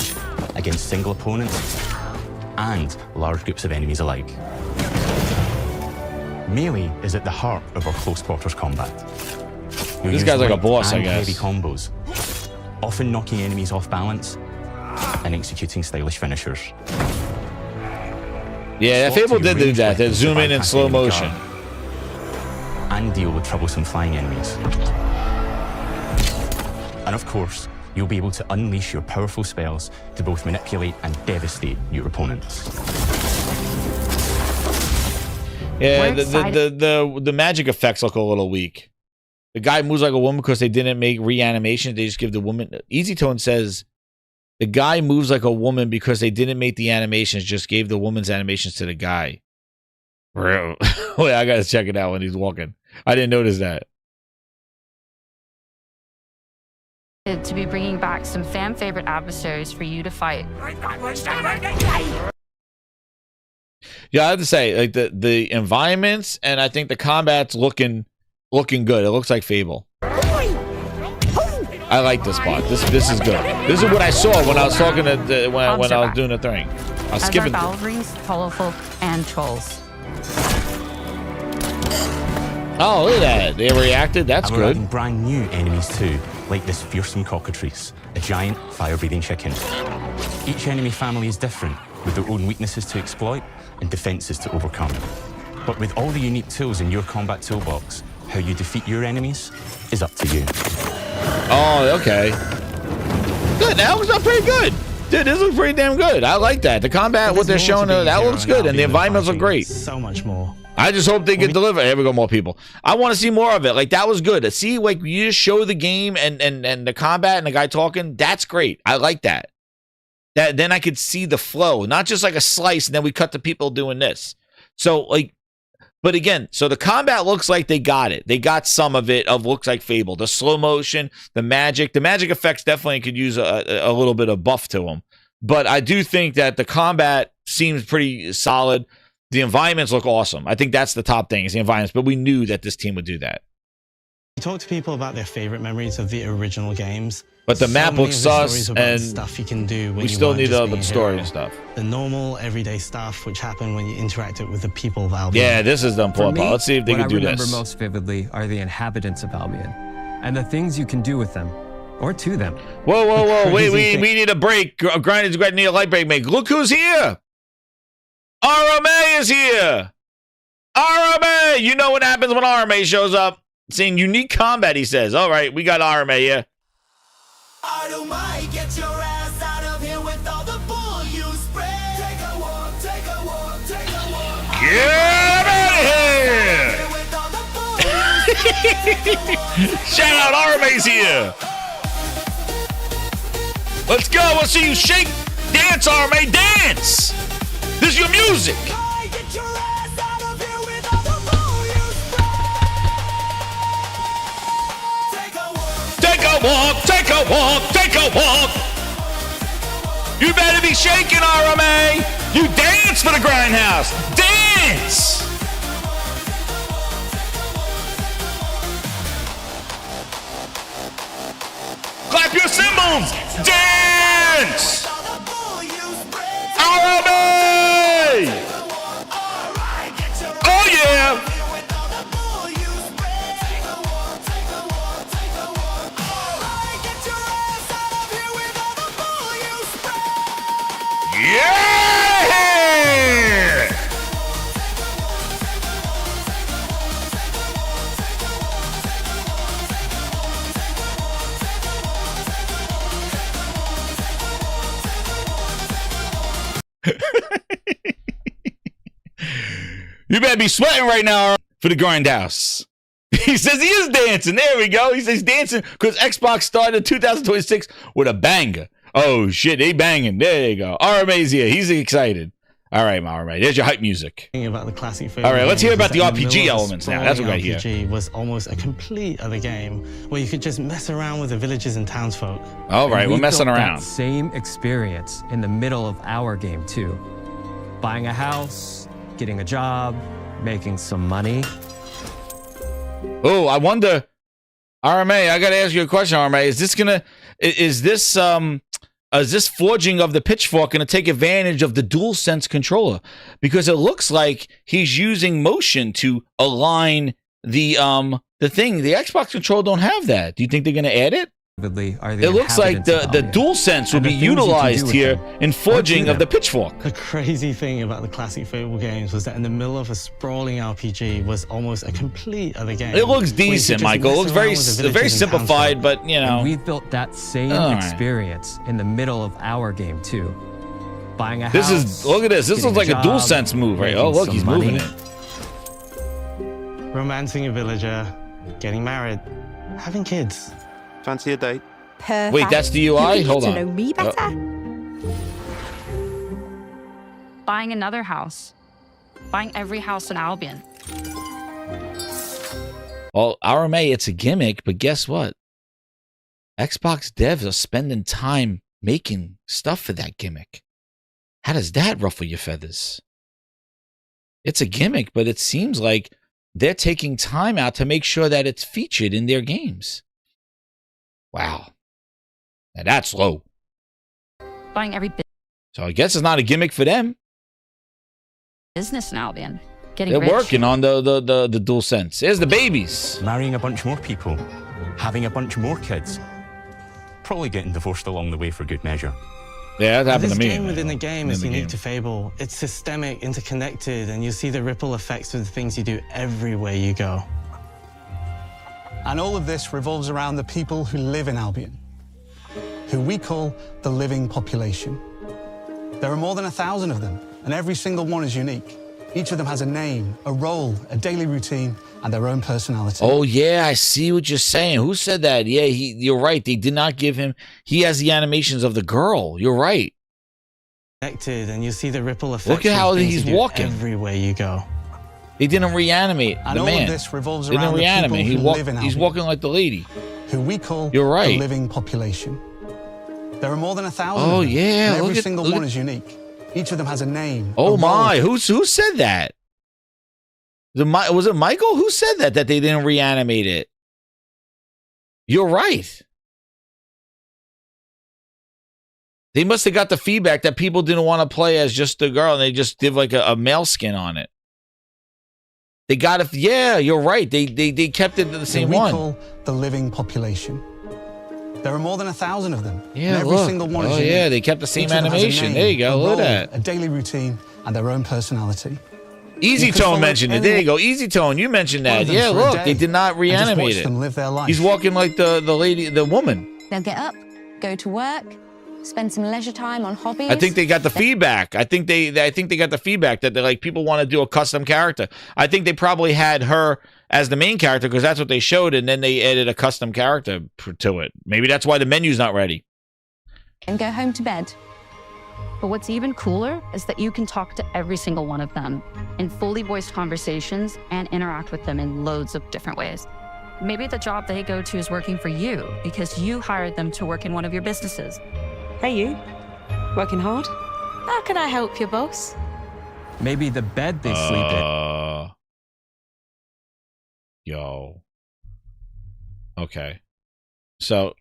Against single opponents and large groups of enemies alike. Melee is at the heart of our close quarters combat. You'll This use guy's like a light boss, I and guess. heavy combos, often knocking enemies off balance and executing stylish finishers. Yeah, Fable did do that. They zoom in slow motion. And deal with troublesome flying enemies. And of course, you'll be able to unleash your powerful spells to both manipulate and devastate your opponents. Yeah, the magic effects look a little weak. The guy moves like a woman because they didn't make reanimation. They just give the woman. Easy Tone says the guy moves like a woman because they didn't make the animations. Just gave the woman's animations to the guy. Bro, wait, I gotta check it out when he's walking. I didn't notice that. To be bringing back some fan favorite adversaries for you to fight. Yeah, I have to say, like the environments and I think the combat's looking good. It looks like Fable. I like this part. This is good. This is what I saw when I was talking to when I was doing the thing. I was skipping. Balverines, Hollowfolk, and Trolls. Oh, look at that. They reacted. That's And we're good. adding brand new enemies too, like this fearsome cockatrice, a giant fire-breathing chicken. Each enemy family is different, with their own weaknesses to exploit and defenses to overcome. But with all the unique tools in your combat toolbox, how you defeat your enemies is up to you. Oh, okay. Good. That looks pretty good. Dude, this looks pretty damn good. I like that. The combat, what they're showing, that looks good, and the environments are great. So much more. I just hope they can deliver. Here we go, more people. I want to see more of it. Like, that was good. See, like, you just show the game and the combat and the guy talking. That's great. I like that. Then I could see the flow, not just like a slice, and then we cut to people doing this. So, like, but again, so the combat looks like they got it. They got some of it looks like Fable. The slow motion, the magic effects definitely could use a little bit of buff to them. But I do think that the combat seems pretty solid. The environments look awesome. I think that's the top thing is the environments, but we knew that this team would do that. You talk to people about their favorite memories of the original games. But the map looks sus, and stuff you can do when we still need the story hero. And stuff. The normal, everyday stuff which happen when you interact with the people of Albion. Yeah, this is the important part. Let's see if they can do what I this. remember most vividly are the inhabitants of Albion, and the things you can do with them, or to them. Whoa! Wait, we need a break. Grinders need a light break. Look who's here. RMA is here. RMA. You know what happens when RMA shows up? Seeing unique combat, he says. All right, we got RMA here. I don't mind, get your ass out of here with all the bull you spread. Take a walk, take a walk, take a walk. Get out of here! Shout out, RMA's here. Let's go. Let's see you shake, dance, RMA, dance. This is your music. Take a walk, take a walk. You better be shaking, RMA. You dance for the Grindhouse. Dance. Clap your cymbals. Dance. RMA. Oh, yeah. Yeah! You better be sweating right now for the Grindhouse. He says he is dancing. There we go. He says dancing because Xbox started 2026 with a banger. Oh, shit, they banging. There you go. RMA's here. He's excited. All right, RMA. There's your hype music. About the classic all right, let's hear about the RPG elements now. That's what I hear. RPG was almost a complete other game where you could just mess around with the villagers and townsfolk. All right, we're messing around. That same experience in the middle of our game, too. Buying a house, getting a job, making some money. Oh, I wonder, RMA, I got to ask you a question, RMA. Is this forging of the pitchfork going to take advantage of the DualSense controller? Because it looks like he's using motion to align the thing. The Xbox controller don't have that. Do you think they're going to add it? It looks like the DualSense will be utilized here in forging of the pitchfork. The crazy thing about the classic Fable games was that in the middle of a sprawling RPG was almost a complete other game. It looks decent, Michael. It looks very simplified, but you know. And we've built that same experience in the middle of our game too. Buying a house. Look at this. This looks like a DualSense move, right? Oh, look, he's moving it. Romancing a villager, getting married, having kids. Fancy a date? Perfect. Wait, that's the UI? Hold on. To know me better. Buying another house. Buying every house in Albion. Well, RMA, it's a gimmick, but guess what? Xbox devs are spending time making stuff for that gimmick. How does that ruffle your feathers? It's a gimmick, but it seems like they're taking time out to make sure that it's featured in their games. Wow. Now that's low. Buying every So I guess it's not a gimmick for them. business in Albion. Getting They're rich. working on the DualSense. There's the babies. Marrying a bunch more people. Having a bunch more kids. Probably getting divorced along the way for good measure. Yeah, that happened This to me. game within the game is In the unique game. to Fable. It's systemic, interconnected, and you see the ripple effects of the things you do everywhere you go. And all of this revolves around the people who live in Albion, who we call the living population. There are more than 1,000 of them, and every single one is unique. Each of them has a name, a role, a daily routine, and their own personality. Oh yeah, I see what you're saying. Who said that? Yeah, you're right. They did not give him. He has the animations of the girl. You're right. Connected, and you see the ripple effects. Look at how of things he's you do walking. Everywhere you go. They didn't reanimate And the all man. of this revolves They didn't around the reanimate. people who live in He's Albion, walking like the lady. who we call You're right. the living population. There are more than 1,000 Oh, of them, yeah, and every look at- single look one at- is unique. Each of them has a name. Oh a my! role. Who said that? Was it Michael? Who said that they didn't reanimate it? You're right. They must have got the feedback that people didn't want to play as just the girl, and they just did like a male skin on it. They got it. Yeah, you're right. They kept it the same we one. call the living population. There are more than 1,000 of them. Yeah, and every look. single one is Oh unique. yeah, they kept the same Each of them has a animation. name, There you go. a Look role, at that. a daily routine, and their own personality. Easy You can Tone follow mentioned it. any- There you go. Easy Tone, you mentioned one that. of them Yeah, for a look, day they did not and just watch reanimate it. them live their life. He's walking like the lady, the woman. They'll get up, go to work, spend some leisure time on hobbies. I think they got the feedback. I think they got the feedback that they're like people want to do a custom character. I think they probably had her as the main character because that's what they showed, and then they added a custom character to it. Maybe that's why the menu's not ready. And go home to bed. But what's even cooler is that you can talk to every single one of them in fully voiced conversations and interact with them in loads of different ways. Maybe the job they go to is working for you because you hired them to work in one of your businesses. Hey you, working hard? How can I help you, boss? Maybe the bed they sleep in. Yo. Okay. So.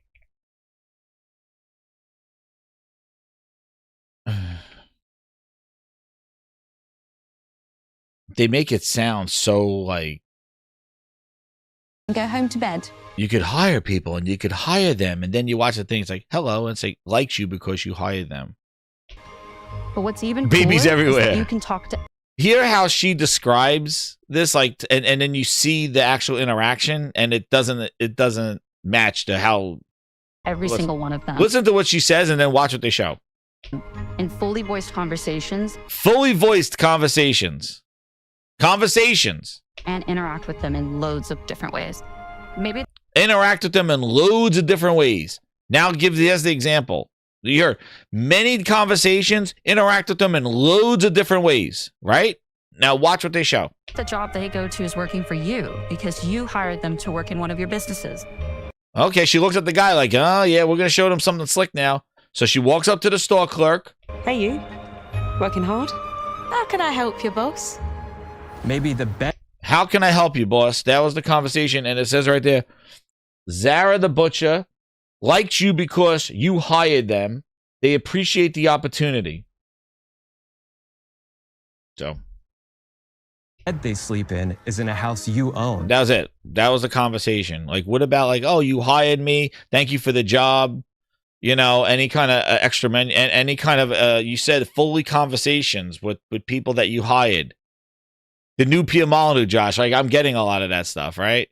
They make it sound so like And go home to bed. you could hire people and you could hire them, and then you watch the thing, it's like, hello, and say, likes you because you hired them. But what's even Babies cooler everywhere. is that you can talk to Hear how she describes this, like, and then you see the actual interaction, and it doesn't match to how. every Listen. single one of them Listen to what she says, and then watch what they show. in fully voiced conversations Fully voiced conversations. Conversations. and interact with them in loads of different ways. Maybe Interact with them in loads of different ways. Now give the example. You hear many conversations, interact with them in loads of different ways, right? Now watch what they show. the job they go to is working for you because you hired them to work in one of your businesses. Okay, she looks at the guy like, oh yeah, we're gonna show them something slick now. So she walks up to the store clerk. Hey you, working hard? How can I help you, boss? Maybe the bed. How can I help you, boss? That was the conversation, and it says right there, Zara the butcher liked you because you hired them. They appreciate the opportunity. So bed they sleep in is in a house you own. that was it. That was the conversation. Like, what about like, oh, you hired me. Thank you for the job. You know, any kind of extra menu, and any kind of, you said fully conversations with people that you hired. The new Pia Molyneux, Josh. Like, I'm getting a lot of that stuff, right?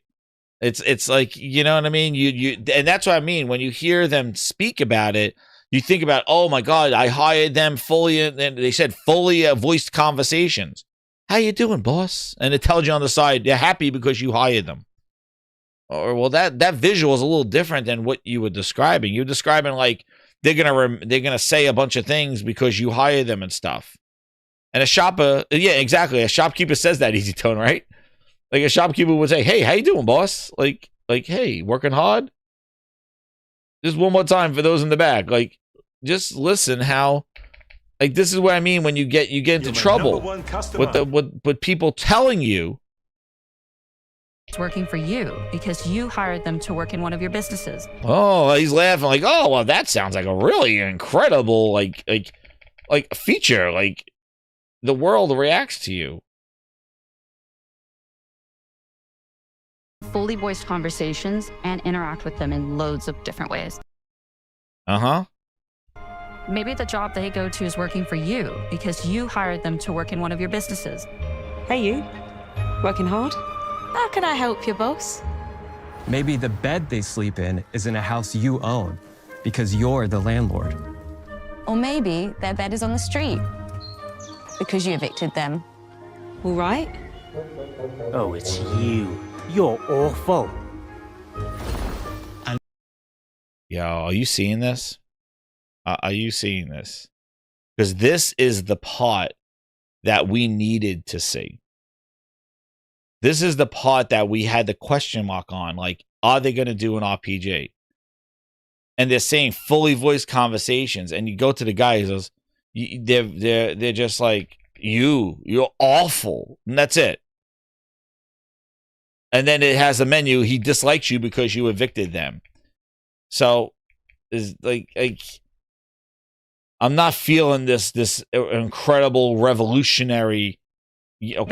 It's like, you know what I mean? You and that's what I mean. When you hear them speak about it, you think about, oh my God, I hired them fully, and they said fully voiced conversations. How you doing, boss? And it tells you on the side, they're happy because you hired them. Or, well, that visual is a little different than what you were describing. You're describing like they're gonna say a bunch of things because you hired them and stuff. And a shopper, yeah, exactly. A shopkeeper says that, Easy Tone, right? Like a shopkeeper would say, "Hey, how you doing, boss?" Like, hey, working hard. Just one more time for those in the back. Like, just listen how. Like, this is what I mean when you get into trouble with people telling you. It's working for you because you hired them to work in one of your businesses. Oh, he's laughing like, oh, well, that sounds like a really incredible like feature. Like, the world reacts to you. Fully voiced conversations and interact with them in loads of different ways. Uh-huh. Maybe the job they go to is working for you because you hired them to work in one of your businesses. Hey, you. Working hard? How can I help you, boss? Maybe the bed they sleep in is in a house you own because you're the landlord. Or maybe their bed is on the street because you evicted them. All right. Oh, it's you. You're awful. Yo, are you seeing this? Are you seeing this? Because this is the part that we needed to see. This is the part that we had the question mark on. Like, are they going to do an RPG? And they're saying fully voiced conversations. And you go to the guy, he goes, they're just like, you're awful. And that's it. And then it has a menu. He dislikes you because you evicted them. So, is like I'm not feeling this incredible revolutionary,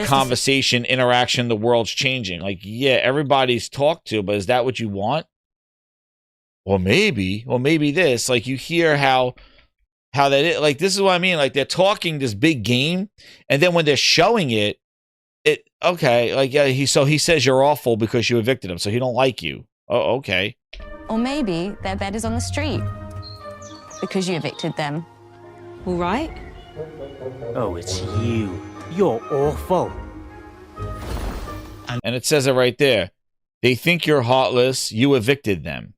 conversation, interaction. The world's changing. Like, yeah, everybody's talked to, but is that what you want? Or maybe this. Like, you hear how that is. Like, this is what I mean. Like, they're talking this big game, and then when they're showing it okay. Like, yeah, he says you're awful because you evicted him, so he don't like you. Oh, okay. Or maybe their bed is on the street because you evicted them. All right. Oh, it's you. You're awful. And it says it right there. They think you're heartless. You evicted them.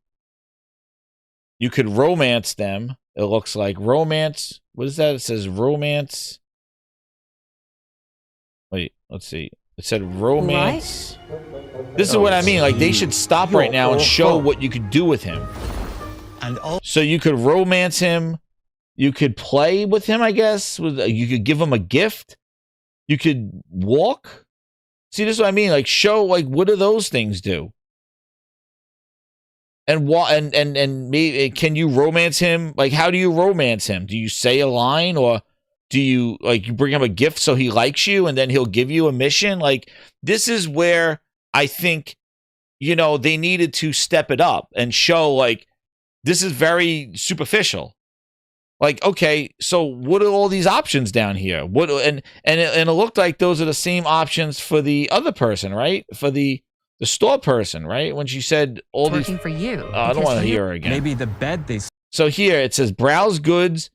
You could romance them. It looks like romance. What is that? It says romance. Wait, let's see. It said romance. Right. This is what I mean. Like, they should stop right now and show what you could do with him. And so you could romance him. You could play with him, I guess. You could give him a gift. You could walk. See, this is what I mean. Like, show, like, what do those things do? And maybe, can you romance him? Like, how do you romance him? Do you say a line, or do you, like, you bring him a gift so he likes you and then he'll give you a mission? Like, this is where I think, they needed to step it up and show, like, this is very superficial. Like, okay, so what are all these options down here? What and it looked like those are the same options for the other person, right? For the store person, right? When she said all these, working for you. I don't want to hear her again. Maybe the bed they. So here it says browse goods.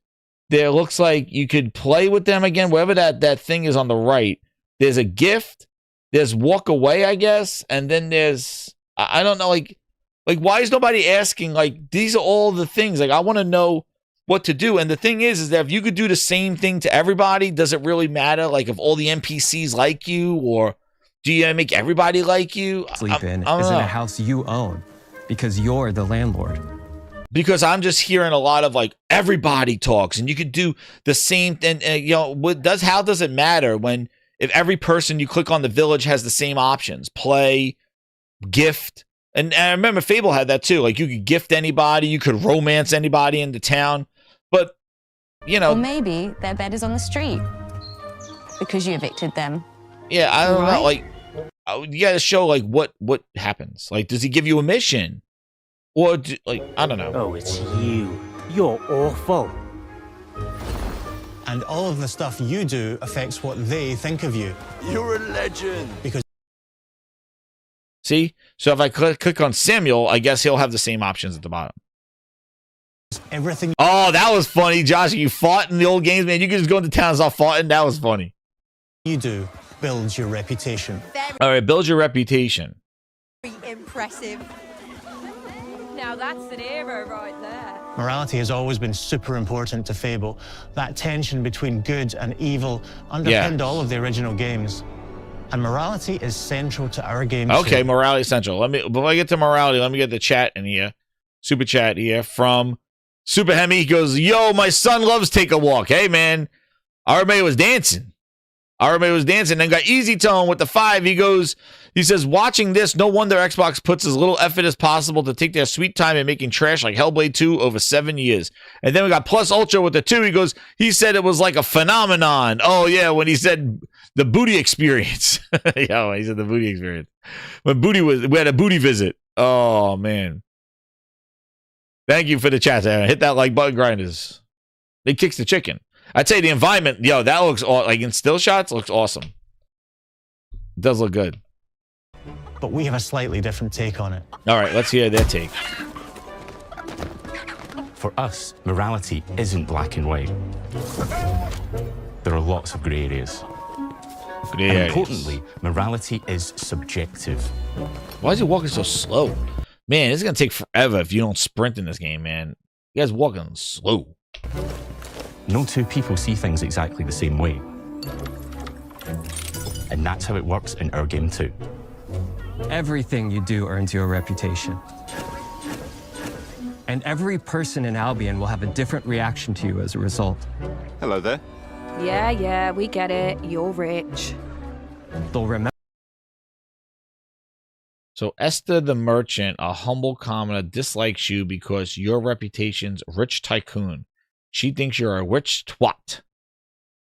There looks like you could play with them again. Wherever that thing is on the right. There's a gift. There's walk away, I guess, and then there's I don't know, like why is nobody asking? Like, these are all the things. Like, I want to know what to do. And the thing is that if you could do the same thing to everybody, does it really matter? Like, if all the NPCs like you, or do you make everybody like you? Sleep in is in a house you own because you're the landlord. Because I'm just hearing a lot of, like, everybody talks, and you could do the same thing. How does it matter if every person you click on the village has the same options? Play, gift. And I remember Fable had that too. Like, you could gift anybody, you could romance anybody in the town. But, Or maybe their bed is on the street because you evicted them. Yeah, I don't know. Like, you got to show, like, what happens. Like, does he give you a mission? Or, I don't know. Oh, it's you. You're awful. And all of the stuff you do affects what they think of you. You're a legend. Because. See? So if I click on Samuel, I guess he'll have the same options at the bottom. Everything. Oh, that was funny, Josh. You fought in the old games, man. You could just go into town and start fighting. That was funny. You do build your reputation. All right, build your reputation. Very impressive. Now that's an hero right there. Morality has always been super important to Fable. That tension between good and evil underpinned all of the original games. And morality is central to our game. Okay, morality central. Before I get to morality, let me get the chat in here. Super chat here from Super Hemi. He goes, yo, my son loves Take a Walk. Hey, man. Arame was dancing. Then got Easy Tone with the 5. He says, watching this, no wonder Xbox puts as little effort as possible to take their sweet time in making trash like Hellblade 2 over 7 years. And then we got Plus Ultra with the 2. He said it was like a phenomenon. Oh, yeah, when he said the booty experience. Yeah, he said the booty experience. We had a booty visit. Oh, man. Thank you for the chat, Aaron. Hit that like button, grinders. He kicks the chicken. I'd say the environment, yo, that looks like in still shots, looks awesome. It does look good. But we have a slightly different take on it. All right, let's hear their take. For us, morality isn't black and white. There are lots of grey areas. Grey and areas. importantly, morality is subjective. Why is he walking so slow? Man, this is going to take forever if you don't sprint in this game, man. You guys walking slow. No two people see things exactly the same way. And that's how it works in our game too. Everything you do earns you a reputation. And every person in Albion will have a different reaction to you as a result. Hello there. Yeah, we get it. You're rich. They'll remember. So Esther the merchant, a humble commoner, dislikes you because your reputation's rich tycoon. She thinks you're a rich twat.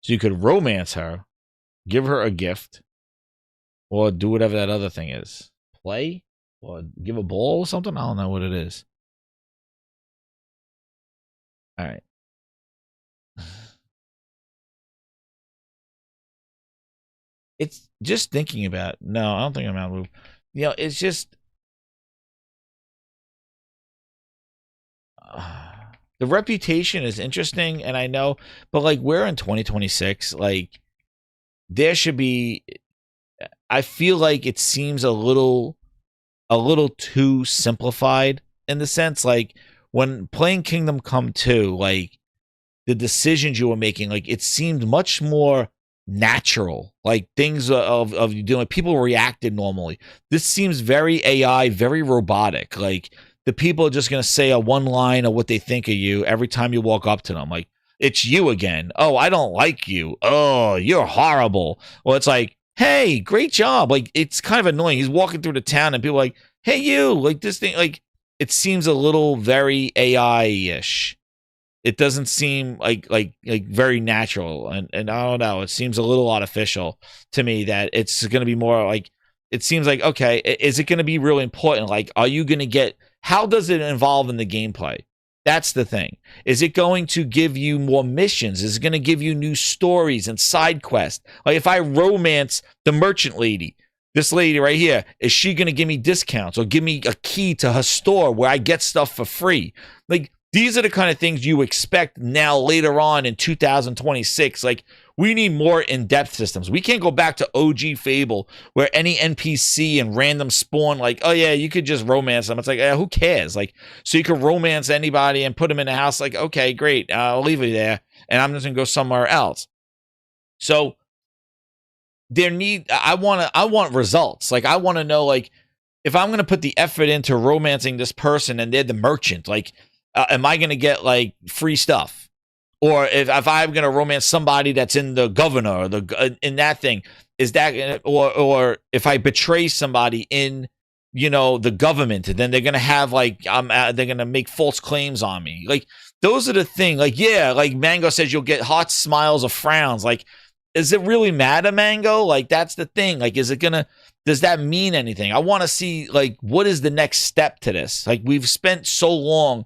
So you could romance her, give her a gift, or do whatever that other thing is. Play? Or give a ball or something? I don't know what it is. All right. It's just thinking about it. No, I don't think I'm out of the loop. You know, it's just the reputation is interesting, and I know, but like we're in 2026, like there should be. I feel like it seems a little too simplified in the sense, like when playing Kingdom Come 2, like the decisions you were making, like it seemed much more natural, like things of you doing, people reacted normally. This seems very AI, very robotic. Like the people are just gonna say a one line of what they think of you every time you walk up to them. Like, it's you again. Oh, I don't like you. Oh, you're horrible. Well, it's like, hey, great job. Like, it's kind of annoying. He's walking through the town and people are like, hey, you, like this thing, like it seems a little very AI-ish. It doesn't seem like very natural, and I don't know. It seems a little artificial to me. That it's going to be more like, it seems like, okay, is it going to be really important? Like, are you going to get? How does it involve in the gameplay? That's the thing. Is it going to give you more missions? Is it going to give you new stories and side quests? Like if I romance the merchant lady, this lady right here, is she going to give me discounts or give me a key to her store where I get stuff for free? Like, these are the kind of things you expect now later on in 2026. Like, we need more in-depth systems. We can't go back to OG Fable where any NPC and random spawn, like, oh yeah, you could just romance them. It's like, who cares? Like, so you could romance anybody and put them in a house. Like, okay, great, I'll leave it there, and I'm just gonna go somewhere else. So I want results. Like, I want to know, like, if I'm gonna put the effort into romancing this person and they're the merchant, like, am I gonna get like free stuff? Or if I'm going to romance somebody that's in the governor or in that thing, is that, or if I betray somebody in, the government, then they're going to have like, they're going to make false claims on me. Like, those are the thing. Like, yeah, like Mango says, you'll get hearts, smiles, or frowns. Like, does it really matter, Mango? Like, that's the thing. Like, does that mean anything? I want to see, like, what is the next step to this? Like, we've spent so long.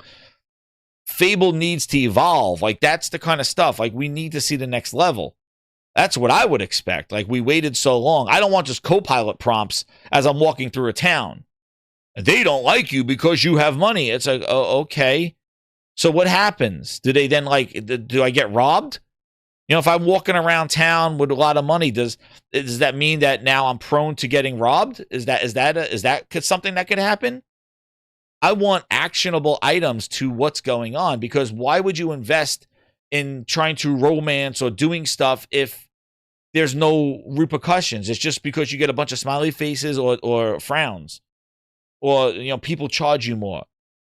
Fable needs to evolve. Like, that's the kind of stuff. Like, we need to see the next level. That's what I would expect. Like, we waited so long. I don't want just co-pilot prompts as I'm walking through a town. They don't like you because you have money. It's like, oh, okay. So what happens? Do they then, like, do I get robbed? If I'm walking around town with a lot of money, does that mean that now I'm prone to getting robbed? Is that something that could happen? I want actionable items to what's going on, because why would you invest in trying to romance or doing stuff if there's no repercussions? It's just because you get a bunch of smiley faces or frowns, or people charge you more.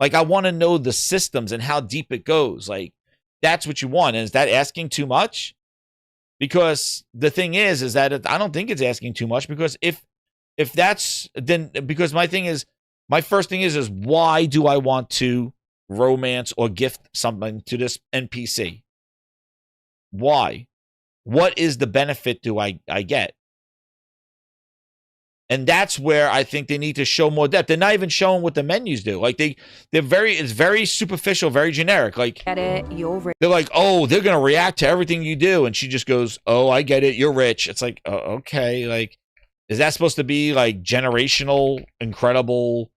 Like, I want to know the systems and how deep it goes. Like, that's what you want. And is that asking too much? Because the thing is that I don't think it's asking too much, because if that's, then, because my first thing is why do I want to romance or gift something to this NPC? Why? What is the benefit do I get? And that's where I think they need to show more depth. They're not even showing what the menus do. Like it's very superficial, very generic. Like Get it? You're rich. they're like, oh, they're gonna react to everything you do, and she just goes, oh, I get it, you're rich. It's like, oh, okay, like, is that supposed to be like generational, incredible,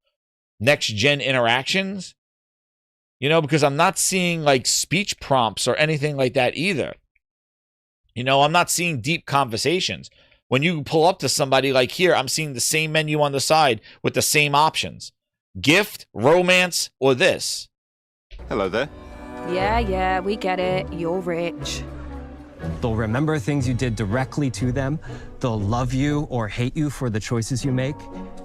next gen interactions? You know, because I'm not seeing like speech prompts or anything like that either. You know, I'm not seeing deep conversations. When you pull up to somebody like here, I'm seeing the same menu on the side with the same options. Gift, romance, or this. Hello there. Yeah, we get it. You're rich. They'll remember things you did directly to them. They'll love you or hate you for the choices you make.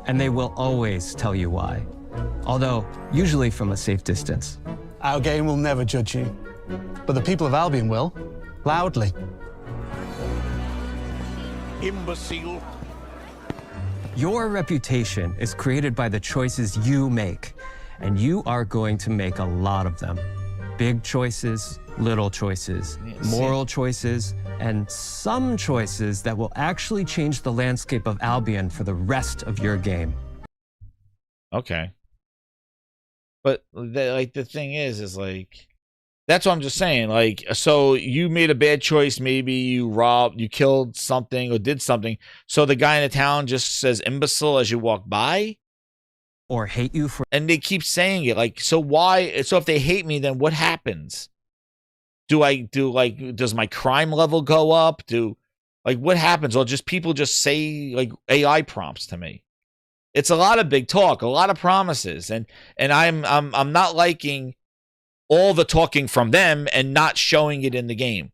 And they will always tell you why. Although, usually from a safe distance. Our game will never judge you, but the people of Albion will, loudly. Imbecile. Your reputation is created by the choices you make, and you are going to make a lot of them. Big choices, little choices, moral choices, and some choices that will actually change the landscape of Albion for the rest of your game. Okay. But the thing is like, that's what I'm just saying. Like, so you made a bad choice. Maybe you robbed, you killed something or did something. So the guy in the town just says imbecile as you walk by? Or hate you for... And they keep saying it. Like, so why? So if they hate me, then what happens? Does my crime level go up? What happens? Or just people just say like AI prompts to me? It's a lot of big talk, a lot of promises. And I'm not liking all the talking from them and not showing it in the game.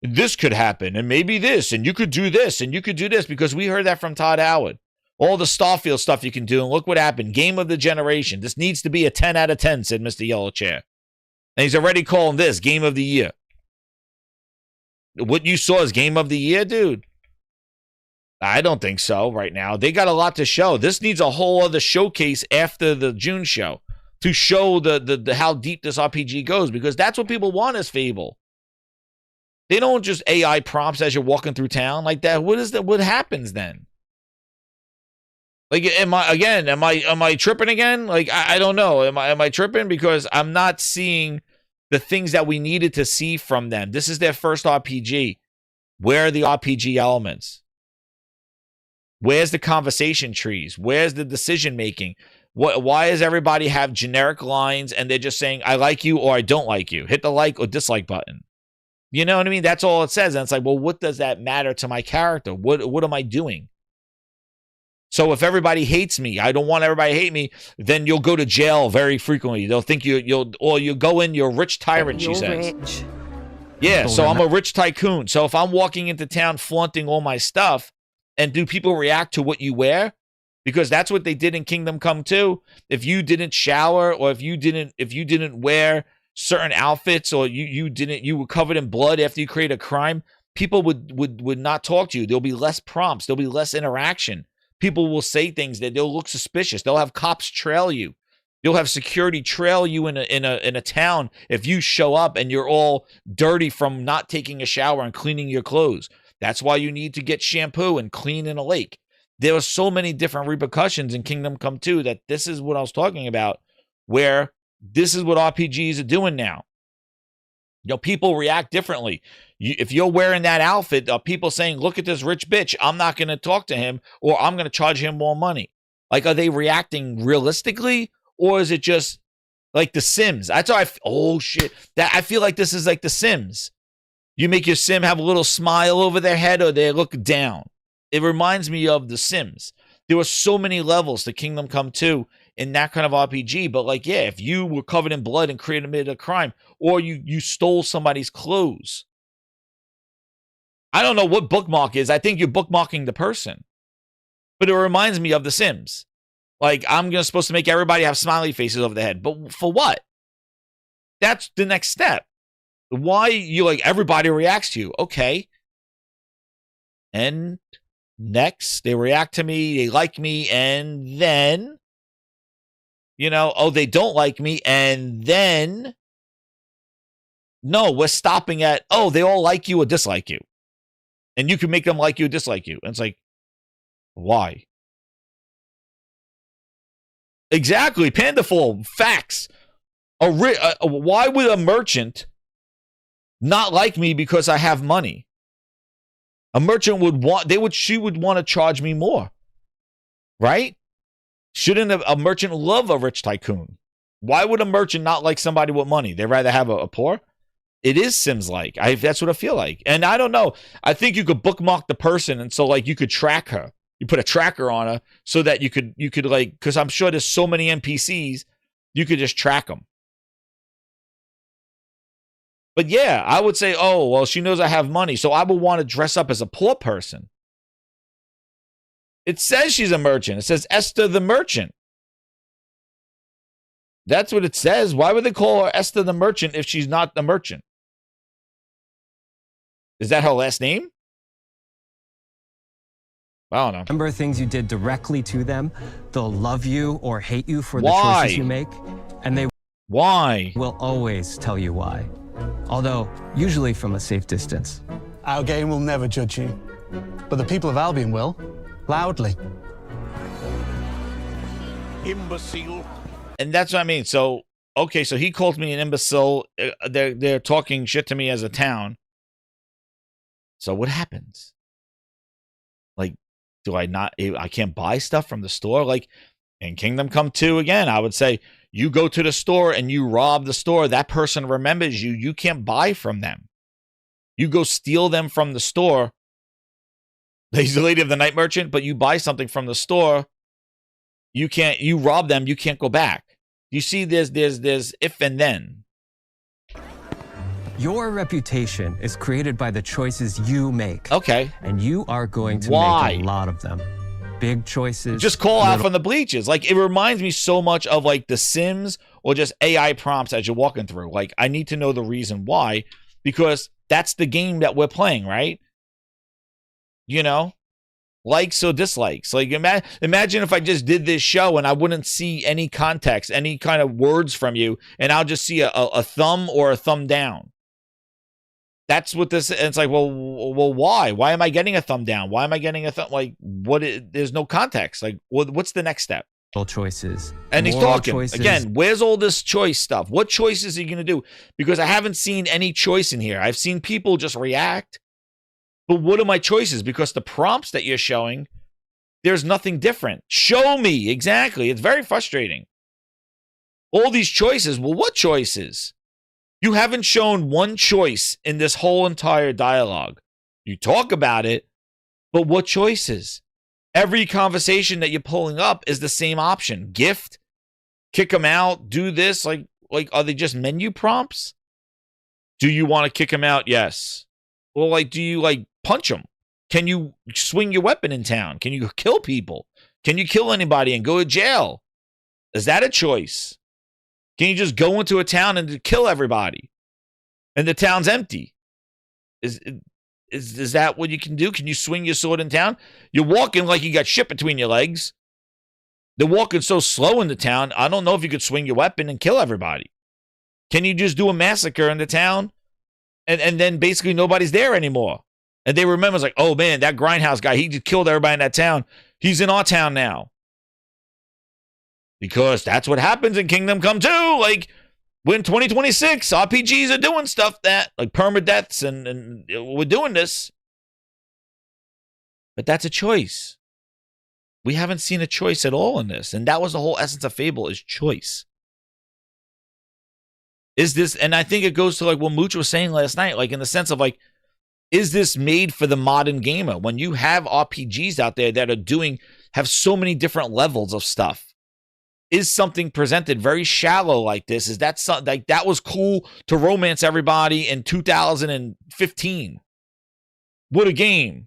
This could happen, and maybe this, and you could do this, and you could do this, because we heard that from Todd Howard. All the Starfield stuff you can do, and look what happened. Game of the generation. This needs to be a 10 out of 10, said Mr. Yellow Chair. And he's already calling this Game of the Year. What you saw is Game of the Year, dude? I don't think so right now. They got a lot to show. This needs a whole other showcase after the June show to show the how deep this RPG goes, because that's what people want as Fable. They don't just AI prompts as you're walking through town like that. What is that? What happens then? Like, am I tripping again? Like, I don't know. Am I tripping? Because I'm not seeing the things that we needed to see from them. This is their first RPG. Where are the RPG elements? Where's the conversation trees? Where's the decision making? Why does everybody have generic lines and they're just saying, I like you or I don't like you? Hit the like or dislike button. You know what I mean? That's all it says. And it's like, well, what does that matter to my character? What am I doing? So if everybody hates me, I don't want everybody to hate me, then you'll go to jail very frequently. They'll think you'll go in, you're a rich tyrant, she says. Rich. Yeah, so I'm a rich tycoon. So if I'm walking into town flaunting all my stuff, and do people react to what you wear? Because that's what they did in Kingdom Come 2. If you didn't shower, or if you didn't wear certain outfits, or you were covered in blood after you create a crime, people would not talk to you. There'll be less prompts. There'll be less interaction. People will say things that they'll look suspicious. They'll have cops trail you. You'll have security trail you in a town if you show up and you're all dirty from not taking a shower and cleaning your clothes. That's why you need to get shampoo and clean in a lake. There were so many different repercussions in Kingdom Come 2 that this is what I was talking about, where this is what RPGs are doing now. You know, people react differently. If you're wearing that outfit, people saying, look at this rich bitch, I'm not going to talk to him, or I'm going to charge him more money. Like, are they reacting realistically, or is it just like The Sims? That's how oh shit. I feel like this is like The Sims. You make your sim have a little smile over their head, or they look down. It reminds me of The Sims. There were so many levels to Kingdom Come 2 in that kind of RPG. But like, yeah, if you were covered in blood and committed a crime, or you stole somebody's clothes, I don't know what bookmark is. I think you're bookmarking the person. But it reminds me of The Sims. Like, I'm supposed to make everybody have smiley faces over their head. But for what? That's the next step. Why you like everybody reacts to you? Okay. And next, they react to me, they like me, and then, they don't like me, and then, no, we're stopping at, they all like you or dislike you. And you can make them like you or dislike you. And it's like, why? Exactly. Pandaful. Facts. Why would a merchant not like me because I have money? A merchant she would want to charge me more. Right? Shouldn't a merchant love a rich tycoon? Why would a merchant not like somebody with money? They'd rather have a poor? It is Sims-like. That's what I feel like. And I don't know. I think you could bookmark the person, and so like you could track her. You put a tracker on her so that you could like, because I'm sure there's so many NPCs, you could just track them. But yeah, I would say, oh, well, she knows I have money, so I would want to dress up as a poor person. It says she's a merchant. It says Esther the Merchant. That's what it says. Why would they call her Esther the Merchant if she's not the merchant? Is that her last name? I don't know. Remember things you did directly to them. They'll love you or hate you for the Why? choices you make. And they will always tell you why. Although, usually from a safe distance. Our game will never judge you, but the people of Albion will, loudly. Imbecile. And that's what I mean. So, okay, so he called me an imbecile. They're talking shit to me as a town. So what happens? Like, I can't buy stuff from the store? Like, in Kingdom Come 2, again, I would say, you go to the store and you rob the store. That person remembers you. You can't buy from them. You go steal them from the store. He's the Lady of the Night Merchant, but you buy something from the store. You rob them. You can't go back. You see, there's if and then. Your reputation is created by the choices you make. Okay. And you are going to Why? make a lot of them. Big choices. Just call out from the bleachers. Like, it reminds me so much of like The Sims or just AI prompts as you're walking through. Like, I need to know the reason why, because that's the game that we're playing, right? You know, likes or dislikes. Like, imagine if I just did this show and I wouldn't see any context, any kind of words from you, and I'll just see a thumb or a thumb down. That's what this, and it's like, well, why? Why am I getting a thumb down? Why am I getting a thumb? Like, there's no context. Like, what's the next step? Choices. And he's Moral talking choices. again. Where's all this choice stuff? What choices are you going to do? Because I haven't seen any choice in here. I've seen people just react. But what are my choices? Because the prompts that you're showing, there's nothing different. Show me. Exactly. It's very frustrating. All these choices. Well, what choices? You haven't shown one choice in this whole entire dialogue. You talk about it, but what choices? Every conversation that you're pulling up is the same option. Gift, kick them out, do this. Like, are they just menu prompts? Do you want to kick them out? Yes. Well, like, do you like punch them? Can you swing your weapon in town? Can you kill people? Can you kill anybody and go to jail? Is that a choice? Can you just go into a town and kill everybody? And the town's empty. Is that what you can do? Can you swing your sword in town? You're walking like you got shit between your legs. They're walking so slow in the town, I don't know if you could swing your weapon and kill everybody. Can you just do a massacre in the town? And then basically nobody's there anymore. And they remember, it's like, oh man, that Grindhouse guy, he just killed everybody in that town. He's in our town now. Because that's what happens in Kingdom Come 2. Like, when 2026, RPGs are doing stuff that, like permadeaths, and we're doing this. But that's a choice. We haven't seen a choice at all in this. And that was the whole essence of Fable, is choice. Is this, and I think it goes to like what Mooch was saying last night, like in the sense of like, is this made for the modern gamer? When you have RPGs out there that have so many different levels of stuff. Is something presented very shallow like this? Is that something like that was cool to romance everybody in 2015? What a game.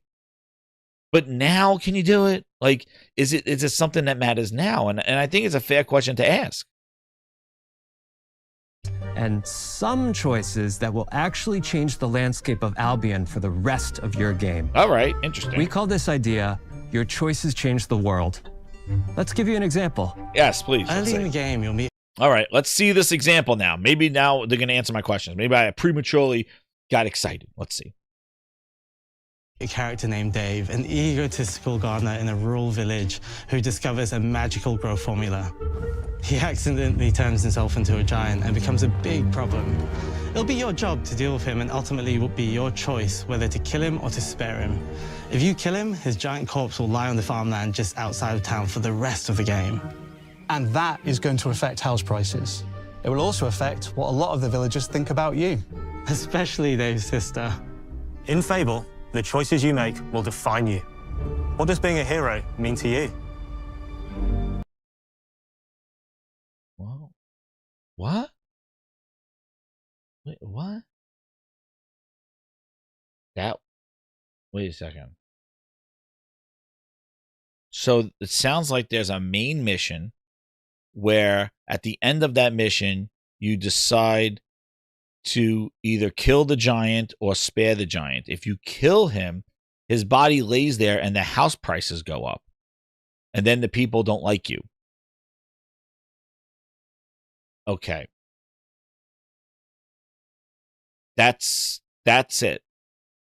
But now can you do it? Like, is it something that matters now? And I think it's a fair question to ask. And some choices that will actually change the landscape of Albion for the rest of your game. All right, interesting. We call this idea, your choices change the world. Let's give you an example. Yes, please. Early in the game, you'll meet... All right, let's see this example now. Maybe now they're going to answer my questions. Maybe I prematurely got excited. Let's see. A character named Dave, an egotistical gardener in a rural village who discovers a magical growth formula. He accidentally turns himself into a giant and becomes a big problem. It'll be your job to deal with him, and ultimately it will be your choice whether to kill him or to spare him. If you kill him, his giant corpse will lie on the farmland just outside of town for the rest of the game. And that is going to affect house prices. It will also affect what a lot of the villagers think about you. Especially Dave's sister. In Fable, the choices you make will define you. What does being a hero mean to you? Wow. What? Wait, what? Wait a second. So it sounds like there's a main mission where at the end of that mission, you decide to either kill the giant or spare the giant. If you kill him, his body lays there and the house prices go up. And then the people don't like you. Okay. That's it.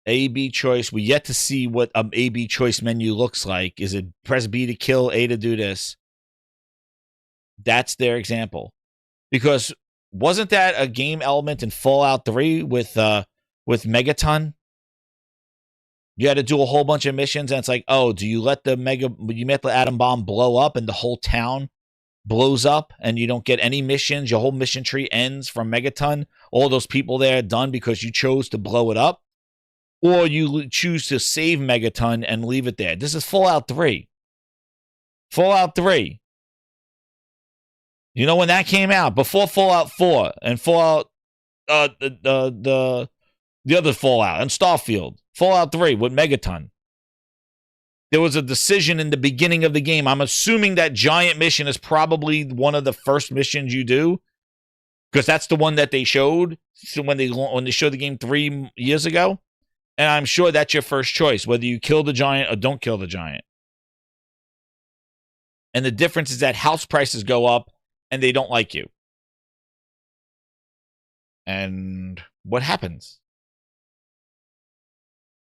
A-B choice. We yet to see what an A-B choice menu looks like. Is it press B to kill, A to do this? That's their example. Because wasn't that a game element in Fallout 3 with Megaton? You had to do a whole bunch of missions, and it's like, oh, do you let you let the atom bomb blow up and the whole town blows up and you don't get any missions? Your whole mission tree ends from Megaton. All those people there are done because you chose to blow it up. Or you choose to save Megaton and leave it there. This is Fallout 3. Fallout 3. You know when that came out? Before Fallout 4 and Fallout, the other Fallout and Starfield. Fallout 3 with Megaton. There was a decision in the beginning of the game. I'm assuming that giant mission is probably one of the first missions you do. Because that's the one that they showed when they showed the game 3 years ago. And I'm sure that's your first choice, whether you kill the giant or don't kill the giant. And the difference is that house prices go up and they don't like you. And what happens?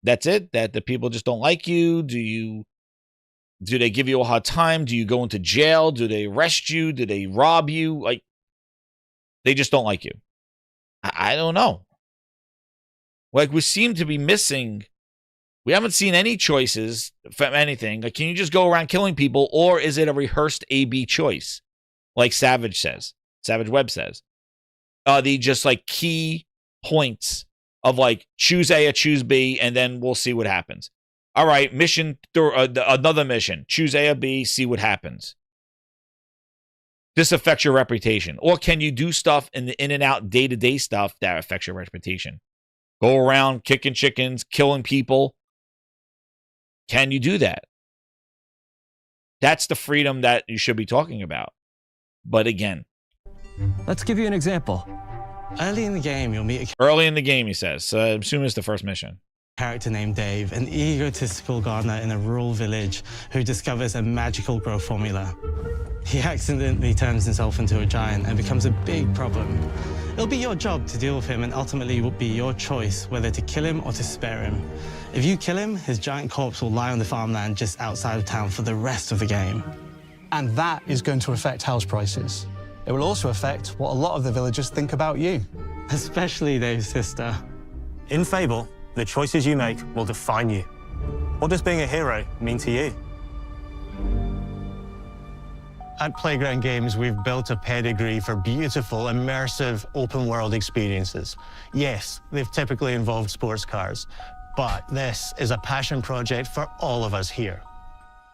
That's it? That the people just don't like you? Do they give you a hard time? Do you go into jail? Do they arrest you? Do they rob you? Like, they just don't like you. I don't know. Like, we seem to be missing. We haven't seen any choices from anything. Like, can you just go around killing people, or is it a rehearsed A-B choice? Like Savage says. Savage Web says. The just like key points of like choose A or choose B, and then we'll see what happens. All right, mission another mission. Choose A or B, see what happens. This affects your reputation. Or can you do stuff in the in and out day-to-day stuff that affects your reputation? Go around kicking chickens, killing people. Can you do that? That's the freedom that you should be talking about. But again. Let's give you an example. Early in the game, you'll meet Early in the game, he says. So I'm assuming it's the first mission. Character named Dave, an egotistical gardener in a rural village who discovers a magical growth formula. He accidentally turns himself into a giant and becomes a big problem. It'll be your job to deal with him, and ultimately it will be your choice whether to kill him or to spare him. If you kill him, his giant corpse will lie on the farmland just outside of town for the rest of the game. And that is going to affect house prices. It will also affect what a lot of the villagers think about you. Especially Dave's sister. In Fable, the choices you make will define you. What does being a hero mean to you? At Playground Games, we've built a pedigree for beautiful, immersive, open-world experiences. Yes, they've typically involved sports cars, but this is a passion project for all of us here.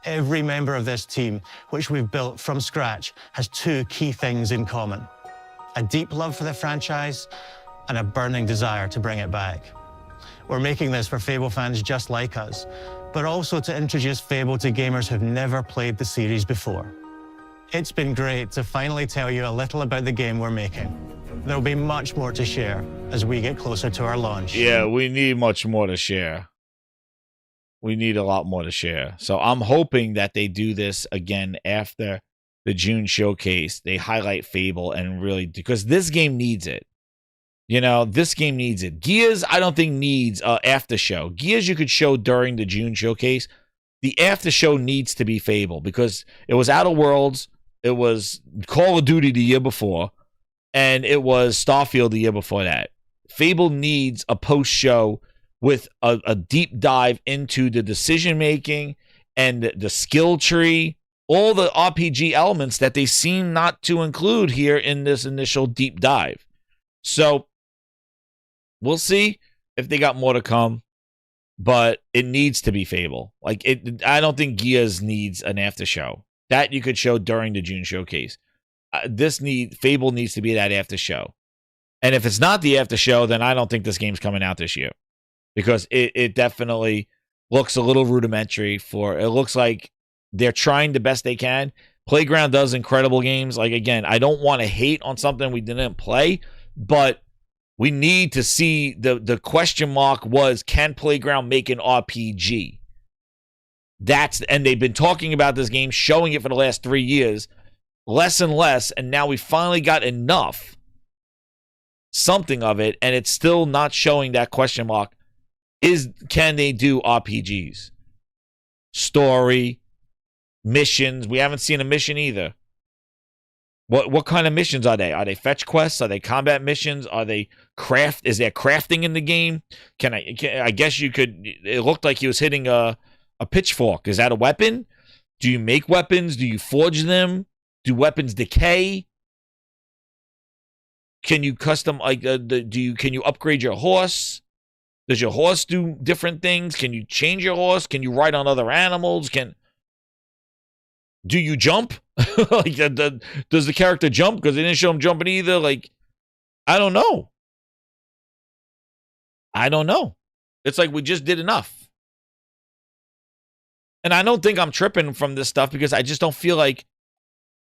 Every member of this team, which we've built from scratch, has two key things in common: a deep love for the franchise and a burning desire to bring it back. We're making this for Fable fans just like us, but also to introduce Fable to gamers who've never played the series before. It's been great to finally tell you a little about the game we're making. There'll be much more to share as we get closer to our launch. Yeah, we need much more to share. We need a lot more to share. So I'm hoping that they do this again after the June showcase. They highlight Fable and really, because this game needs it. You know, this game needs it. Gears, I don't think needs after show. Gears you could show during the June showcase. The after show needs to be Fable because it was Outer Worlds. it was Call of Duty the year before, and it was Starfield the year before that. Fable needs a post-show with a deep dive into the decision-making and the skill tree, all the RPG elements that they seem not to include here in this initial deep dive. So we'll see if they got more to come, but it needs to be Fable. Like, I don't think Gears needs an after show. That you could show during the June showcase. Fable needs to be that after show. And if it's not the after show, then I don't think this game's coming out this year, because it definitely looks a little rudimentary. It looks like they're trying the best they can. Playground does incredible games. Like, again, I don't want to hate on something we didn't play, but we need to see the question mark was, can Playground make an RPG? And they've been talking about this game, showing it for the last 3 years, less and less, and now we finally got something of it, and it's still not showing that question mark. Can they do RPGs? Story, missions. We haven't seen a mission either. What kind of missions are they? Are they fetch quests? Are they combat missions? Are they craft? Is there crafting in the game? I guess you could. It looked like he was hitting a pitchfork. Is that a weapon? Do you make weapons? Do you forge them? Do weapons decay? Can you custom can you upgrade your horse? Does your horse do different things? Can you change your horse? Can you ride on other animals? Do you jump? Like, does the character jump? Because they didn't show him jumping either. Like, I don't know. It's like we just did enough. And I don't think I'm tripping from this stuff, because I just don't feel like,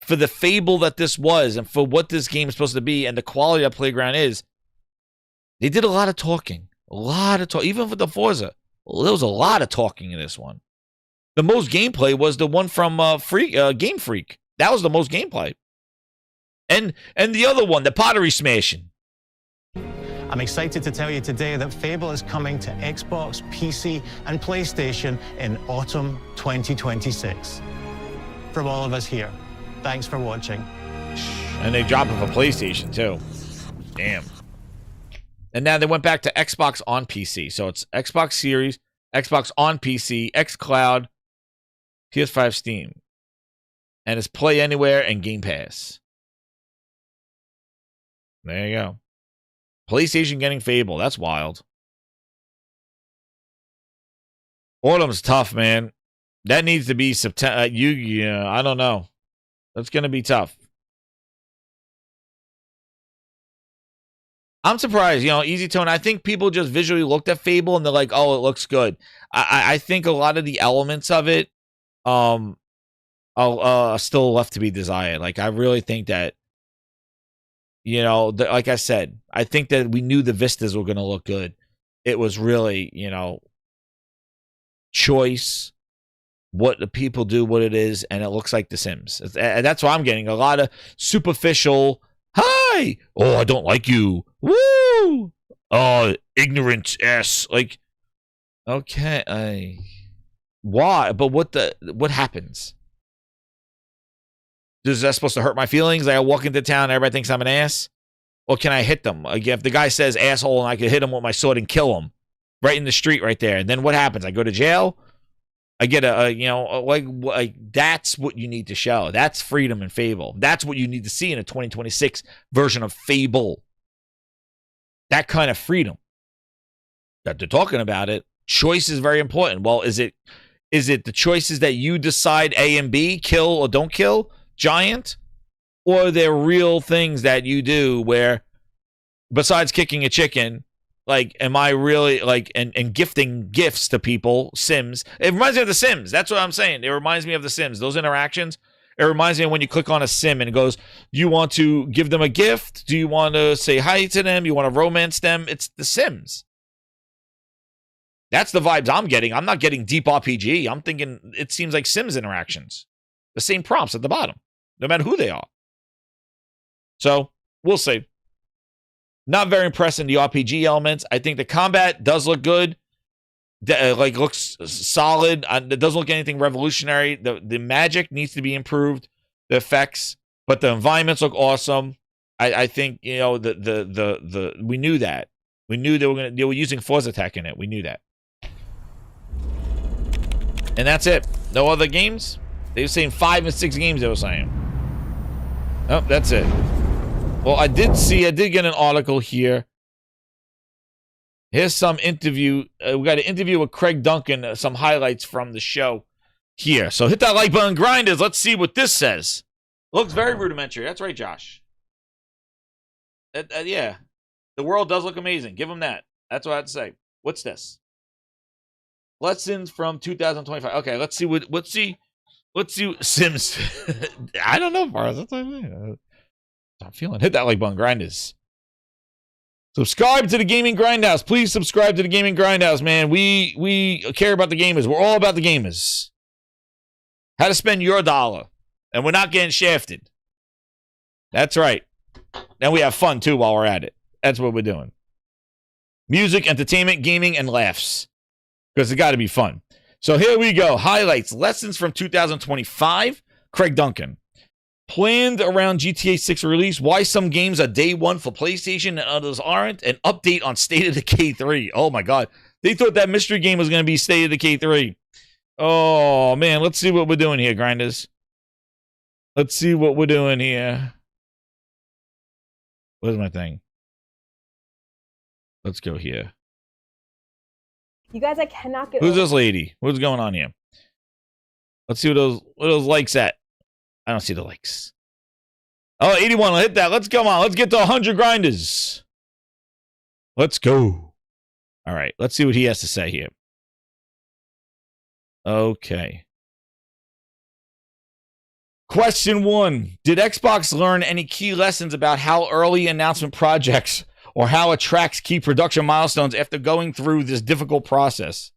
for the Fable that this was and for what this game is supposed to be and the quality that Playground is, they did a lot of talking. Even for the Forza, there was a lot of talking in this one. The most gameplay was the one from Game Freak. That was the most gameplay. And the other one, the pottery smashing. I'm excited to tell you today that Fable is coming to Xbox, PC, and PlayStation in autumn 2026. From all of us here, thanks for watching. And they dropped it for PlayStation too. Damn. And now they went back to Xbox on PC. So it's Xbox Series, Xbox on PC, xCloud, PS5, Steam. And it's Play Anywhere and Game Pass. There you go. PlayStation getting Fable. That's wild. Autumn's tough, man. That needs to be September. I don't know. That's going to be tough. I'm surprised, Easy Tone. I think people just visually looked at Fable and they're like, oh, it looks good. I think a lot of the elements of it are still left to be desired. Like, I really think that, like I said, I think that we knew the vistas were going to look good. It was really, choice, what the people do, what it is, and it looks like The Sims. And that's what I'm getting. A lot of superficial, hi, oh, I don't like you, woo, oh, ignorant ass. Like, okay, why? But what happens? Is that supposed to hurt my feelings? Like, I walk into town and everybody thinks I'm an ass? Or can I hit them? Like, if the guy says asshole and I could hit him with my sword and kill him right in the street right there, and then what happens? I go to jail? I get like that's what you need to show. That's freedom in Fable. That's what you need to see in a 2026 version of Fable. That kind of freedom that they're talking about it. Choice is very important. Well, is it the choices that you decide A and B, kill or don't kill Giant? Or are there real things that you do where, besides kicking a chicken, like, am I really, like, and gifting gifts to people, Sims? It reminds me of The Sims. That's what I'm saying. It reminds me of The Sims. Those interactions. It reminds me of when you click on a Sim and it goes, you want to give them a gift? Do you want to say hi to them? You want to romance them? It's The Sims. That's the vibes I'm getting. I'm not getting deep RPG. I'm thinking it seems like Sims interactions. The same prompts at the bottom, no matter who they are. So, we'll see. Not very impressed in the RPG elements. I think the combat does look good. Looks solid. It doesn't look anything revolutionary. The magic needs to be improved. the effects, but the environments look awesome. I think, you know, we knew that. We knew they were using Forza tech in it. We knew that. And that's it. No other games? They were saying 5 and 6 games, they were saying. Oh, that's it. Well, I did get an article here. Here's some interview. We got an interview with Craig Duncun, some highlights from the show here. So hit that like button, grinders. Let's see what this says. Looks very rudimentary. That's right, Josh. Yeah. The world does look amazing. Give them that. That's what I had to say. What's this? Lessons from 2025. Okay, let's see Sims. I don't know, Bars. That's what I mean. I'm feeling. Hit that like button, grinders. Subscribe to the Gaming Grindhouse. Please subscribe to the Gaming Grindhouse, man. We care about the gamers. We're all about the gamers. How to spend your dollar. And we're not getting shafted. That's right. And we have fun, too, while we're at it. That's what we're doing. Music, entertainment, gaming, and laughs. Because it's got to be fun. So here we go. Highlights. Lessons from 2025. Craig Duncun. Planned around GTA 6 release. Why some games are day one for PlayStation and others aren't. An update on State of Decay 3. Oh, my God. They thought that mystery game was going to be State of Decay 3. Oh, man. Let's see what we're doing here, grinders. Let's see what we're doing here. Where's my thing? Let's go here. You guys, I cannot get. Who's this lady? What's going on here? Let's see what those likes at. I don't see the likes. Oh, 81. I'll hit that. Let's go on. Let's get to 100 grinders. Let's go. All right. Let's see what he has to say here. Okay. Question 1. Did Xbox learn any key lessons about how early announcement projects or how it tracks key production milestones after going through this difficult process?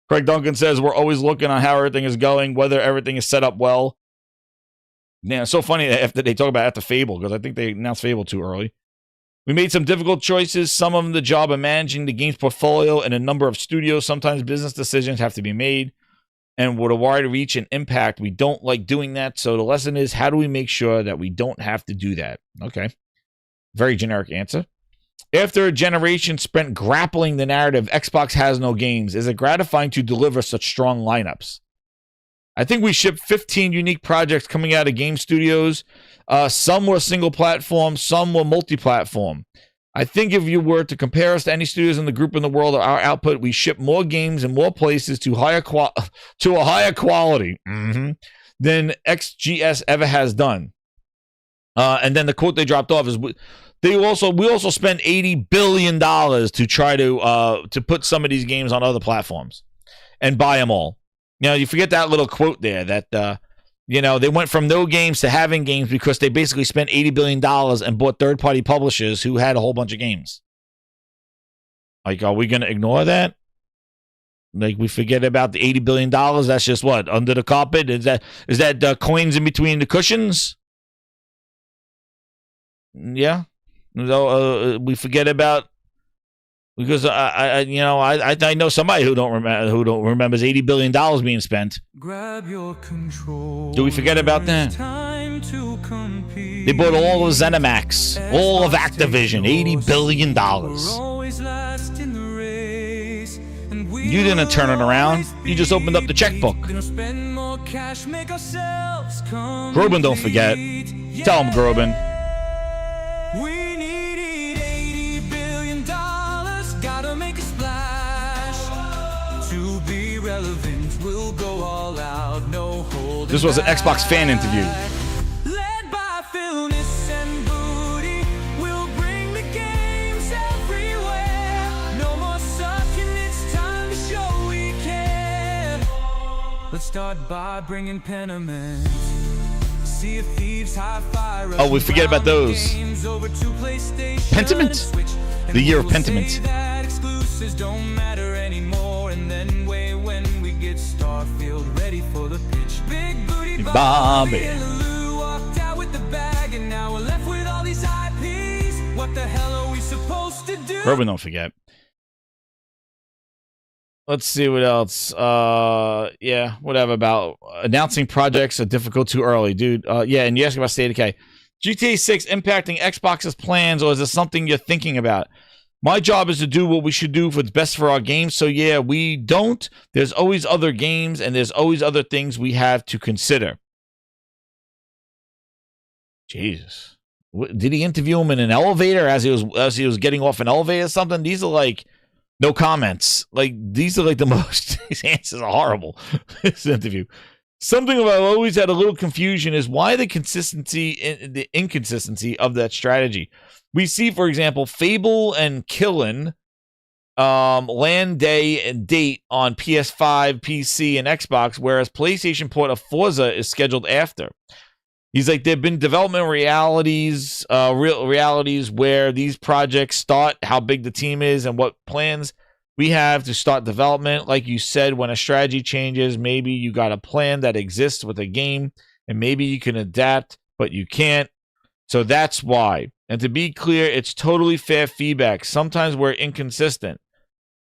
Craig Duncun says we're always looking on how everything is going, whether everything is set up well. Yeah, it's so funny after they talk about after Fable, because I think they announced Fable too early. We made some difficult choices, some of them the job of managing the game's portfolio and a number of studios. Sometimes business decisions have to be made. And with a wide reach and impact, we don't like doing that. So the lesson is, how do we make sure that we don't have to do that? Okay. Very generic answer. After a generation spent grappling the narrative, Xbox has no games. Is it gratifying to deliver such strong lineups? I think we shipped 15 unique projects coming out of game studios. Some were single platform, some were multi-platform. I think if you were to compare us to any studios in the group in the world, our output, we ship more games in more places to a higher quality than XGS ever has done. And then the quote they dropped off is, we also spent $80 billion to try to put some of these games on other platforms and buy them all. Now, you forget that little quote there that, they went from no games to having games because they basically spent $80 billion and bought third-party publishers who had a whole bunch of games. Like, are we going to ignore that? Like, we forget about the $80 billion? That's just what? Under the carpet? Is that coins in between the cushions? Yeah. So, we forget about, because I know somebody who remembers $80 billion being spent. Grab your control. Do we forget about that? They bought all of ZeniMax, all of Activision, $80 billion. You didn't turn it around. You just opened up the checkbook. Groban, don't forget. Tell him, Groban. This was an Xbox fan interview. Let's start by bringing Pentiment. See if thieves high fire. Oh, we forget about those. Pentiment? The year of Pentiment. Don't matter anymore. And then way when we get Starfield ready for the pitch. Big booty Bobby. Walked out with the bag, and now we're left with all these IPs. What the hell are we supposed to do? Groban, don't forget. Let's see what else. Yeah, whatever about announcing projects are difficult too early, dude. Yeah, and you asked about State of Decay. GTA 6 impacting Xbox's plans, or is this something you're thinking about? My job is to do what we should do for what's best for our games. So yeah, we don't. There's always other games, and there's always other things we have to consider. Jesus, did he interview him in an elevator as he was getting off an elevator or something? These are like no comments. Like these are like the most. These answers are horrible. This interview. Something I've always had a little confusion is why the inconsistency of that strategy. We see, for example, Fable and KILN land day and date on PS5, PC, and Xbox, whereas PlayStation port of Forza is scheduled after. He's like, there have been development realities where these projects start, how big the team is, and what plans we have to start development. Like you said, when a strategy changes, maybe you got a plan that exists with a game, and maybe you can adapt, but you can't. So that's why. And to be clear, it's totally fair feedback. Sometimes we're inconsistent.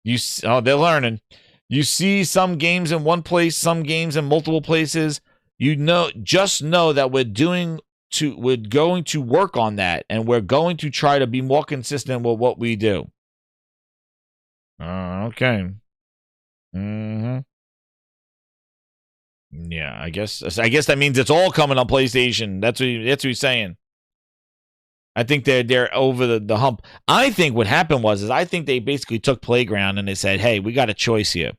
They're learning. You see some games in one place, some games in multiple places. Just know that we're going to work on that, and we're going to try to be more consistent with what we do. Okay. Yeah, I guess that means it's all coming on PlayStation. That's what he's saying. I think they're over the hump. I think what happened was I think they basically took Playground and they said, "Hey, we got a choice here.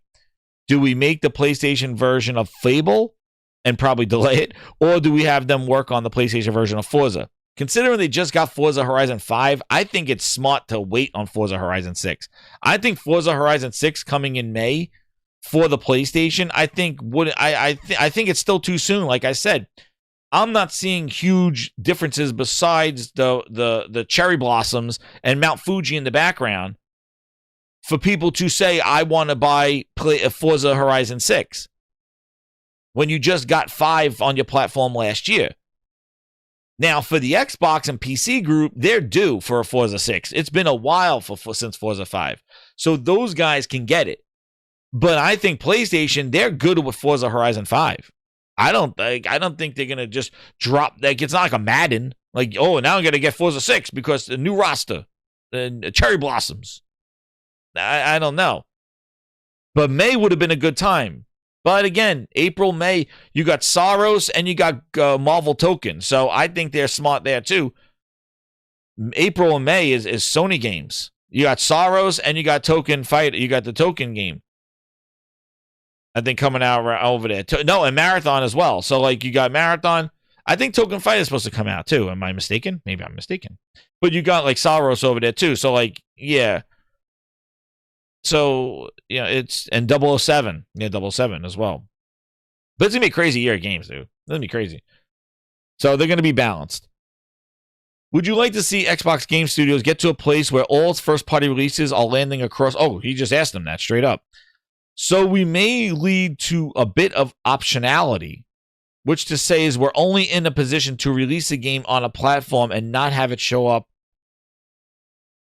Do we make the PlayStation version of Fable and probably delay it, or do we have them work on the PlayStation version of Forza?" Considering they just got Forza Horizon 5, I think it's smart to wait on Forza Horizon 6. I think Forza Horizon 6 coming in May for the PlayStation, I think it's still too soon. Like I said, I'm not seeing huge differences besides the cherry blossoms and Mount Fuji in the background for people to say, I want to buy Forza Horizon 6 when you just got 5 on your platform last year. Now, for the Xbox and PC group, they're due for a Forza 6. It's been a while since Forza 5. So those guys can get it. But I think PlayStation, they're good with Forza Horizon 5. I don't think they're going to just drop. Like, it's not like a Madden. Like, oh, now I'm going to get Forza 6 because the new roster, the cherry blossoms. I don't know. But May would have been a good time. But again, April, May, you got Saros and you got Marvel Token. So I think they're smart there too. April and May is Sony games. You got Saros and you got Token Fight. You got the Token game. I think coming out over there. No, and Marathon as well. So like you got Marathon. I think Token Fight is supposed to come out too. Am I mistaken? Maybe I'm mistaken. But you got like Saros over there too. So like, yeah. So, you know, it's, and 007. Yeah, 007 as well. But it's going to be a crazy year of games, dude. It's going to be crazy. So they're going to be balanced. Would you like to see Xbox Game Studios get to a place where all its first-party releases are landing across... Oh, he just asked them that straight up. So we may lead to a bit of optionality, which to say is we're only in a position to release a game on a platform and not have it show up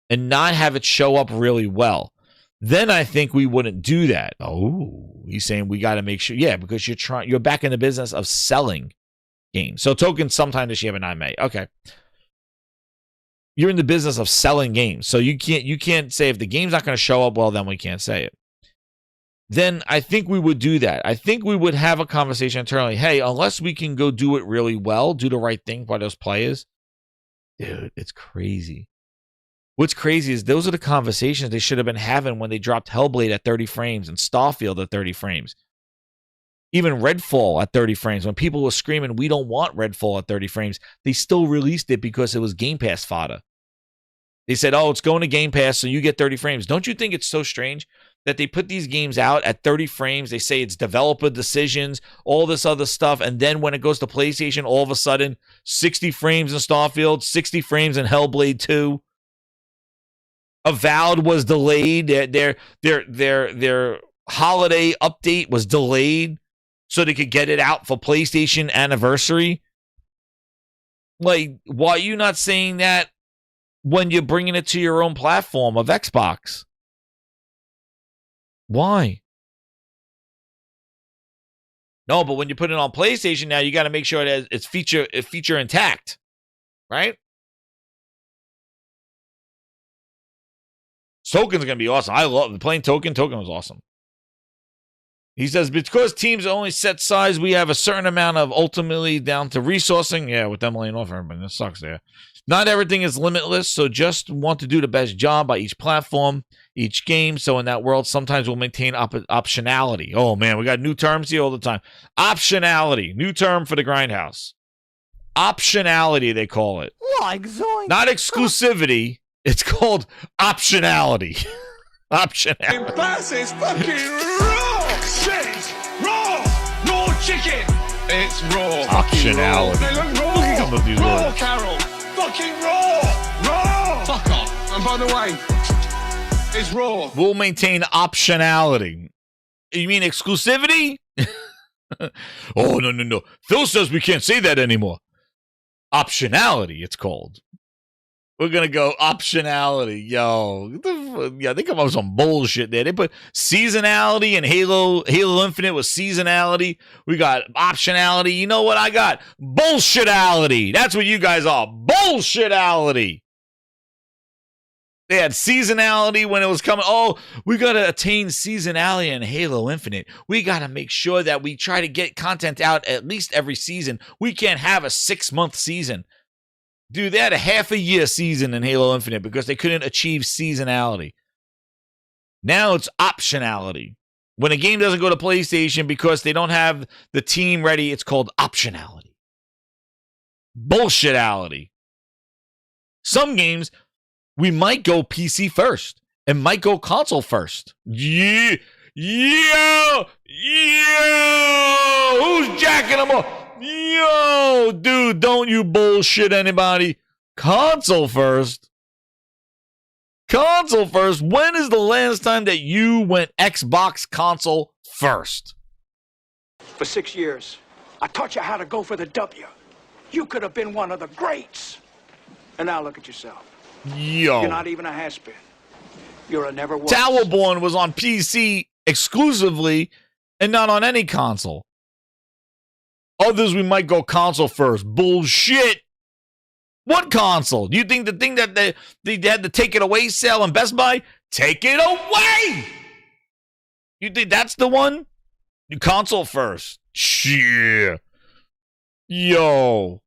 really well. Then I think we wouldn't do that. Oh, he's saying we got to make sure. Yeah, because you're back in the business of selling games. So Token sometime this year, but not May. Okay. You're in the business of selling games. So you can't say if the game's not going to show up well, then we can't say it. Then I think we would do that. I think we would have a conversation internally. Hey, unless we can go do it really well, do the right thing by those players. Dude, it's crazy. What's crazy is those are the conversations they should have been having when they dropped Hellblade at 30 frames and Starfield at 30 frames. Even Redfall at 30 frames. When people were screaming, we don't want Redfall at 30 frames, they still released it because it was Game Pass fodder. They said, oh, it's going to Game Pass, so you get 30 frames. Don't you think it's so strange that they put these games out at 30 frames? They say it's developer decisions, all this other stuff, and then when it goes to PlayStation, all of a sudden, 60 frames in Starfield, 60 frames in Hellblade 2. Avowed was delayed. Their holiday update was delayed so they could get it out for PlayStation anniversary. Like, why are you not saying that when you're bringing it to your own platform of Xbox? Why? No, but when you put it on PlayStation now, you got to make sure it's feature intact, right? Token's gonna be awesome. I love playing Token. Token was awesome. He says, because teams are only set size, we have a certain amount of ultimately down to resourcing. Yeah, with them laying off everybody, that sucks there. Not everything is limitless, so just want to do the best job by each platform, each game. So in that world, sometimes we'll maintain optionality. Oh man, we got new terms here all the time. Optionality, new term for the Grindhouse. Optionality, they call it. Like Zoink. Not exclusivity. It's called optionality. Optionality. Bass is fucking raw shit. Raw chicken. It's raw. Optionality. They look raw. Look at some of these raw, words. Carol. Fucking raw. Fuck off. And by the way, it's raw. We'll maintain optionality. You mean exclusivity? Oh, no. Phil says we can't say that anymore. Optionality, it's called. We're going to go optionality. Yo. Yeah, they come up with some bullshit there. They put seasonality and Halo Infinite with seasonality. We got optionality. You know what I got? Bullshitality. That's what you guys are. Bullshitality. They had seasonality when it was coming. Oh, we got to attain seasonality in Halo Infinite. We got to make sure that we try to get content out at least every season. We can't have a 6-month season. Dude, they had a half-a-year season in Halo Infinite because they couldn't achieve seasonality. Now it's optionality. When a game doesn't go to PlayStation because they don't have the team ready, it's called optionality. Bullshitality. Some games, we might go PC first and might go console first. Yeah. Who's jacking them up? Yo, dude, don't you bullshit anybody. Console first. Console first. When is the last time that you went Xbox console first? For 6 years, I taught you how to go for the W. You could have been one of the greats. And now look at yourself. Yo. You're not even a has-been. You're a never was. Towerborn was on PC exclusively and not on any console. Others, we might go console first. Bullshit. What console? Do you think the thing that they had the take it away sale in Best Buy? Take it away. You think that's the one? You console first. Shit. Yo.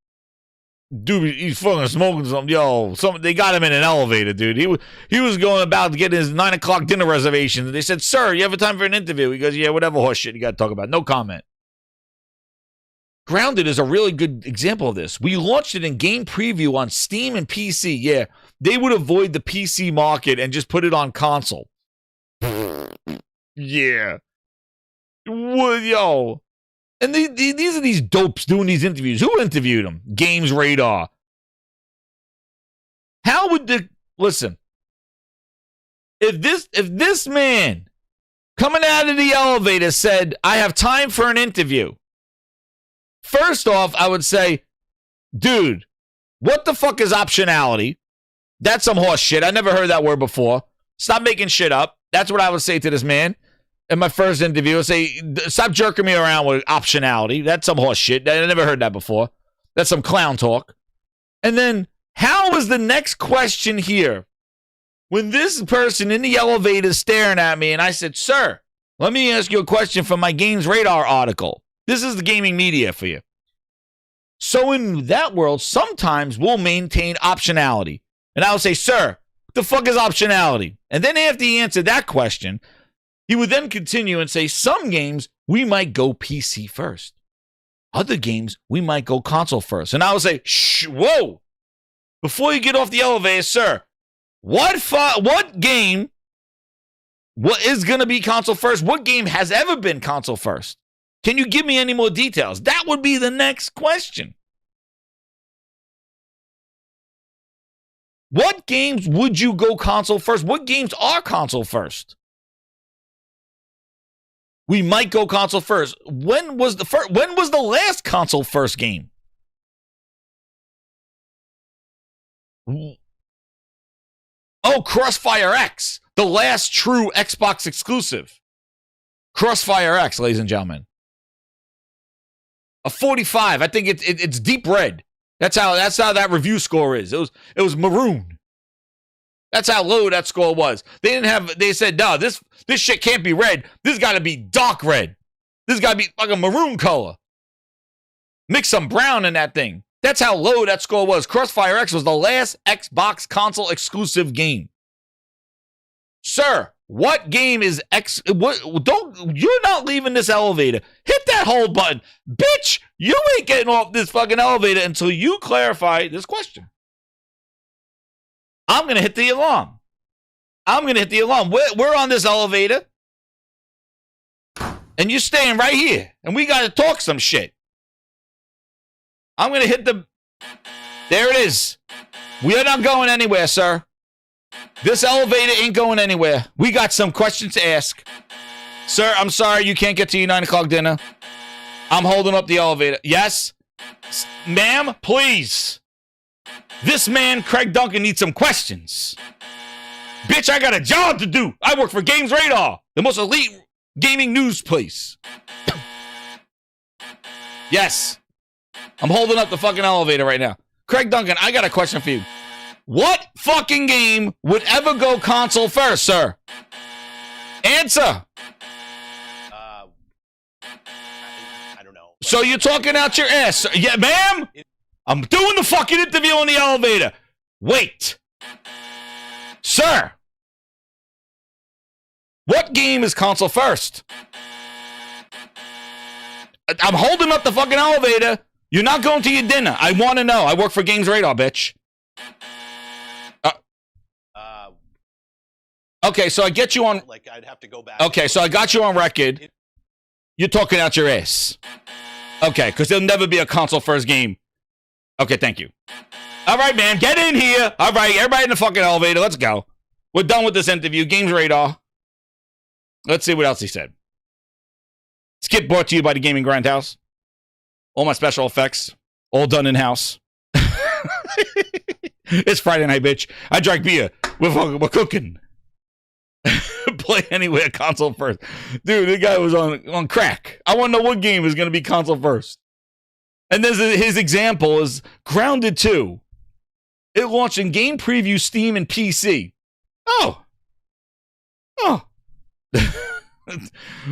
Dude, he's fucking smoking something. Yo, they got him in an elevator, dude. He was going about to get his 9 o'clock dinner reservation. They said, sir, you have a time for an interview? He goes, yeah, whatever horse shit you got to talk about. No comment. Grounded is a really good example of this. We launched it in game preview on Steam and PC. Yeah, they would avoid the PC market and just put it on console. Yeah. Well, yo. And these are these dopes doing these interviews. Who interviewed them? Games Radar. How would listen? If this man coming out of the elevator said, I have time for an interview. First off, I would say, dude, what the fuck is optionality? That's some horse shit. I never heard that word before. Stop making shit up. That's what I would say to this man in my first interview. I'd say, stop jerking me around with optionality. That's some horse shit. I never heard that before. That's some clown talk. And then, how is the next question here? When this person in the elevator is staring at me and I said, sir, let me ask you a question from my Games Radar article. This is the gaming media for you. So in that world, sometimes we'll maintain optionality. And I'll say, sir, what the fuck is optionality? And then after he answered that question, he would then continue and say, some games, we might go PC first. Other games, we might go console first. And I would say, whoa. Before you get off the elevator, sir, what game is going to be console first? What game has ever been console first? Can you give me any more details? That would be the next question. What games would you go console first? What games are console first? We might go console first. When was the last console first game? Oh, Crossfire X, the last true Xbox exclusive. Crossfire X, ladies and gentlemen. A 45. I think it's deep red. That's how that review score is. It was maroon. That's how low that score was. They said, no, this shit can't be red. This got to be dark red. This got to be like a maroon color. Mix some brown in that thing. That's how low that score was. Crossfire X was the last Xbox console exclusive game. Sir, what game is you're not leaving this elevator. Hit that hold button. Bitch, you ain't getting off this fucking elevator until you clarify this question. I'm going to hit the alarm. We're on this elevator. And you're staying right here. And we got to talk some shit. I'm going to hit the... There it is. We are not going anywhere, sir. This elevator ain't going anywhere. We got some questions to ask. Sir, I'm sorry you can't get to your 9 o'clock dinner. I'm holding up the elevator. Yes? Ma'am, please. This man, Craig Duncun, needs some questions. Bitch, I got a job to do. I work for Games Radar, the most elite gaming news place. Yes. I'm holding up the fucking elevator right now. Craig Duncun, I got a question for you. What fucking game would ever go console first, sir? Answer. I don't know. So you're talking out your ass, sir. Yeah, ma'am? I'm doing the fucking interview in the elevator. Wait. Sir. What game is console first? I'm holding up the fucking elevator. You're not going to your dinner. I want to know. I work for Games Radar, bitch. Okay, so I get you on... Like, I'd have to go back. Okay, so I got you on record. You're talking out your ass. Okay, because there'll never be a console first game. Okay, thank you. All right, man, get in here. All right, everybody in the fucking elevator. Let's go. We're done with this interview. Games Radar. Let's see what else he said. Skip brought to you by the Gaming Grindhouse. All my special effects, all done in-house. It's Friday night, bitch. I drank beer. We're cooking. Play anywhere, console first. Dude, the guy was on crack. I want to know what game is going to be console first. And his example is Grounded 2. It launched in Game Preview, Steam, and PC. Oh.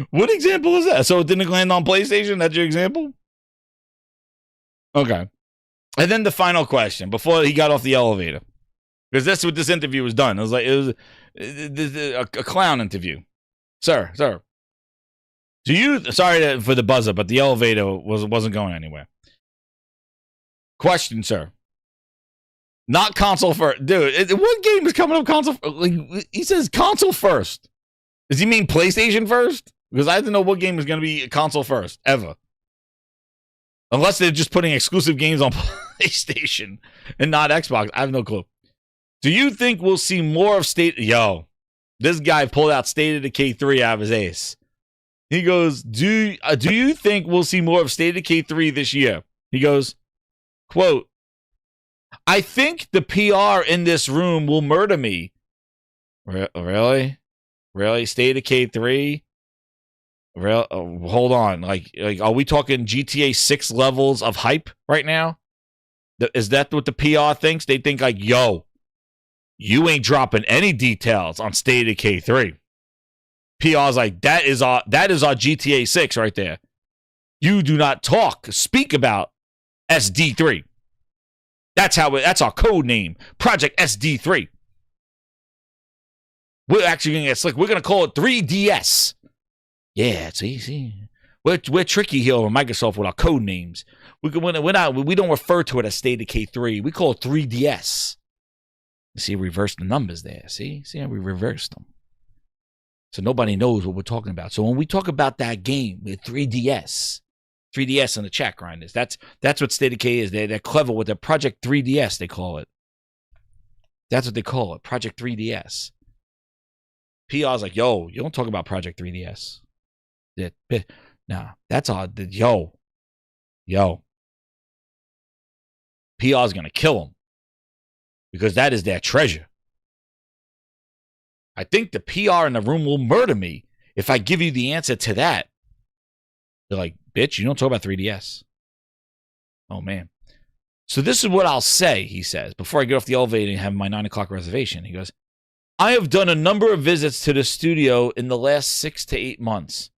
What example is that? So it didn't land on PlayStation? That's your example? Okay. And then the final question before he got off the elevator. Because that's what this interview was done. It was a clown interview. Sir. Sorry for the buzzer, but the elevator wasn't going anywhere. Question, sir. Not console first. Dude, what game is coming up console? Like, he says console first. Does he mean PlayStation first? Because I don't know what game is going to be console first, ever. Unless they're just putting exclusive games on PlayStation and not Xbox. I have no clue. Do you think we'll see more of Yo, this guy pulled out State of Decay 3 out of his ass. He goes, do you think we'll see more of State of Decay 3 this year? He goes, quote, I think the PR in this room will murder me. Really? State of Decay 3? Hold on. Like, are we talking GTA 6 levels of hype right now? Is that what the PR thinks? They think like, yo, you ain't dropping any details on State of Decay 3. PR's like, that is our GTA 6 right there. You do not speak about SD3. That's our code name. Project SD3. We're actually gonna get slick. We're gonna call it 3DS. Yeah, see. We're tricky here over Microsoft with our code names. We don't refer to it as State of Decay 3. We call it 3DS. See, reverse the numbers there. See how we reversed them. So nobody knows what we're talking about. So when we talk about that game with 3DS in the chat grinders, that's what State of Decay is. They're clever with their Project 3DS, they call it. That's what they call it, Project 3DS. PR's like, yo, you don't talk about Project 3DS. Nah, that's odd. Yo. PR's gonna kill him. Because that is their treasure. I think the PR in the room will murder me if I give you the answer to that, they're like, bitch, you don't talk about 3DS. Oh, man. So this is what I'll say, he says, before I get off the elevator and have my 9 o'clock reservation. He goes, I have done a number of visits to the studio in the last 6 to 8 months.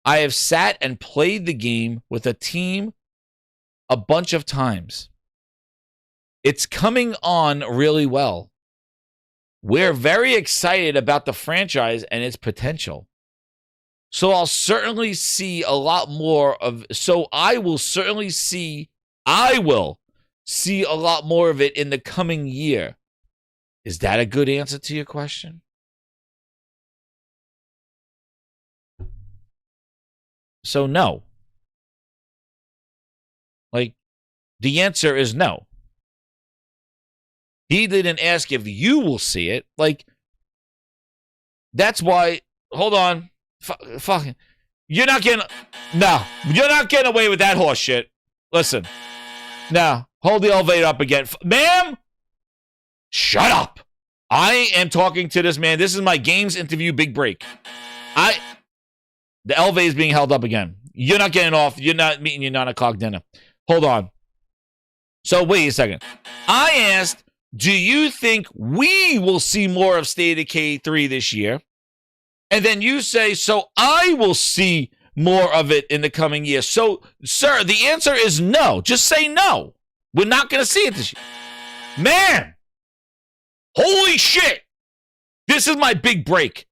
I have sat and played the game with a team a bunch of times. It's coming on really well. We're very excited about the franchise and its potential. So I'll certainly see a lot more of, I will see a lot more of it in the coming year. Is that a good answer to your question? So no. Like, the answer is no. He didn't ask if you will see it. Like, that's why, hold on. Fucking, you're not getting away with that horse shit. Listen. Now, hold the elevator up again. Ma'am, shut up. I am talking to this man. This is my games interview big break. The elevator is being held up again. You're not getting off. You're not meeting your 9 o'clock dinner. Hold on. So wait a second. I asked, do you think we will see more of State of Decay 3 this year? And then you say, so I will see more of it in the coming year. So, sir, the answer is no. Just say no. We're not going to see it this year. Man, holy shit. This is my big break.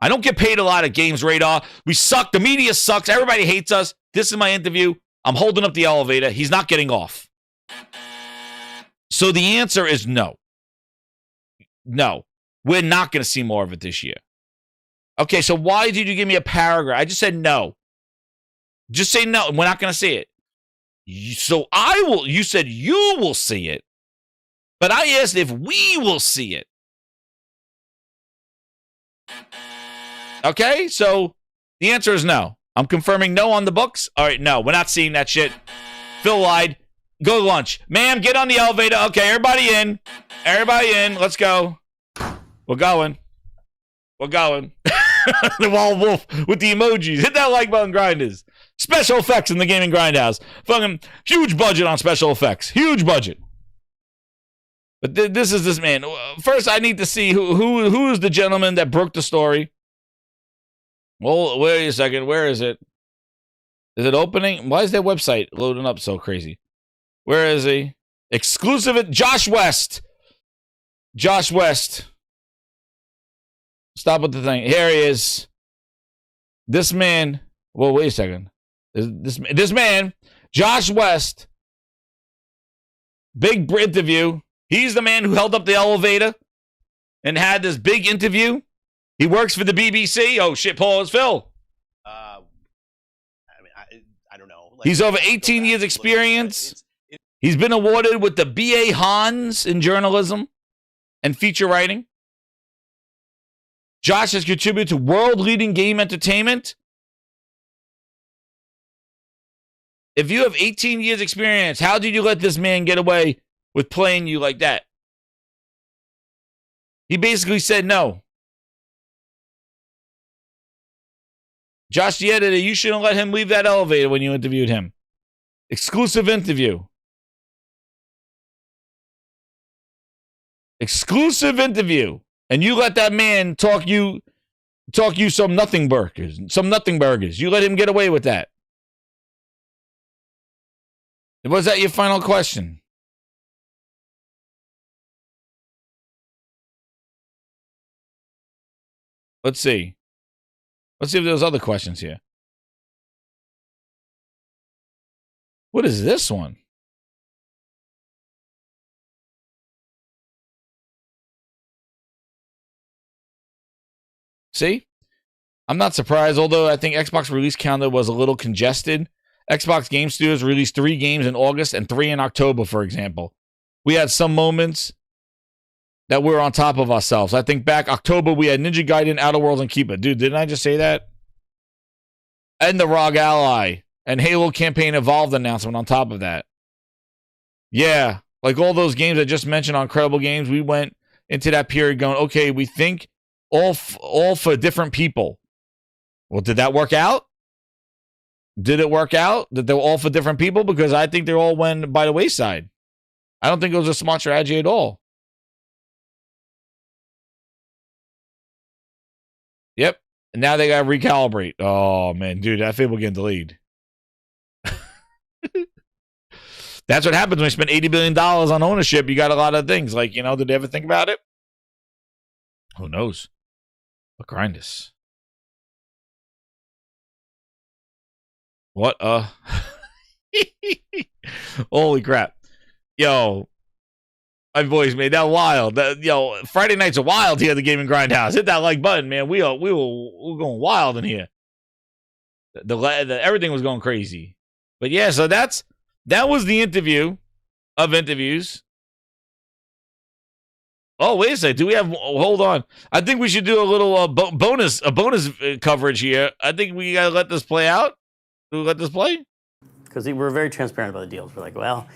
I don't get paid a lot at Games Radar. We suck. The media sucks. Everybody hates us. This is my interview. I'm holding up the elevator. He's not getting off. So the answer is no. No. We're not going to see more of it this year. Okay, so why did you give me a paragraph? I just said no. Just say no. We're not going to see it. You said you will see it. But I asked if we will see it. Okay, so the answer is no. I'm confirming no on the books. All right, no, we're not seeing that shit. Phil lied. Go to lunch. Ma'am, get on the elevator. Okay, everybody in. Everybody in. Let's go. We're going. We're going. The Wild Wolf with the emojis. Hit that like button, grinders. Special effects in the gaming grindhouse. Fucking huge budget on special effects. Huge budget. But this is this man. First, I need to see who is the gentleman that broke the story. Well, wait a second. Where is it? Is it opening? Why is their website loading up so crazy? Where is he? Exclusive. Josh West. Josh West. Stop with the thing. Here he is. This man. Well, wait a second. This man, Josh West. Big interview. He's the man who held up the elevator and had this big interview. He works for the BBC. Oh, shit, Paul, it's Phil. I don't know. Like, he's over 18 years experience. He's been awarded with the B.A. Hans in journalism and feature writing. Josh has contributed to world-leading game entertainment. If you have 18 years experience, how did you let this man get away with playing you like that? He basically said no. Josh, the editor, you shouldn't let him leave that elevator when you interviewed him. Exclusive interview. Exclusive interview. And you let that man talk you some nothing burgers. You let him get away with that. Was that your final question? Let's see. Let's see if there's other questions here. What is this one? See? I'm not surprised, although I think Xbox release calendar was a little congested. Xbox Game Studios released 3 games in August and 3 in October, for example. We had some moments that we're on top of ourselves. I think back October, we had Ninja Gaiden, Outer Worlds, and Keeper. Dude, didn't I just say that? And the ROG Ally and Halo Campaign Evolved announcement on top of that. Yeah, like all those games I just mentioned on Credible Games, we went into that period going, okay, we think all for different people. Well, did that work out? Did it work out that they were all for different people? Because I think they all went by the wayside. I don't think it was a smart strategy at all. Yep. And now they got to recalibrate. Oh, man, dude, that Fable getting delayed. That's what happens when you spend $80 billion on ownership. You got a lot of things. Like, you know, did they ever think about it? Who knows? But grind this. What? Holy crap. Yo. My voice made that wild. Yo, Friday nights are wild here at the Gaming Grindhouse. Hit that like button, man. We're going wild in here. Everything was going crazy. But yeah, so that was the interview of interviews. Oh, wait a second. Do we have? Hold on. I think we should do a little bonus coverage here. I think we gotta let this play out. Do we let this play? Because we're very transparent about the deals. We're like, well,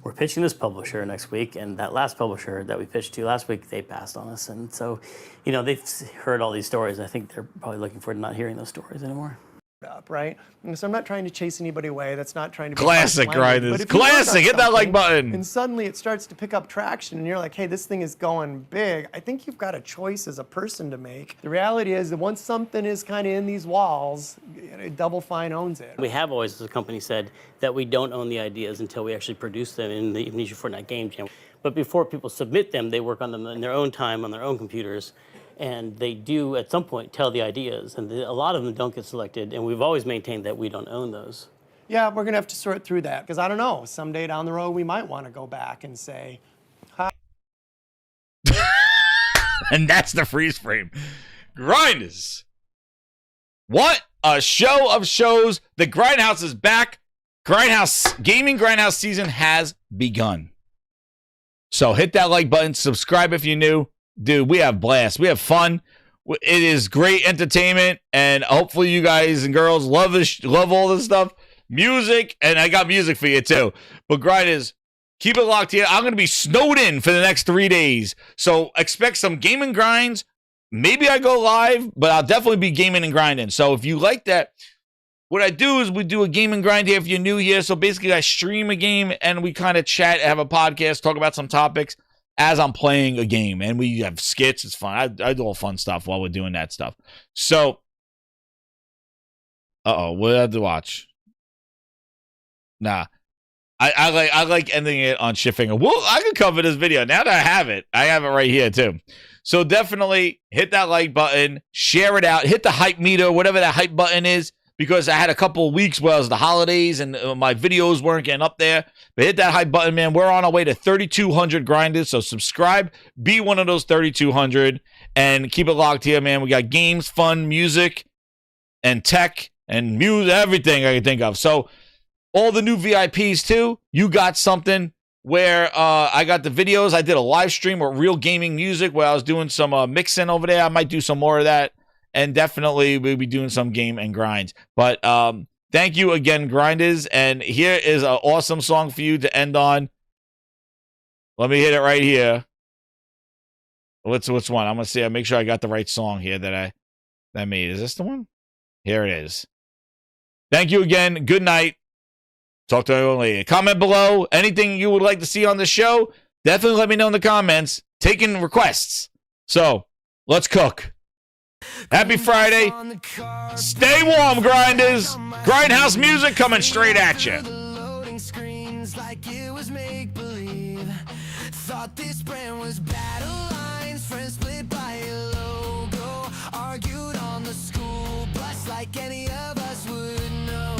we're pitching this publisher next week, and that last publisher that we pitched to last week, they passed on us. And so, you know, they've heard all these stories. I think they're probably looking forward to not hearing those stories anymore. Up, right? And so I'm not trying to chase anybody away. That's not trying to be classic, right? This classic. Hit that like button. And suddenly it starts to pick up traction, and you're like, hey, this thing is going big. I think you've got a choice as a person to make. The reality is that once something is kind of in these walls, Double Fine owns it. We have always, as a company, said that we don't own the ideas until we actually produce them in the Amnesia Fortnite game jam. But before people submit them, they work on them in their own time, on their own computers. And they do, at some point, tell the ideas. And a lot of them don't get selected. And we've always maintained that we don't own those. Yeah, we're going to have to sort through that. Because I don't know, someday down the road, we might want to go back and say, hi. And that's the freeze frame. Grinders. What a show of shows. The Grindhouse is back. Gaming Grindhouse season has begun. So hit that like button. Subscribe if you're new. Dude, we have blast. We have fun. It is great entertainment, and hopefully you guys and girls love all this stuff. Music, and I got music for you too. But grinders, keep it locked here. I'm going to be snowed in for the next 3 days, so expect some gaming grinds. Maybe I go live, but I'll definitely be gaming and grinding. So if you like that, what I do is we do a game and grind here if you're new here. So basically I stream a game, and we kind of chat, have a podcast, talk about some topics as I'm playing a game, and we have skits. It's fun. I do all fun stuff while we're doing that stuff. So, what do I have to watch? Nah, I like ending it on shifting. Well, I can cover this video now that I have it right here too. So definitely hit that like button, share it out, hit the hype meter, whatever that hype button is. Because I had a couple of weeks where it was the holidays and my videos weren't getting up there. But hit that hype button, man. We're on our way to 3,200 grinders. So subscribe. Be one of those 3,200. And keep it locked here, man. We got games, fun, music, and tech, and music, everything I can think of. So all the new VIPs, too. You got something where I got the videos. I did a live stream with real gaming music where I was doing some mixing over there. I might do some more of that. And definitely we'll be doing some game and grinds. But thank you again, grinders. And here is an awesome song for you to end on. Let me hit it right here. Which one? I'm gonna see. I make sure I got the right song here that I made. Is this the one? Here it is. Thank you again. Good night. Talk to everyone later. Comment below anything you would like to see on the show. Definitely let me know in the comments. Taking requests. So let's cook. Happy Friday. Stay warm, grinders. Grindhouse music coming straight at you. Thought this brand was battle lines, friends split by a logo, argued on the school bus like any of us would know.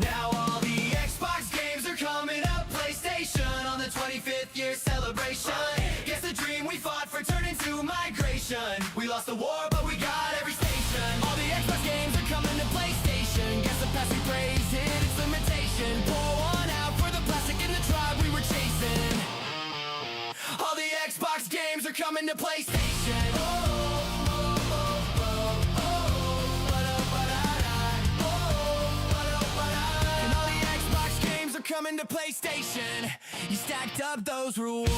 Now all the Xbox games are coming up, PlayStation on the 25th year celebration. Guess the dream we fought for turned into migration. We lost the war, but we got every station. All the Xbox games are coming to PlayStation. Guess the past we praised hit its limitation. Pour one out for the plastic in the tribe we were chasing. All the Xbox games are coming to PlayStation. And all the Xbox games are coming to PlayStation. You stacked up those reward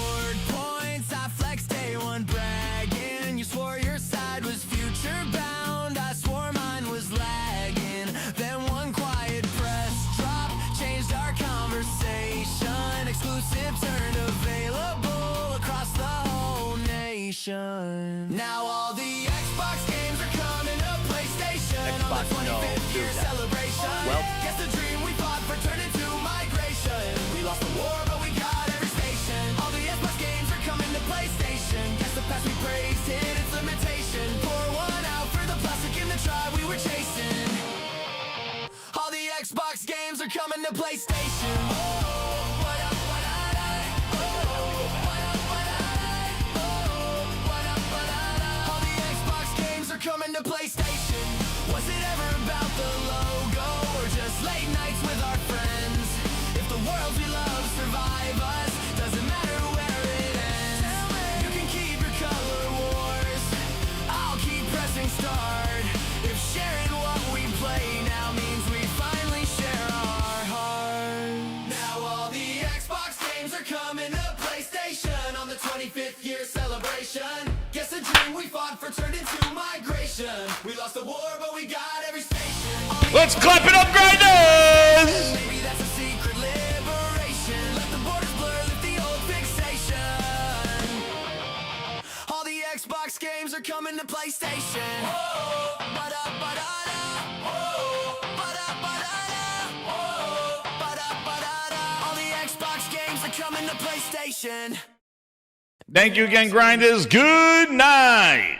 points. I flexed day one bragging. You swore your side ride was future bound. I swore mine was lagging. Then one quiet press drop changed our conversation. Exclusive turned available across the whole nation. Now all the Xbox games are coming to PlayStation. Xbox, on the 25th year celebration. Well, guess the dream we fought for turned into migration. We lost the war, but we got every station. All the Xbox games are coming to PlayStation. Guess the past we praised hit its limitation. Pour one out for the plastic in the tribe we were chasing. All the Xbox games are coming to PlayStation. All the Xbox games are coming to PlayStation. Was it ever about the logo or just late nights with our friends? If the worlds we love survive us, doesn't matter where it ends. You can keep your color wars, I'll keep pressing start. If sharing what we play now means we finally share our heart. Now all the Xbox games are coming to PlayStation on the 25th year celebration. Guess the dream we fought for turned into migration. We lost the war, but we got every station. Let's clap it up, grinders! Maybe that's a secret liberation. Let the borders blur, lift the old fixation. All the Xbox games are coming to PlayStation. Oh, ba-da-ba-da-da. Oh, ba-da-ba-da-da. Oh, ba-da-ba-da-da. All the Xbox games are coming to PlayStation. Thank you again, grinders. Good night.